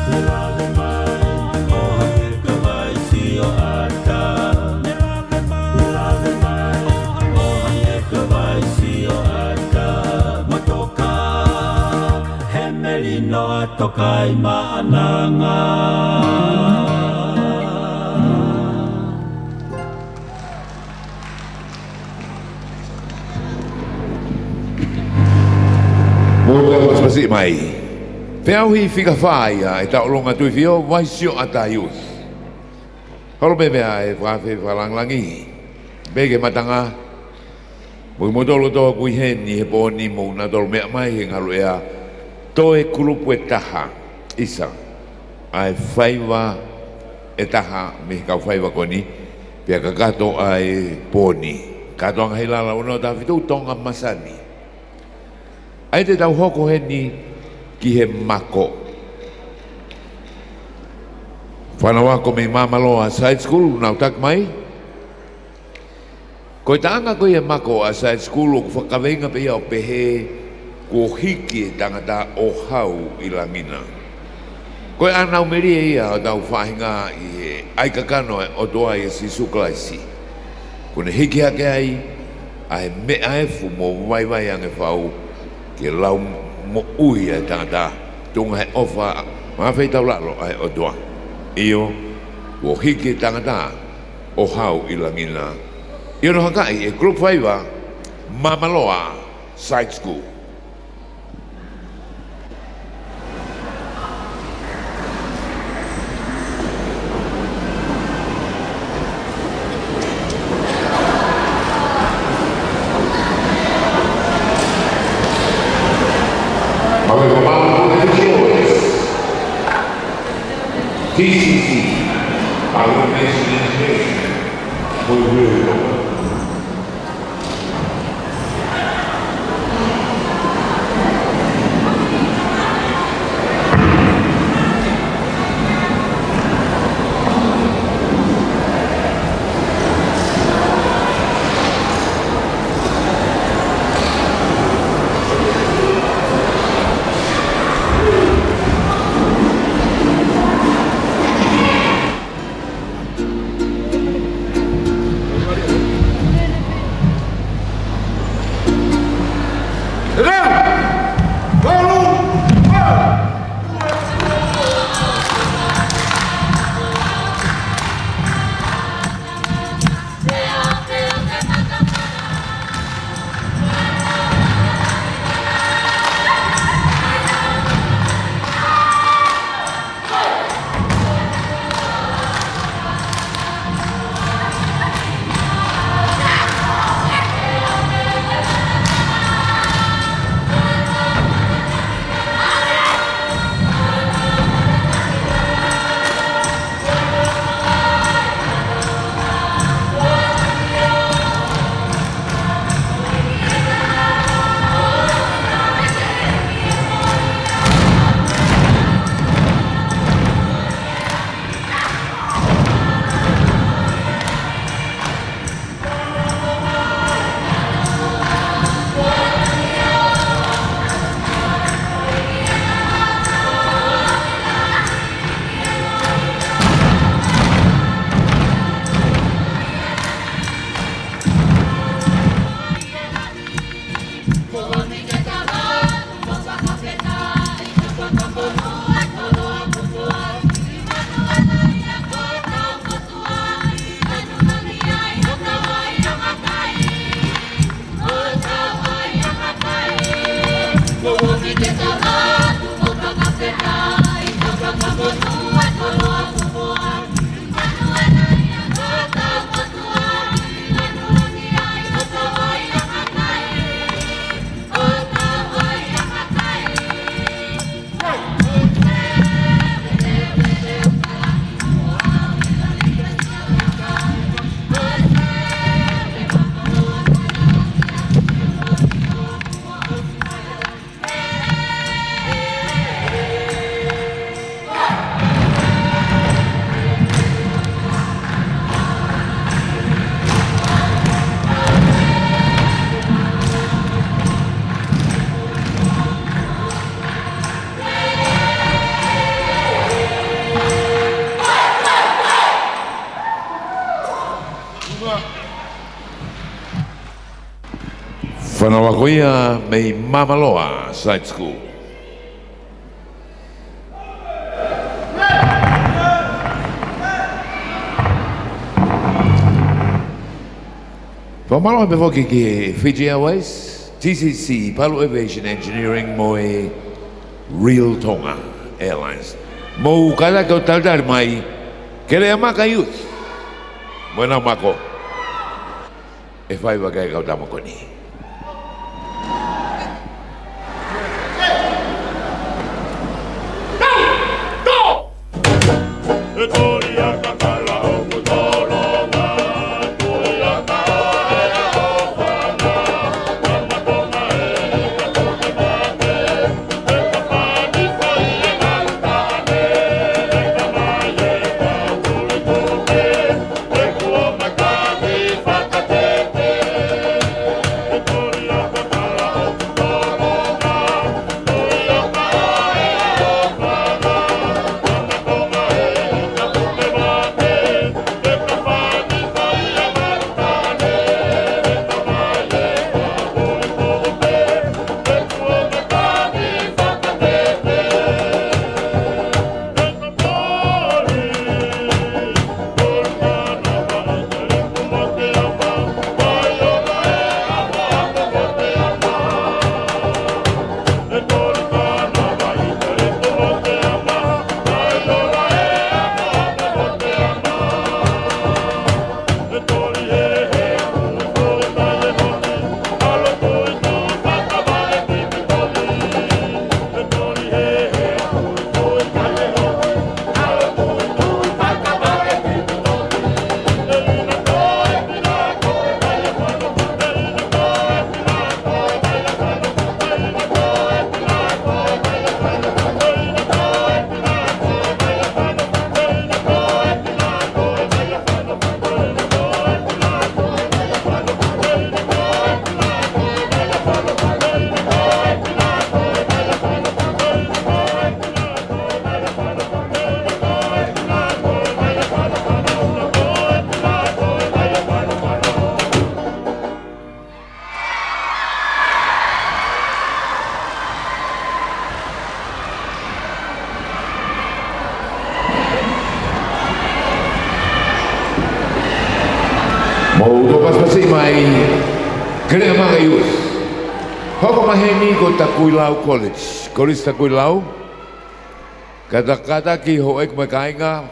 Lelave mai o hange kawai si o ata Lelave mai o hange kawai si o ata Matoka he melino atoka i maananga Muka spasi mai. Peau hi fica faia e ta longa tu fio vai sio ataius. Halo bebe ai vafe falanglangi. Bege matanga. Mo modolo to ku heni he poni mo na dol me mai he ngalo ea. To e kulupu e taha isa. Ai faiva e taha me ka faiva koni. Pia kakato ai poni. Kato ang Heilala uno ta fitu Tonga masani. Ai te tau hoko he ni ki he mako. Whanawa ko me mamaloa side school nau tak mai. Ko i taanga ko he mako a side school o whakawenga pe ia o pehe ko hiki tangata o hau i langina. Ko i anau meri e ia o tau whahinga i he aikakano o toa i si suklaisi. Ko ne hiki hake ai a he mea efu mo waiwai ange whau ke lau mo ui e tangata tunga he ofa mawhai tau lalo ai o toa. Iyo, wo hiki tangata o hau i langina. Iyo no hakai e group 5 Mamaloa Side School. TCC, Paula Nation Education, foi real. Whanawakoia mei Mamaloa Side School. Whamaloa me hoki ki Fiji Airways, TCC, Paula Aviation Engineering, Moe Real Tonga Airlines. Mo kada kau taldar mai, kere amaka youth. Buena mako. E fai wakai kau tamako ni. Kere mga youth, hoko maheni ko Takuilau College, College Takuilau, kata-kata ki hoek makainga,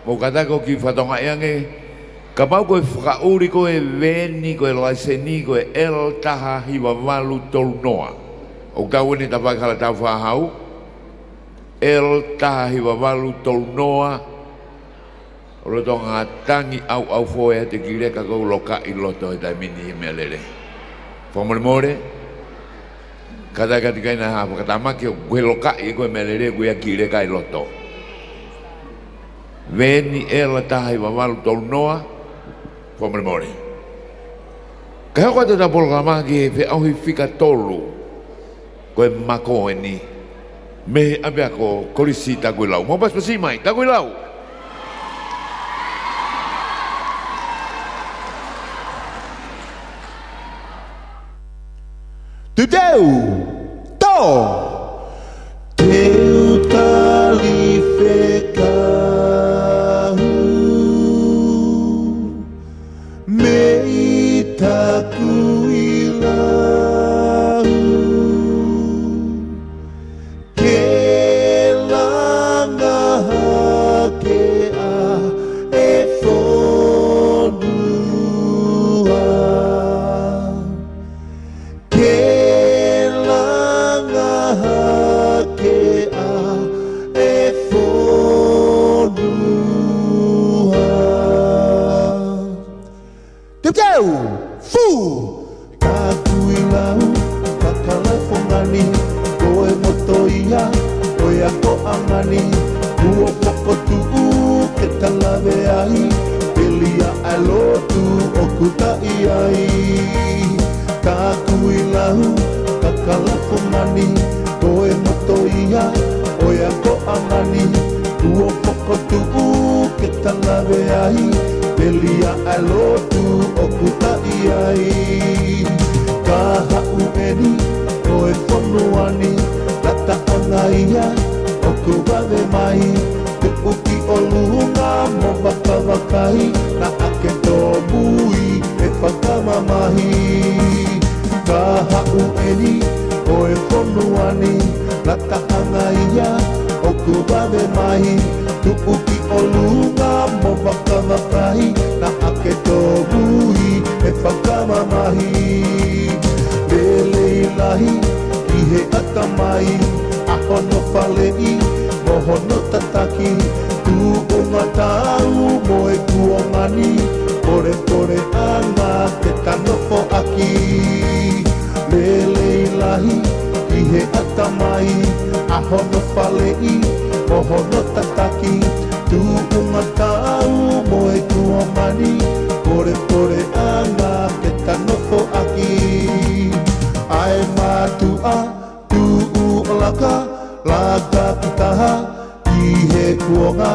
mo kata ko ki fatonga yange, kapau ko whakauri ko e veni ko e laiseni ko e el taha hiwa walu tolunoa. O tau ni tapakala tau whahau, el taha hiwa walu tolunoa, o roto ngā tangi au foe te kireka kou loka i loto e tai mini i mea lere. Whamore, kada kai na hapo katamaki koe loka i koe mea lere koe a kireka i loto. Veni e la taha i wawalu tolu noa, whamore. Ka hoko te ta programa ki fe auhi fika tolu koe mako e ni. Me abia ko korisi Takuilau. Mo pas pasi mai, Takuilau. Tudeu, to, teu tali fekahu, mei Takuilau, ke langa hake a e fonua, ke fu Takuilau kakalafongani koe motoia koe ako angani ua poko tuu ke talawe ai pelia ai lotu o kutai ai Takuilau kakalafongani koe motoia koe ako angani ua poko tuu ke talawe ai pelia ai lotu o kutai ai Ka hau eni o e whonuani Lata anga ia o ku wawe mai Te uki o lunga mo wakawakai Na ake tō mui e whakamamahi Ka hau eni o e whonuani Lata anga ia o ku wawe mai Tu uki o lunga mo wakawakai Na ake tō mui e whakamamahi Lele ilahi ki he atamai Ahono whalei mohono tataki Tu o ngatau mo e kuongani Kore kore anga te tanofo aki Lele ilahi ki he atamai Ahono whalei mohono tataki Tu o ngatau mo e kuongani Kore kore anga te tanofo aki Ai matua tu ulaka Laga kitaha ki he kuonga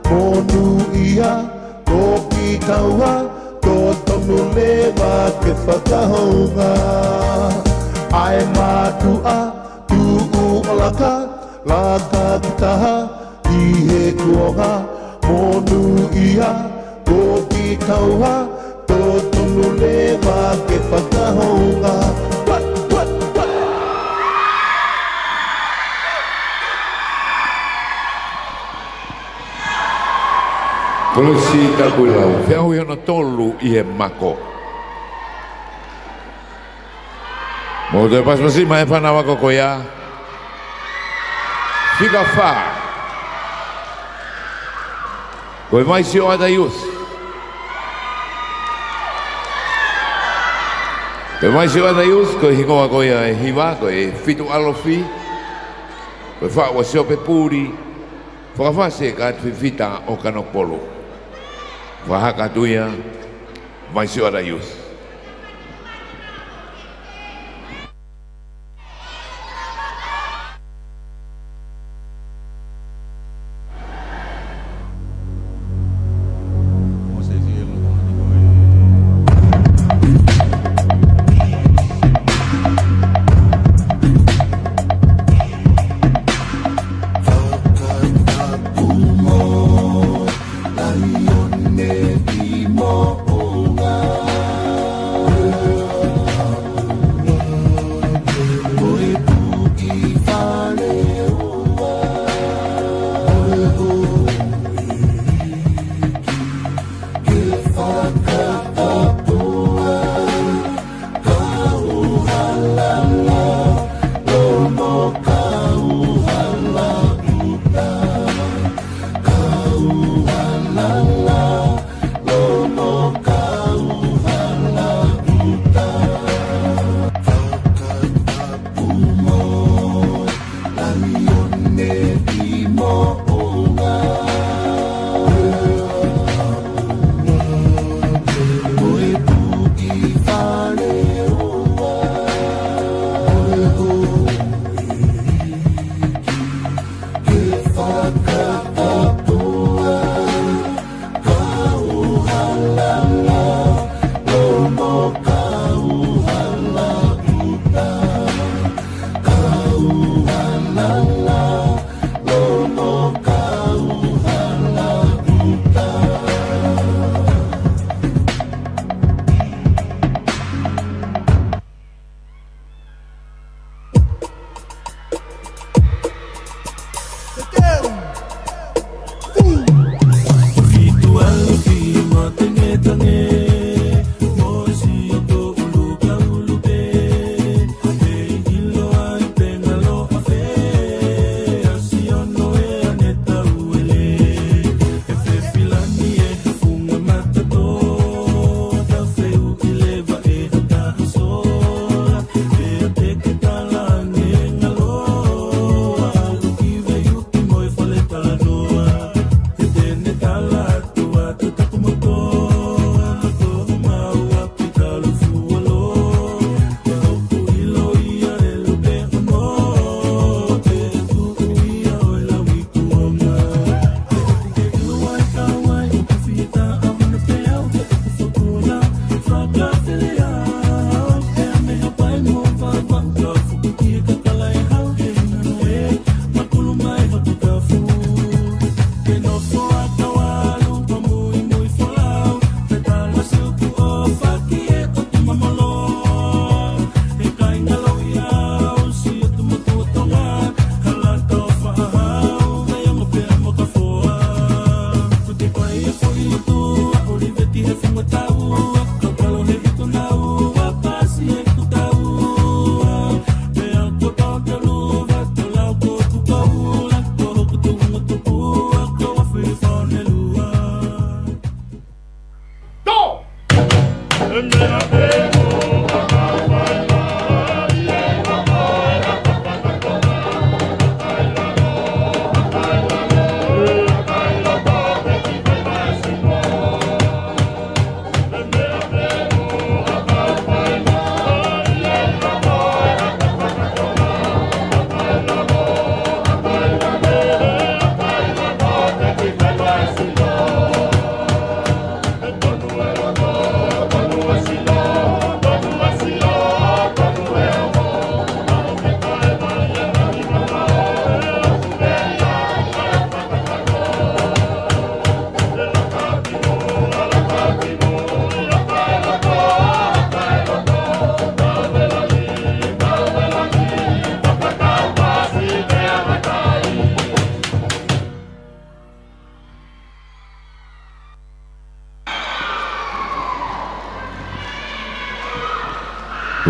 Monu ia ko ki taua Ko tonu lewa ke whakahonga Ai matua tu ulaka Laga kitaha ki he kuonga Monu ia ko ki taua Ko tonu lewa ke whakahonga Polisi takulau, whiau i ona tolu i he mako. Mo te pasmasi mai whana wako ko ia. Whika wha. Koe mai si o ata youth. Koe mai si o ata youth, koe hingoa ko ia e hiwa, koe fitu alofi. Koe wha wa sio pe puri. Whakawhase ka atwhivita o kanopolo. Wahaka tuia, mai si ora youth. Mo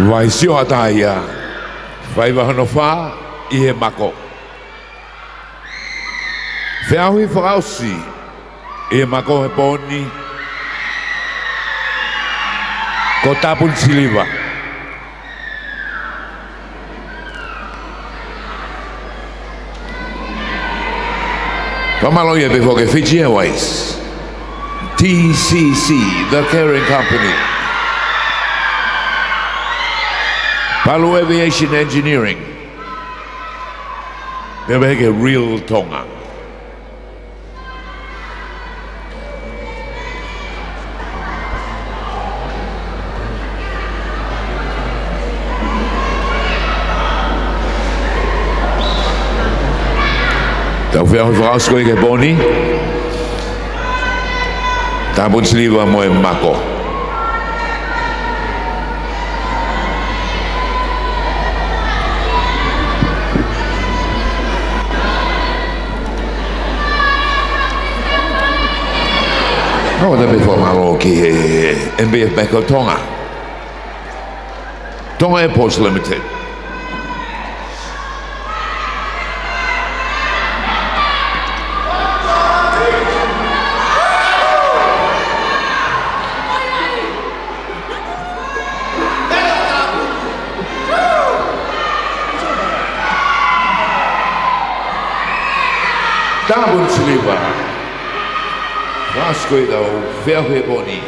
Vai sio ataia, vai wahanofa I he mako. Whiahui whakausi I he mako he poni, ko tapun siliva. Pamaloia before ke Fiji Airways, TCC, the Caring Company. Paula Aviation Engineering. They make a real Tonga. Tau whiahu whakaus koe ke boni. Tāpun siliva mo e mako. Oh, that before malo ki MBF Beko Tonga. Tonga Airports Limited. Tabun siliva. Vasco do ferro e boni.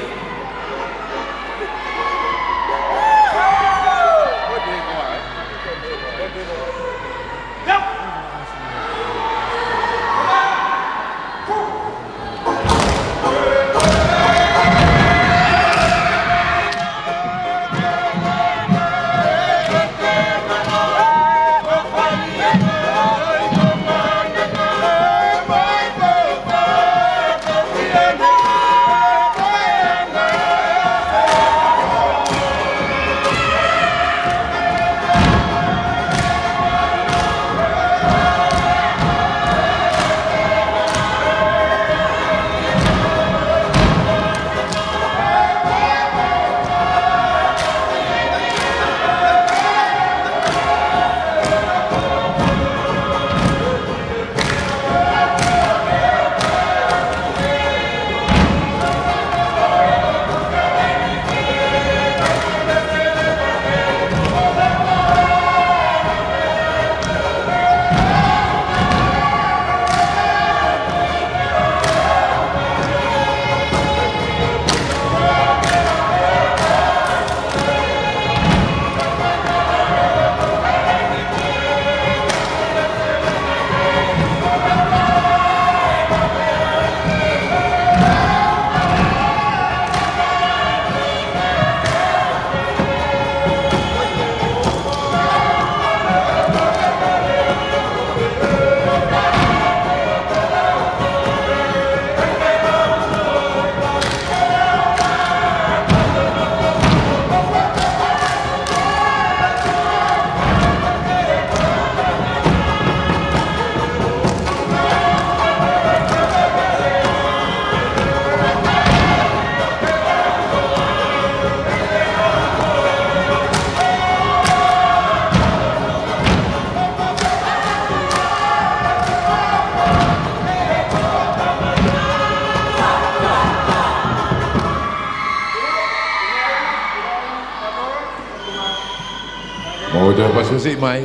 O te pasasi mai.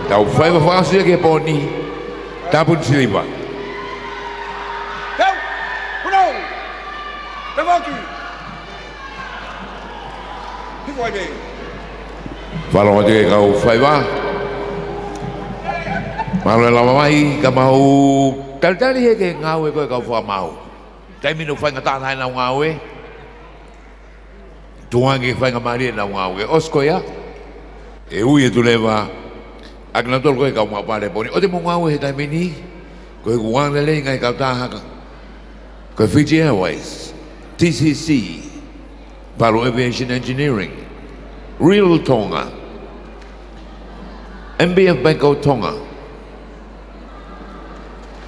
Tau whai whakasi ke poni. Tapun silipa. Tau! Puno! Tawaki! Hiko ai nei. Whalonga te kau whai wā. Malo e lawa mai ka mau. Talitali he ke ngau e koe kau whamau. Tai minu whai ngā tātai nau ngau e. Tuangi whai ngā maria nau ngau e. Osko ia. E ui e tu lewa. Ak na tol koe kau mapare poni. O te mo ngau e he tai mini. Koe kuang lele ngai kau tāhaka. Koe Fiji Airways. TCC. Palo Aviation Engineering. Real Tonga. MBF Banco Tonga.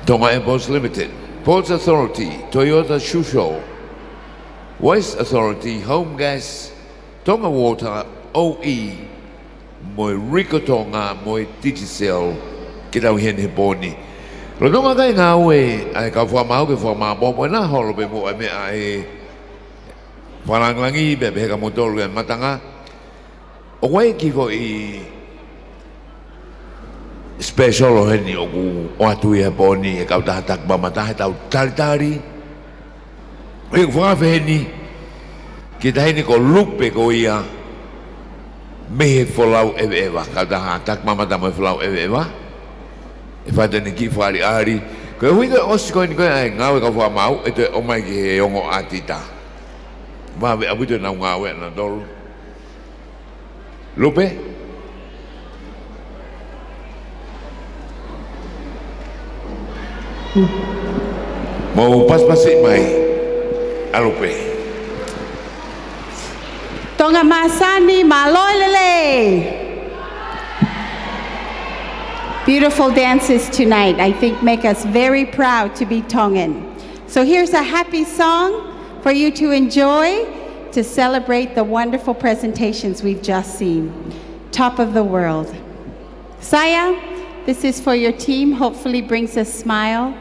Tonga Airports Limited. Ports Authority. Toyota Shusho. Waste Authority. Home Gas. Tonga Water. OE. Moi Rico Tonga. Moi Digicel. Kitau hen he poni. Lo nonga kai ngā ue. Ai ka whamau ke whamau. Bopo na holo pe mo me ai. Whalanglangi be he ka motolu e matanga. O wai ki ko i special o heni o ku o atu i poni e kau tahatak ba mata he tau tari. O i whawha heni ki ta heni ko lupe ko ia me he wholau ewe ewa. Kau tahatak ba mata mo wholau ewe ewa. E whaita ni ki whari ari. Koe hui koe osi koe ni koe ai ngāwe kau whamau e te o mai ki he ongo atita. Mawe abuto nau ngāwe na tolu. Lupe? Mau pas-pasi mai. Alupe. Tonga Masani Maloilele. Beautiful dances tonight, I think make us very proud to be Tongan. So here's a happy song for you to enjoy to celebrate the wonderful presentations we've just seen. Top of the World. Saya, this is for your team, hopefully brings a smile.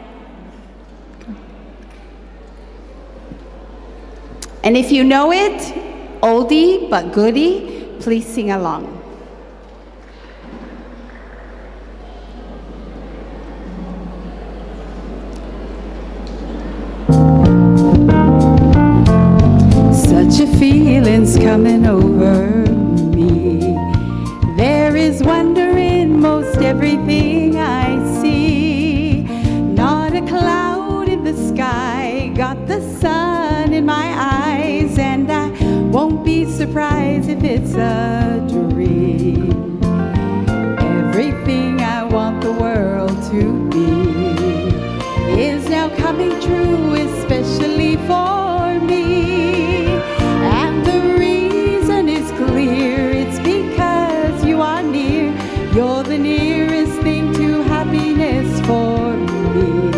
And if you know it, oldie but goodie, please sing along. Such a feeling's coming over me. There is wonder in most everything I see. Not a cloud in the sky, got the sun in my eyes, and I won't be surprised if it's a dream. Everything I want the world to be is now coming true, especially for me. And the reason is clear, it's because you are near. You're the nearest thing to happiness for me.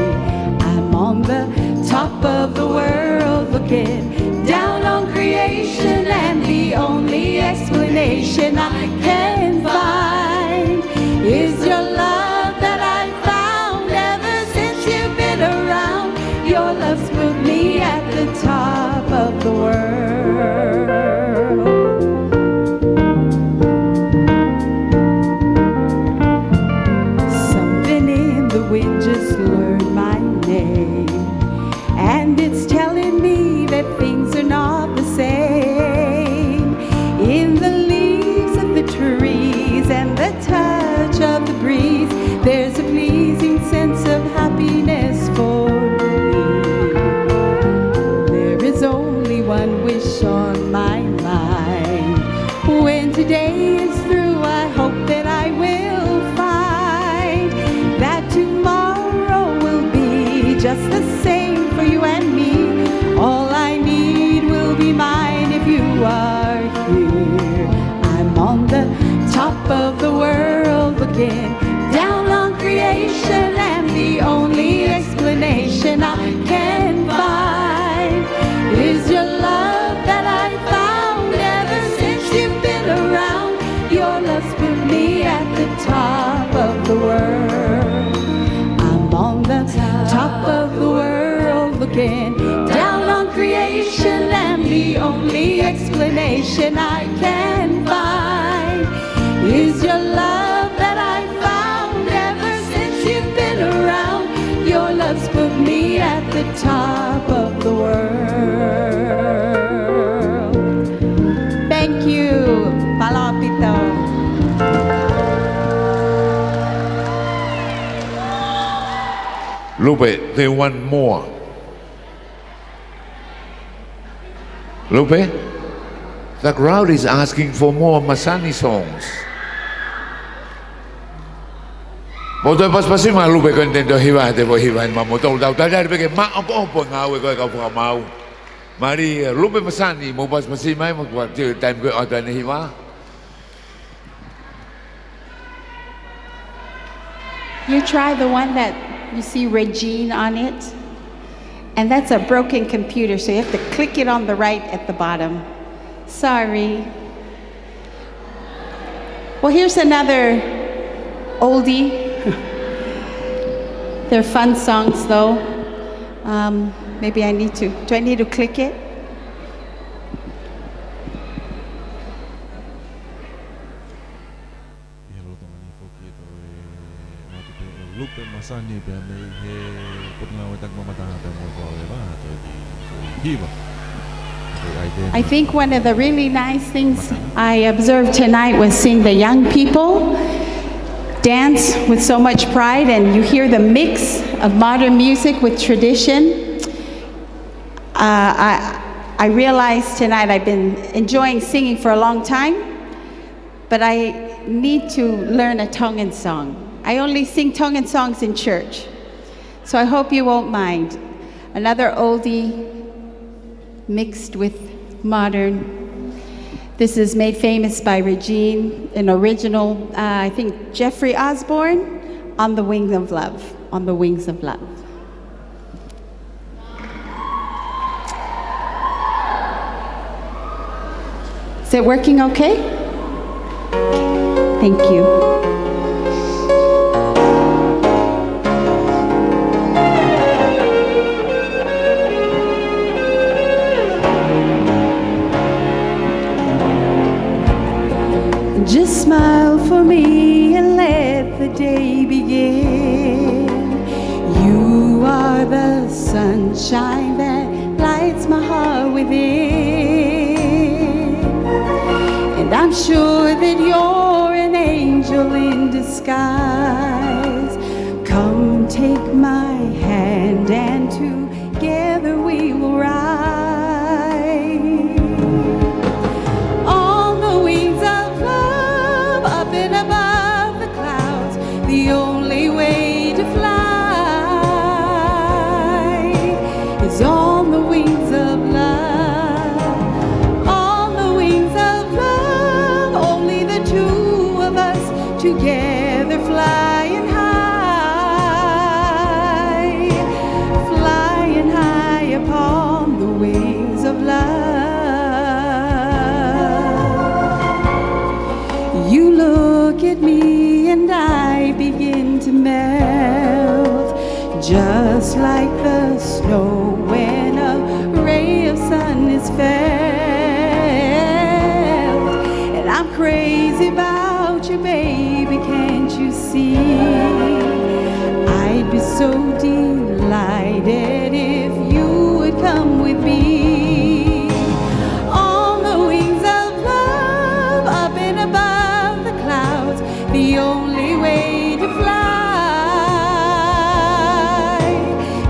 I'm on the top of the world looking down on creation, and the only explanation I can find is your love that I found ever since you've been around. Your love's put me at the top of the world. Something in the wind just learned my name, and it's telling me that things are not the same. In the leaves of the trees and the touch of the breeze, there's a pleasing sense of happiness for me. There is only one wish on my mind. When today is through, I hope that I will find that tomorrow will be just the same for you and me. All I need will be mine if you are here. I'm on the top of the world looking down on creation, and the only explanation I can find is your love that I found ever since you've been around. Your love's put me at the top of the world. I'm on the top of the world looking down on creation, and the only explanation I can find is your love that I found ever since you've been around. Your love's put me at the top of the world. Thank you, Palapito. Lupe, they want more. Lupe, the crowd is asking for more Masani songs. Moto pas-pasi mga Lupe ko intendo hiwa, debo hiwain mamotol daw. Tadari peke maop-opo ngawe ko ikaw pukamau. Mari Lupe Masani, mo pas-pasi may magwag time ko ata na hiwa. You try the one that you see Regine on it, and that's a broken computer, so you have to click it on the right at the bottom. Sorry. Well, here's another oldie. They're fun songs, though. Maybe I need to. Do I need to click it? Lupe Masani pe me he putna watak mamataha pe mo ko ba to di hiba. I think one of the really nice things I observed tonight was seeing the young people dance with so much pride, and you hear the mix of modern music with tradition. I realized tonight I've been enjoying singing for a long time, but I need to learn a Tongan song. I only sing Tongan songs in church, so I hope you won't mind. Another oldie mixed with modern. This is made famous by Regine, an original, I think, Jeffrey Osborne, On the Wings of Love, On the Wings of Love. Is it working okay? Thank you. Just smile for me and let the day begin. You are the sunshine that lights my heart within. And I'm sure that you're an angel in disguise. Come take my hand and together we will rise. Above the clouds, the only way to fly is on the wings of love. On the wings of love, only the two of us together flying high upon the wings of love. You look at me and I begin to melt, just like the snow when a ray of sun is felt. And I'm crazy about you, baby, can't you see? I'd be so delighted if you would come with me. On the wings of love, up and above the clouds, the only way to fly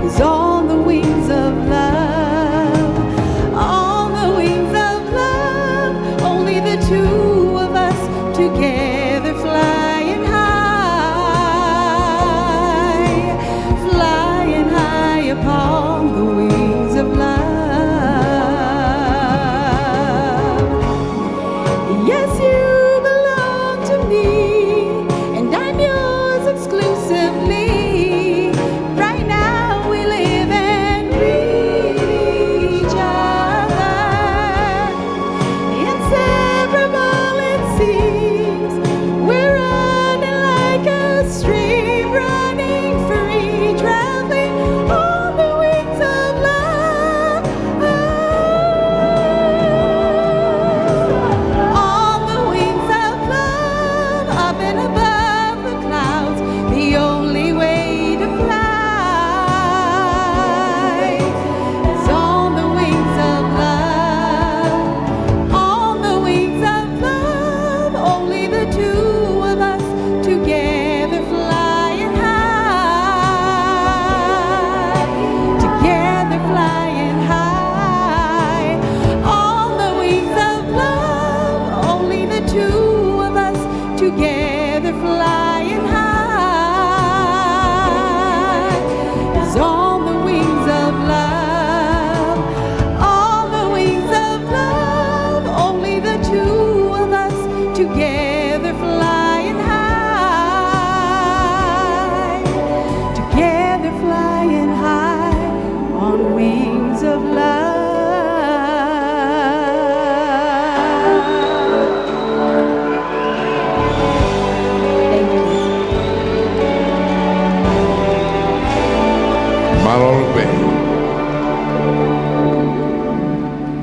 is on the wings of love. On the wings of love, only the two of us together flying high upon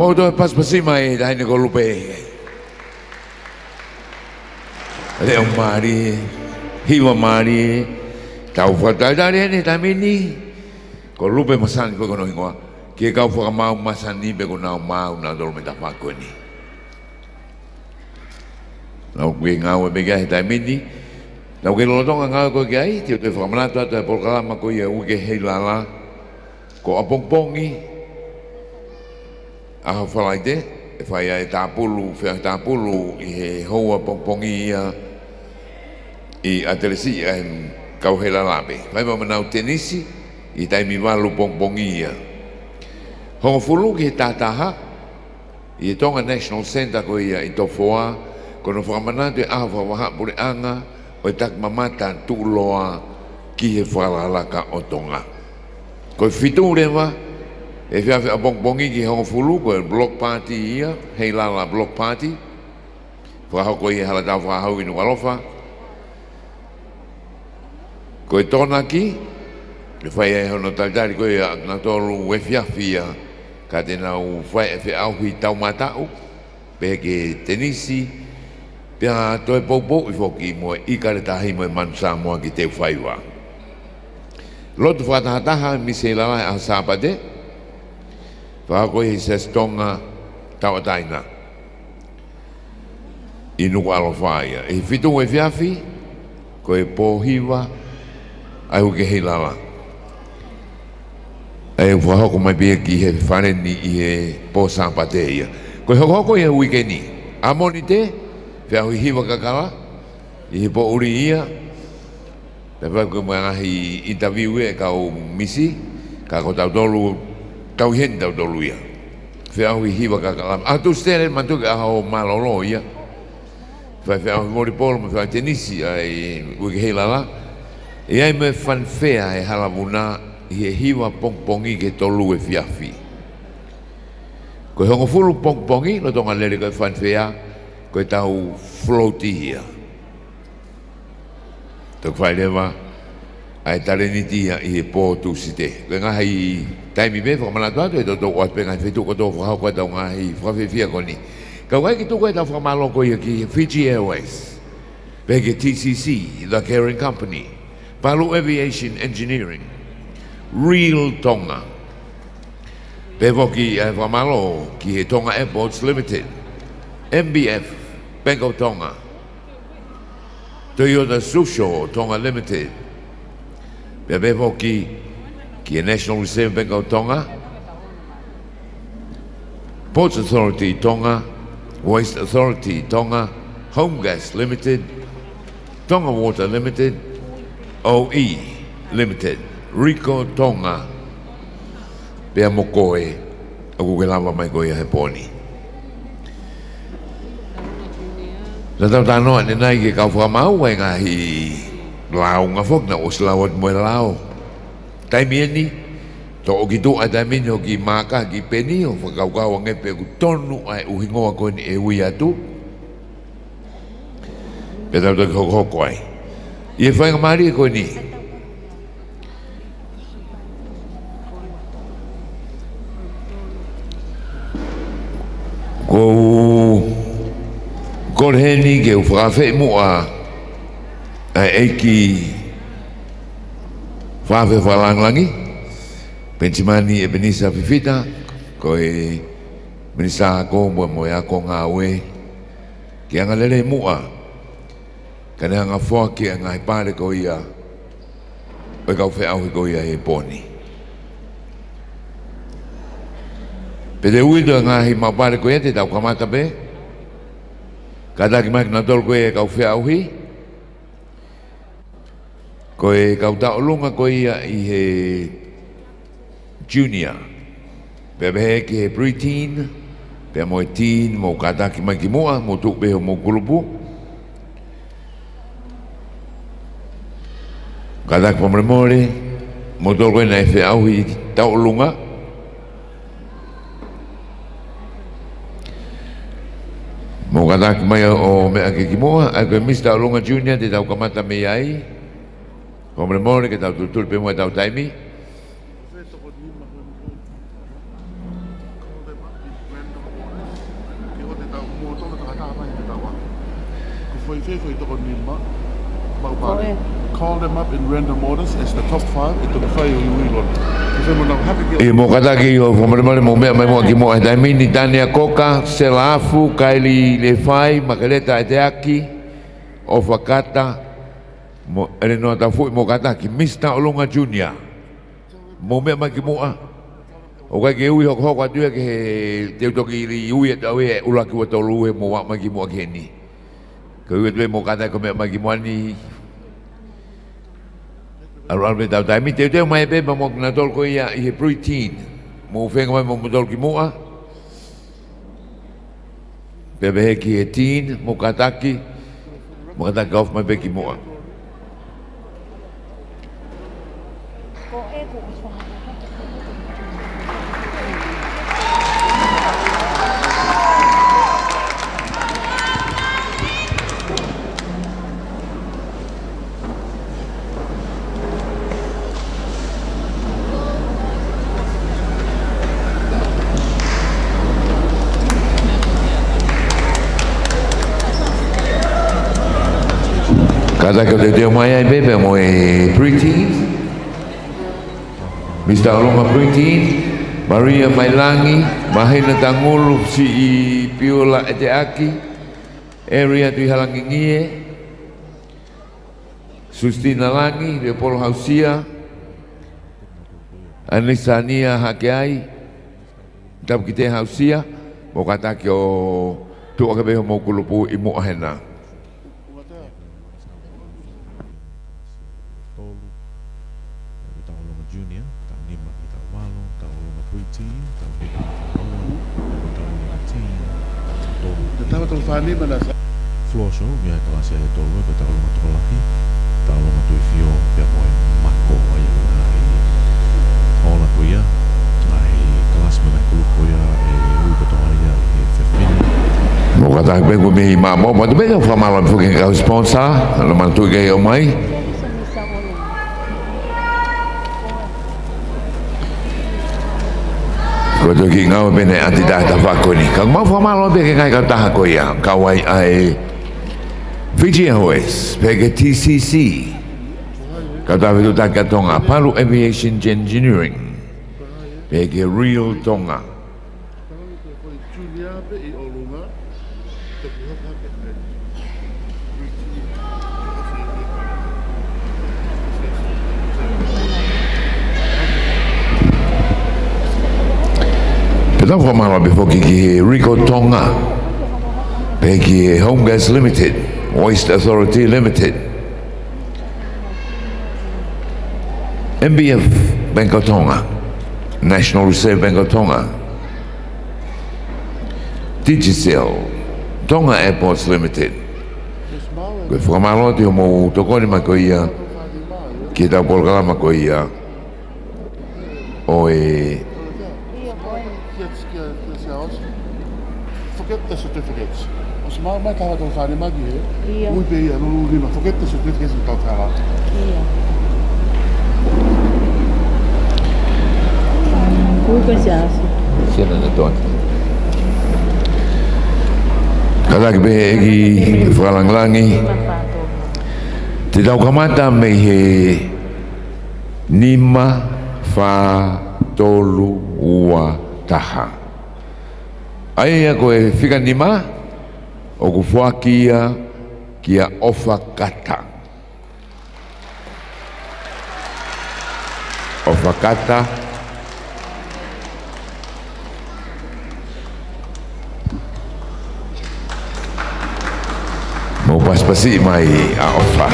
Mau to pas pasima e dai ne ko lupe. Ale o mari, hiwa mari, tau fatai dai ne tamini. Ko lupe masan ko no ingoa. Ke kau fa mau masani be ko na mau na do me ta pa ko ni. Lau ke ngau be ga tamini. Lau ke lo tonga ngau ko ke ai, te fa mana to te programa ko ia u ke Heilala. Ko apongpongi a falaite e fai ai tapulu fe tapulu i he hoa pongpongi i ateresi en kau Heilala be vai ma nau tenisi i tai mi walu pongpongi ho fulu ki tataha i Tonga National Center ko ia i Tupouto'a ko no whakamana te aha whaha pure anga o i tak mamata tuloa ki he whalalaka o Tonga ko fitu rewa e fia a bongi ki hongo fulu ko block party ia Heilala block party whahau ko i halatau whahau i Nuku'alofa ko i tōna ki e whai e hono tautari ko i na tōru we fiafia ka tēnā u whai e whi auhi tau matau pe ke tenisi pia toi poupou i whoki mo i kare tahi mo e mansa moa ki te whaiwa lotu whatahataha mi se Heilala a sāpate Whako i se Tonga tawataina i Nuku'alofa ia. E whitu e whiawhi, ko e pōhiwa ai uke Heilala. E whahoko mai pia ki he whaneni i he pōsāpate ia. Ko e hoko i he wikeni. Amoni te, whiahu i hiwa kakala, i he pōuri ia. Te whako mai ngahi interview e kau misi, ka ko tau tolu tau hen tau tolu ia. Whiahu i hiwa kakalam. A tu stere mantuke aha o malolo ia. Whiahu mori polo me whiahu tenisi ai uke Heilala. E ai me whanwhea e halamuna i he hiwa pongpongi ke tolu e whiawhi. Ko hongo fulu pongpongi, no tonga lere koe whanwhea, koe tau floati ia. Tok whai lewa, ai tareniti ia i he pōtu si te. Koe ngaha i taimi me whakamana tuatu e toto oat pengai whetu koto whahau koe tau ngaha i whawhewhia koni. Kau kai ki tuko e tau whakamalo koe ia ki Fiji Airways, peke TCC, The Caring Company, Palu Aviation Engineering, Real Tonga. Pevo ki e whamalo ki he Tonga Airports Limited, MBF, Bank of Tonga, Toyota Floorshow Tonga Limited, Pevo ki e National Reserve Bank of Tonga, Ports Authority Tonga, Waste Authority Tonga, Home Gas Limited, Tonga Water Limited, OE Limited, Rico Tonga, pea mokoe, aku ke lava mai koe he poni. Na tau tano ane nai ke kau whamau e ngahi lau ngā whok na oslawat moe lau. Taimi eni, to o ki tu a taimi o ki maka ki peni o whakaukau angepe ku tonu ai uhingoa koe ni e ui atu. Pe tau te hoko ai. I e whainga maari e koe ni. Ko heni ke u whakawhi mua ai eiki whawhi whalanglangi pensimani e penisa whiwhita ko e penisa ako mo e ako ngā ue ki anga lere mua kane anga whoa ki anga he pare ko ia o e kau whi auhi ko ia he poni pe te uido ngā hi mapare ko ia te tau kamata pe Kada ki mai na tol koe kau whi auhi koe kau tau lunga koe ia i he junior pepe ki he pre-teen pe mo e teen mo kada ki mai ki mua mo tuk beho mo kulupu kada ki pamremore mo tol koe na e whi auhi tau lunga mo kada ki mai o mea ki moa, a koe Mr. Olunga Junior te tau kamata me ai. Komre more ke tau tutul pe moa tau taimi. Call them up in random orders as the top 5 into the fire you will. E mo kata ki o fomare mo mea mai mo ki mo e taimi ni tania koka se la afu kaili le fai makaleta e te aki o fakata mo ere no ta fu mo kata ki Mr. Olunga Junior mo mea mai ki mo a o kai ke ui hoko atu ke te utoki i ui e tau e ula ki wato lu e mo wa mai ki mo ke ni ka ui e mo kata ko mea mai ki mo ni Albe tau taimi te teo mai pepa mo na tol ko ia i he pre-teen mo whenga mai mo tol ki moa pepe he ki he teen mo kataki off mai pe ki moa Kata kau dia mai ai bebe mo e pre-teen Mr. Olunga pre-teen Maria Mailangi Mahina Tangulu si i Piola e te aki Area tui halangi ngie Sustina Langi Leopoldo Hausia Anisania Hakeai Tau ki te Hausia mo kata ki o tu akabeho mo kulupu i mo ahena Floorshow via kelas ya tolu pe ta lo to laki ta lo to fio pe mo mako ai ai ola ko ya ai kelas me ko ko ya e u pe to ya e fefini mo kata pe ko me ma mo mo be fa malo fu ke ka sponsor lo man tu ke o mai ko to ki ngau bene antidata fa ko ni ka mo fa malo be ke ka ta ko ya ka wai ai Fiji Airways, pege TCC, kata vedo taka Tonga, Palu Aviation Engineering, pege Real Tonga. Pero formalo before ki Rico Tonga, pege Home Gas Limited. Waste Authority Limited, MBF Bank of Tonga, National Reserve Bank of Tonga, Digicel, Tonga Airports Limited. Koe whakamalo te mo tokoni mako ia, ki tau polkala mako ia, o e... Forget the certificates. Mai kaha tō whāne magi he, ui pe ia nuru rima, forget the certificates in tō kaha. Ui koe se asu. Siena na tōna. Kataki pe eki whalanglangi, te tau kamata me he nima wha tolu ua taha. Aia koe whika nima, o ku whakia kia ofa kata. Ofa kata. Mau pas-pasi mai a ofa.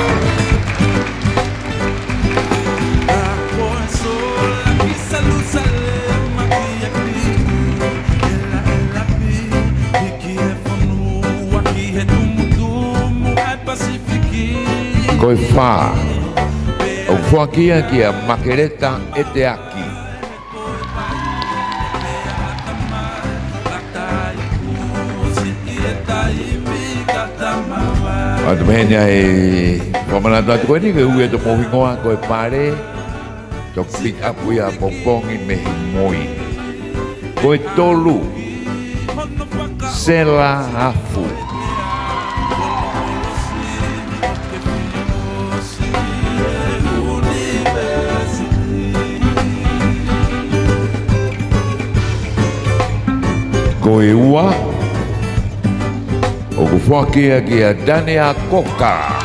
Koe whā, au whakia kia makereta e te aki. Atu mehenia e whamanatu atu koe ni koe ue to mohingoa koe pare to pick up ia popongi mehi moi. Koe tolu, sela hafu. Ko e ua o ku whakia ki a Dania Koka.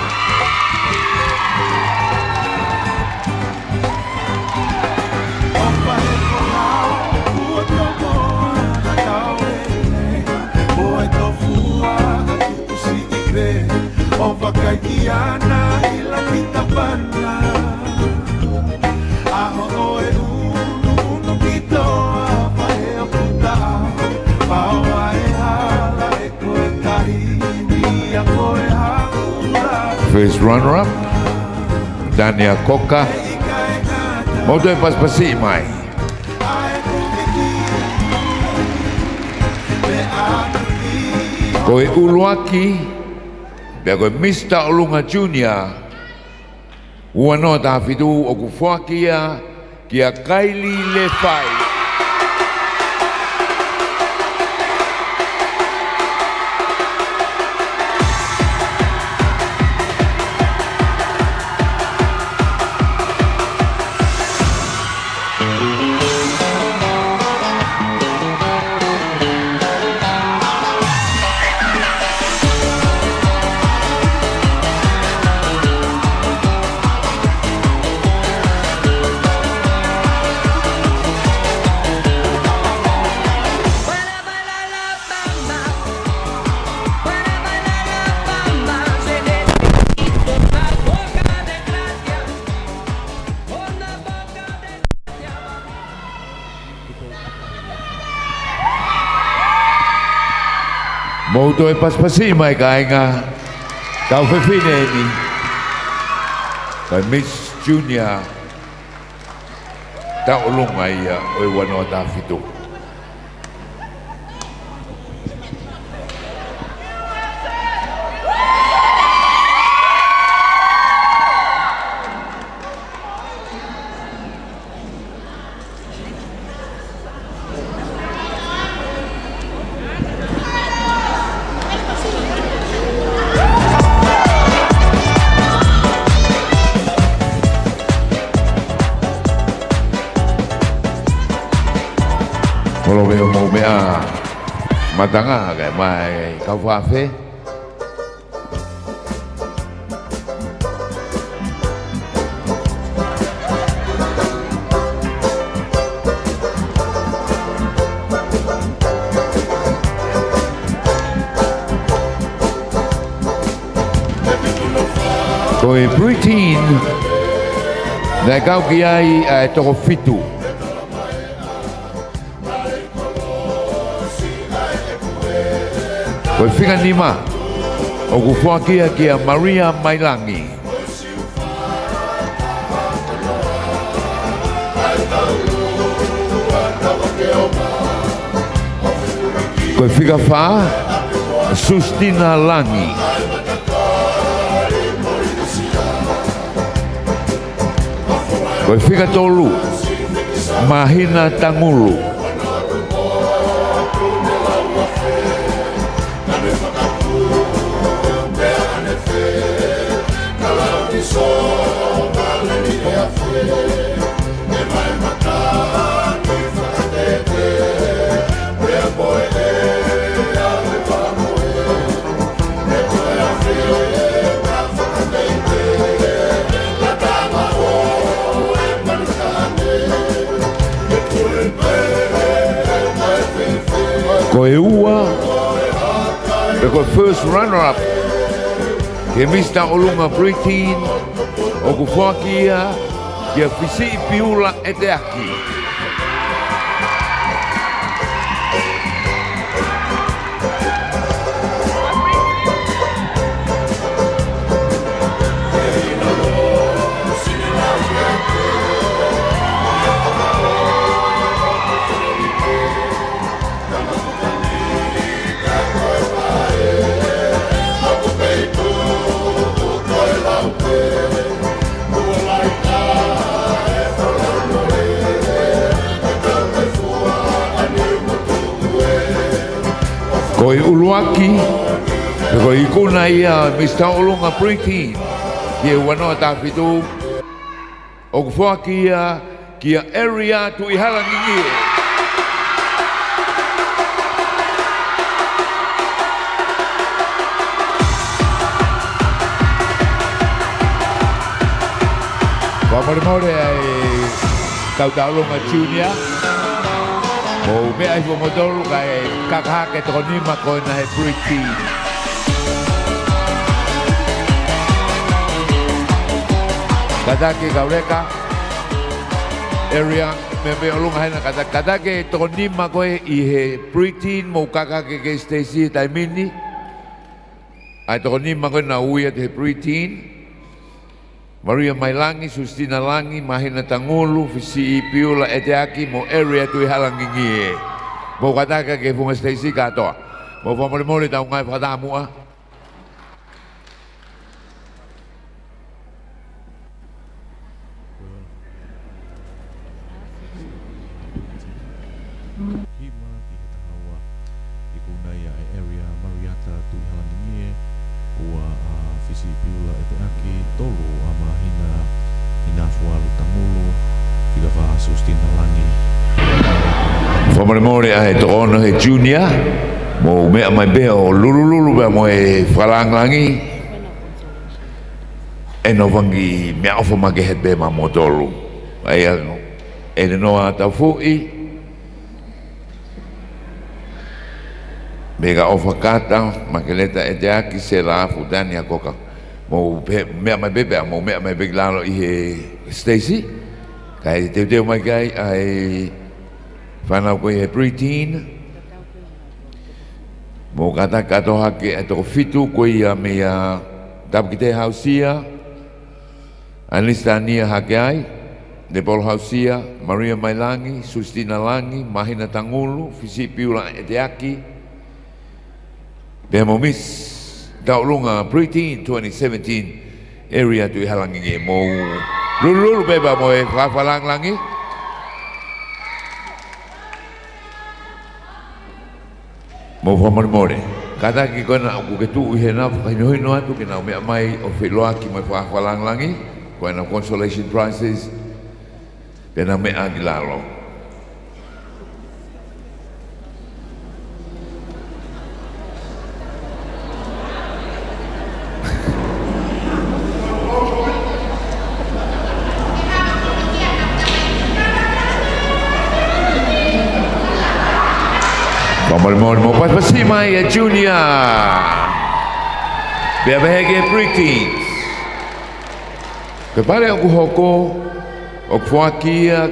First runner-up, Dania Koka. Moto e paspasi mai. Ko e uluaki, bea koe Mr. Olunga Junior, ua no ta fitu o ku whakia ki a Kaili le whai. Moto e paspasi mai kainga kau whewhine ni kai Miss Junior ta olunga ia o e wanoa ta fitu. Kalau veo mau mea matanga kayak mai kau fafe. Kau preteen, dah kau kiai toko fitu. Koe whiga nima o ku whakia ki a Maria Mailangi. Koe whiga wha Sustina Langi. Koe whiga tolu Mahina Tangulu. Ko e ua, e koe first runner-up, ke Mr. Olunga preteen, o ku whakia, ki a whisi piula e te aki. Koe uluaki, koe ikuna ia Mr. Olunga preteen, ki e wanoa tāwhitu, o ku whakia ki a area tu i hala ningie. Whamare ai Tautaulunga Junior. Mo me ai Fomodoro kai kakake tonima ko na he pretty. Katake kaureka area me olunga hena katake tonima ko I he pretty mo kakake ke Stacy Taimini. Ai tonima ko na uia he pretty. Maria Mailangi, Sustina Langi, Mahina Tangulu, Fisi Piula Eteaki, mo area tu halangi ngie. Mo kataka ke funga Stacy katoa. Mo famole tau ngai fatamua. Whamare ai tono he junior mo mea mai bea o lulululu bea mo e whalanglangi e no wangi mea ofa mage het bea ma motolu ai ano e ne noa tau fui mega ofa kata makeleta e te aki se la afu dani a koka mo mea mai bea mo mea mai bea lalo I he Stacy kai te mai kai ai whanau koe he preteen. Mo kata kato hake e toko fitu koe ia mea tapkite hausia. Anlista nia hake ai. Nepol hausia, Maria Mailangi, Sustina Langi, Mahina Tangulu, Fisi Piula Eteaki. Pea mo miss taulunga preteen 2017 area tu halangi nge mo lulu beba mo e whafalang langi. Mo whamare kata ki kona aku ke tu he na hino atu ke na mea mai o whiloa ki mai whalang-langi koe na consolation prizes pe na mea ki lalo. Mo pas mai a junior. Bea behege preteens. Ke pare o hoko o fuakia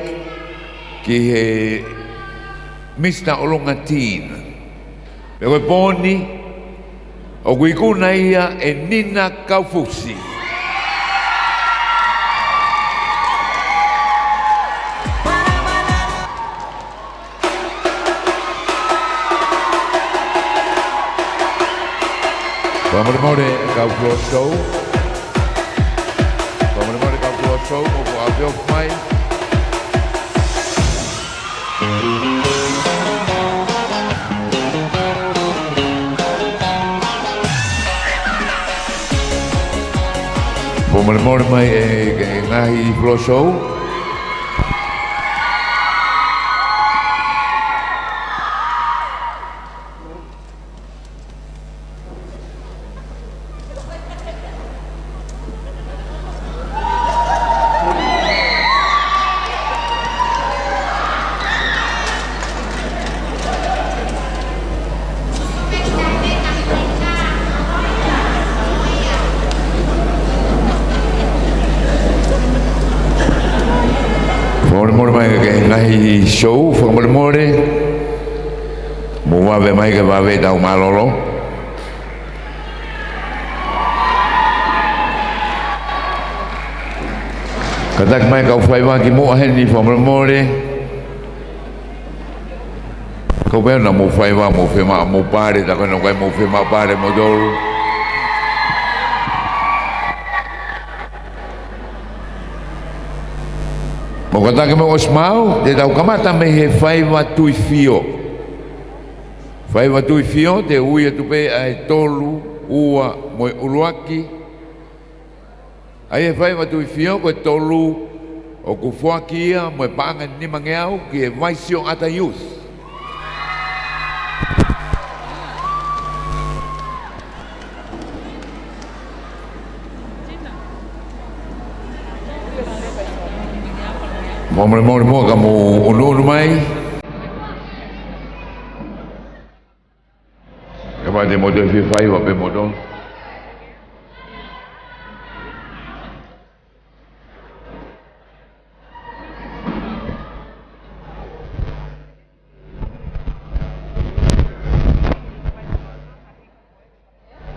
ki he Mr. Olonga teen. Pe koe poni o kuikuna ia e Nina Kaufusi. Whamare kau Floorshow. Whamare kau Floorshow mo ko abio mai. Whamare mai e ngahi Floorshow. Ngahi show whakamore mo wawe mai ke wawe tau malolo katak mai kau whaiwa ki mo aheni whakamore kau pēr na mo whaiwa mo whema mo pare tako na kai mo whema pare mo dolu mo katake mo osmau te tau kamata me he whaiwa tui fio. Whaiwa tui fio te uia tupe ai tolu ua mo uluaki. Ai he whaiwa tui fio koe tolu o ku fuakia mo panga ni mangeau ki e vaisio ata youth. Moimoi kamu unu mai. Kamu ada model FIFA apa model?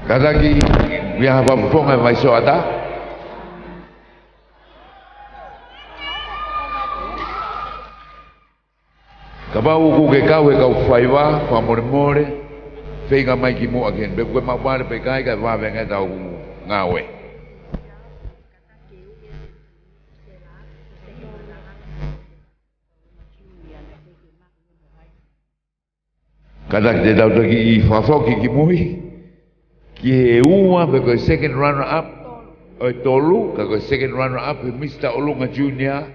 Kadang-kadang biar apa pun yang masuk ada. Kabau ku ke kau faiwa, famore, feinga mai ki mo again. Be ko ma pare pe kai ka va venga tau ngawe. Kadang de dau ki fafoki ki moi. Ki ua be ko second runner up. O tolu ka ko second runner up Mr. Olunga Junior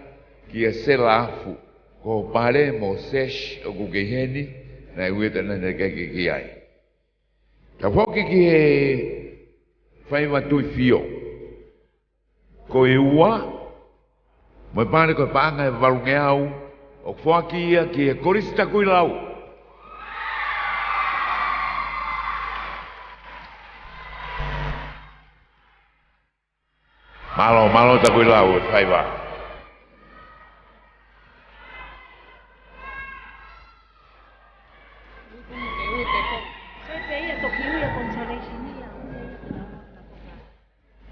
ki selafu. Ko pare mo sesh o gugeheni na ueta na ki ai. Ka foki ki he fai watu fio. Ko ua mo pare ko panga valungeau o foki ki he korista kuilau. Malo ta kuilau fai wa.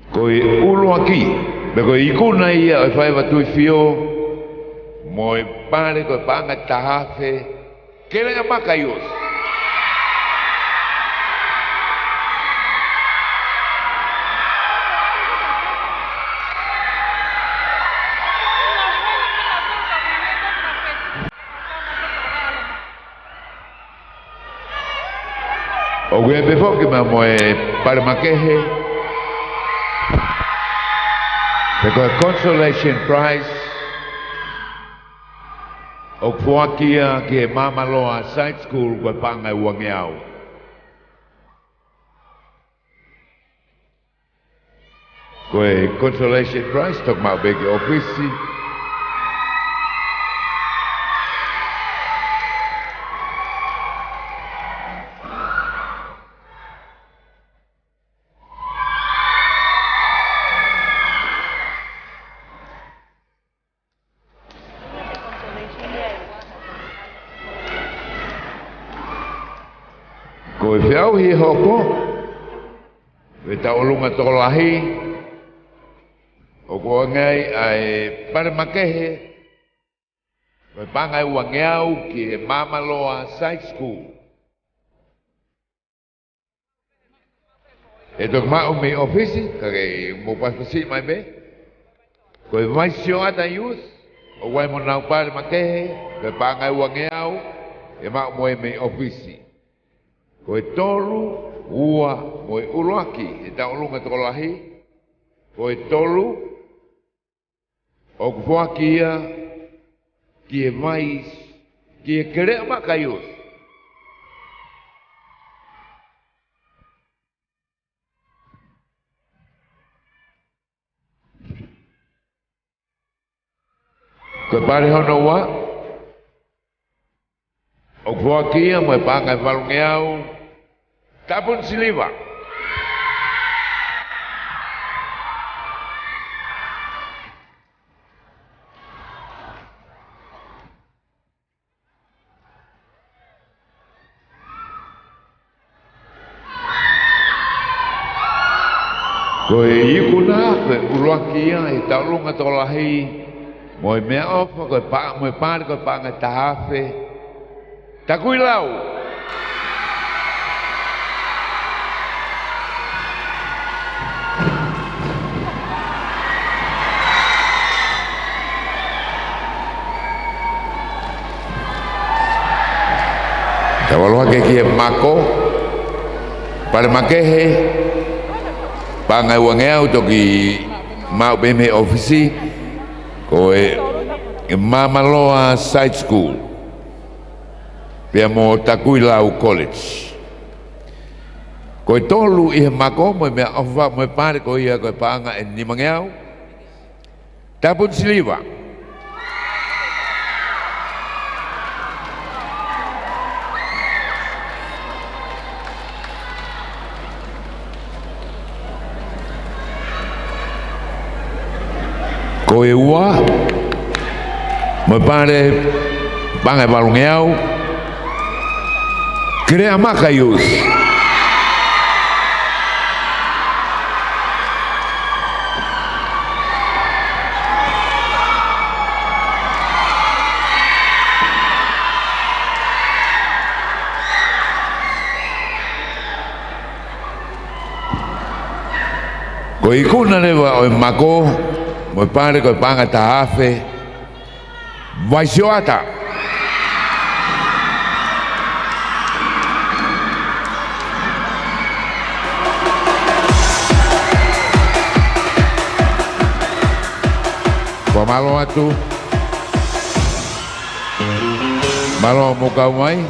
Koi ulu aki, beko ikuna ia o fai watu fio, moi pare koi panga tahafe, kelenga makaios. O gue befo que me moe para makehe. The consolation prize o fuakia ke mamaloa side school ko panga wangeau. Ko consolation prize tok ma begi ofisi. Fiau hi hoko we taulunga tolahi o ko ngai ai para makehe we pangai wangeau ki mamaloa side school e tok ma o me ofisi kage mo pasisi mai be ko vai sio ata youth o wai mo nau para makehe we pangai wangeau e ma mo me ofisi. Koe tolu, ua, moe uruaki, e taulunga tokolahi. Koe tolu, o kufuakia, ki e mais, ki e kerea makaios. Koe pare hono wa, o kufuakia, moe pangai valungeau, tapun siliva. Koe ikuna, koe uruakia, e taulunga tolahi, moe mea ofa, moe pare, koe panga tahafe, takui lau. Tawaloha ke kia mako para makehe pangai wangeau toki mau beme ofisi ko mamaloa side school pia mo takui lau college ko tolu i mako mo me ofa mo pare ko ia ko panga ni mangeau tapun siliva Ko e ua, mo pare pangai balungeau, krea makaius. Ko ikuna lewa o mako, mo pare ko panga taafe, vai sioata. Ko malo atu, malo muka mai.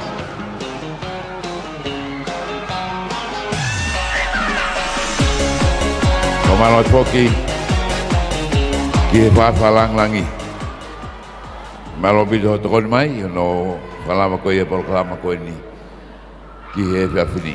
Malo poki ki falang langi malo bido tokon mai no falama ko ye proklama ko ni ki he fini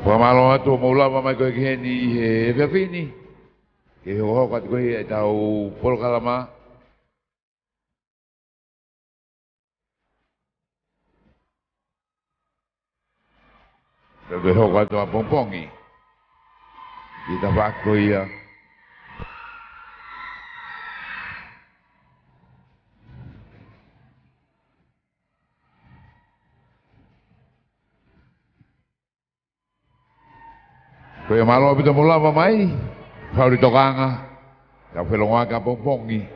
Pamalo atu maula mai ko ke ni he fini ke ho ka ko e tau pol kalama ke ho ka to pompongi kita pak ko ia ko e malo bito mula mai kau di tokanga ka pelonga ka pompongi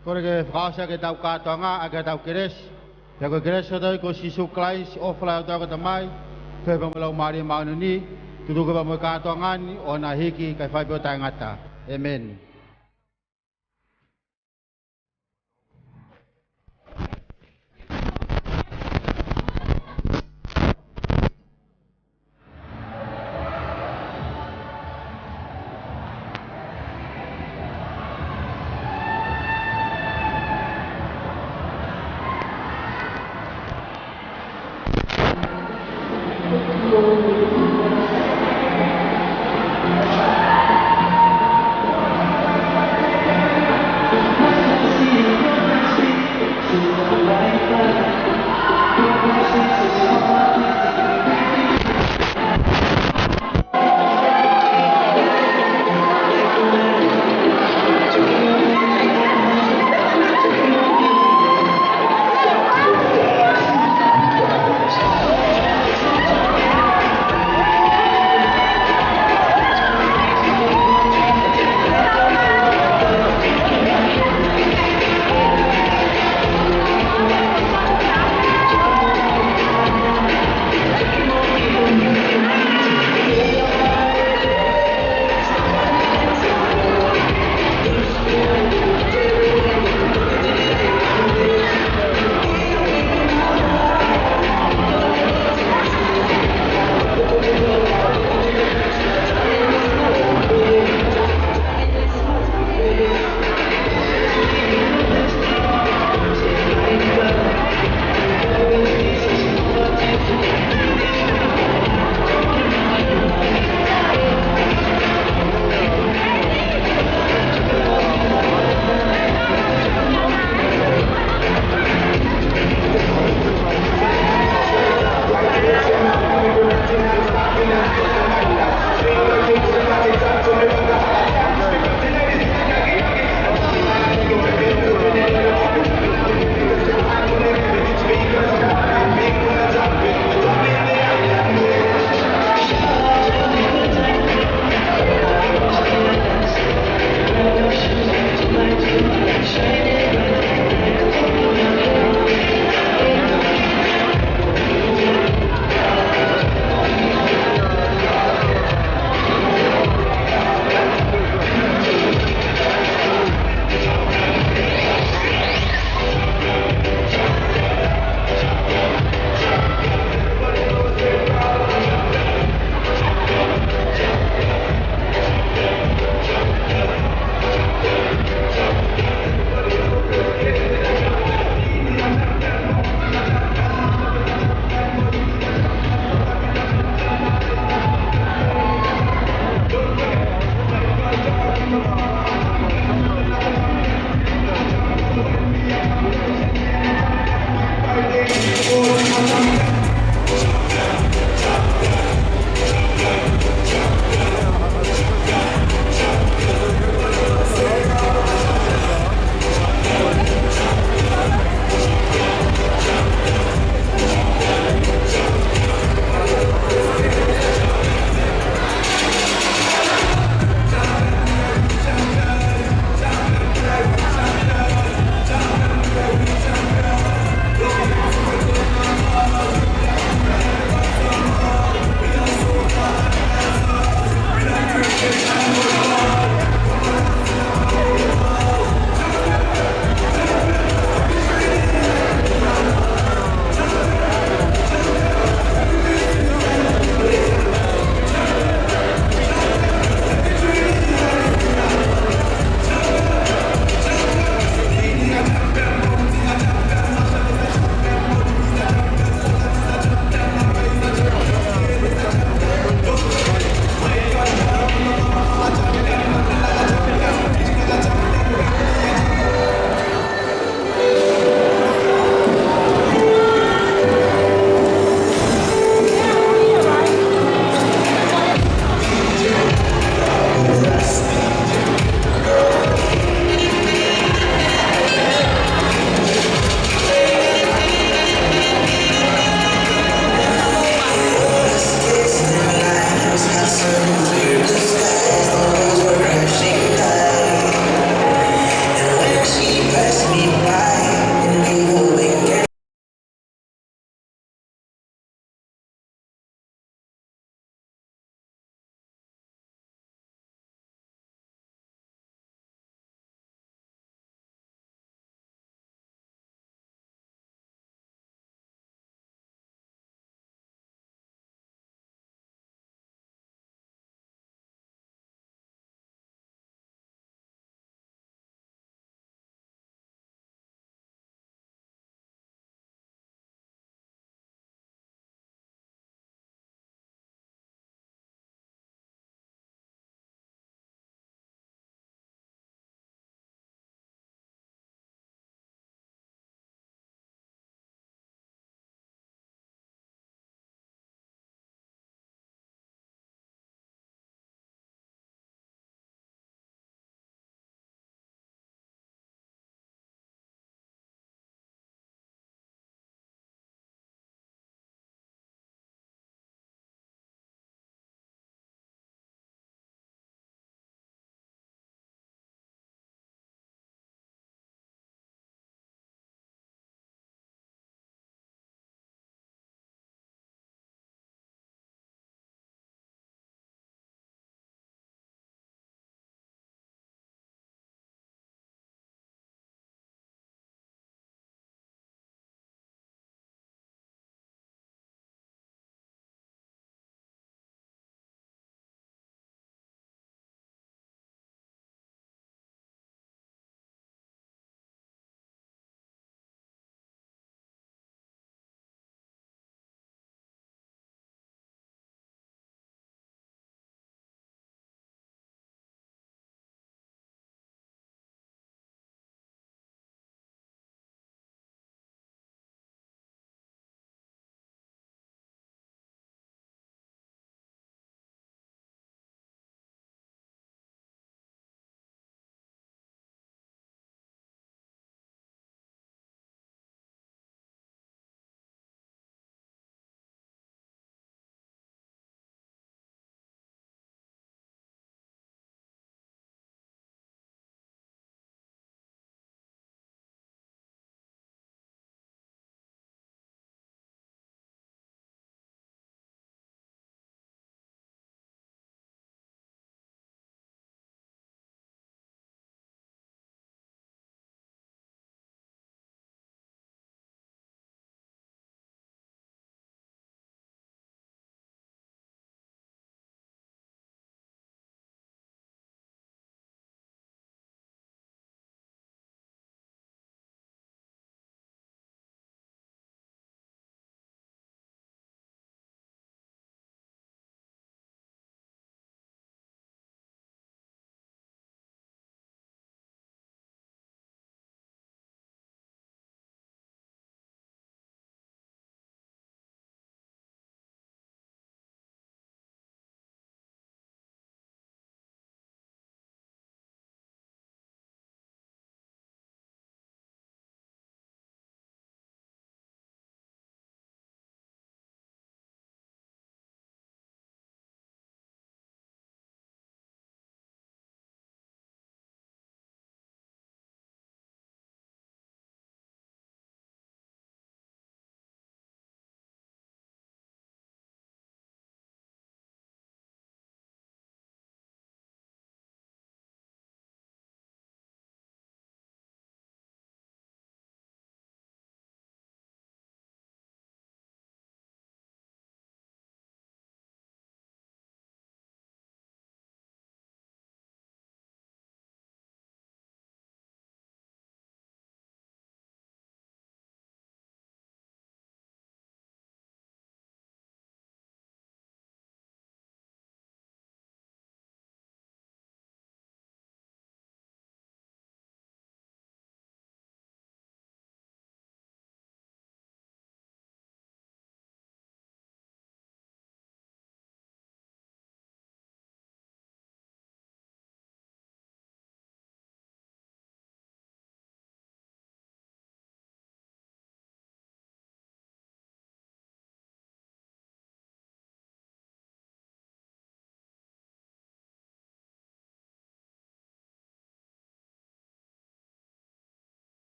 Kore ke whakasa ke tau kātoanga a ke tau keres. Ia koe keres o tau ko sisu klais ofla o tau ka tamai. Koe pa mulau maari maunu ni. Tutuka pa mo kātoanga ni o na hiki kai whaipio tai ngata. Amen.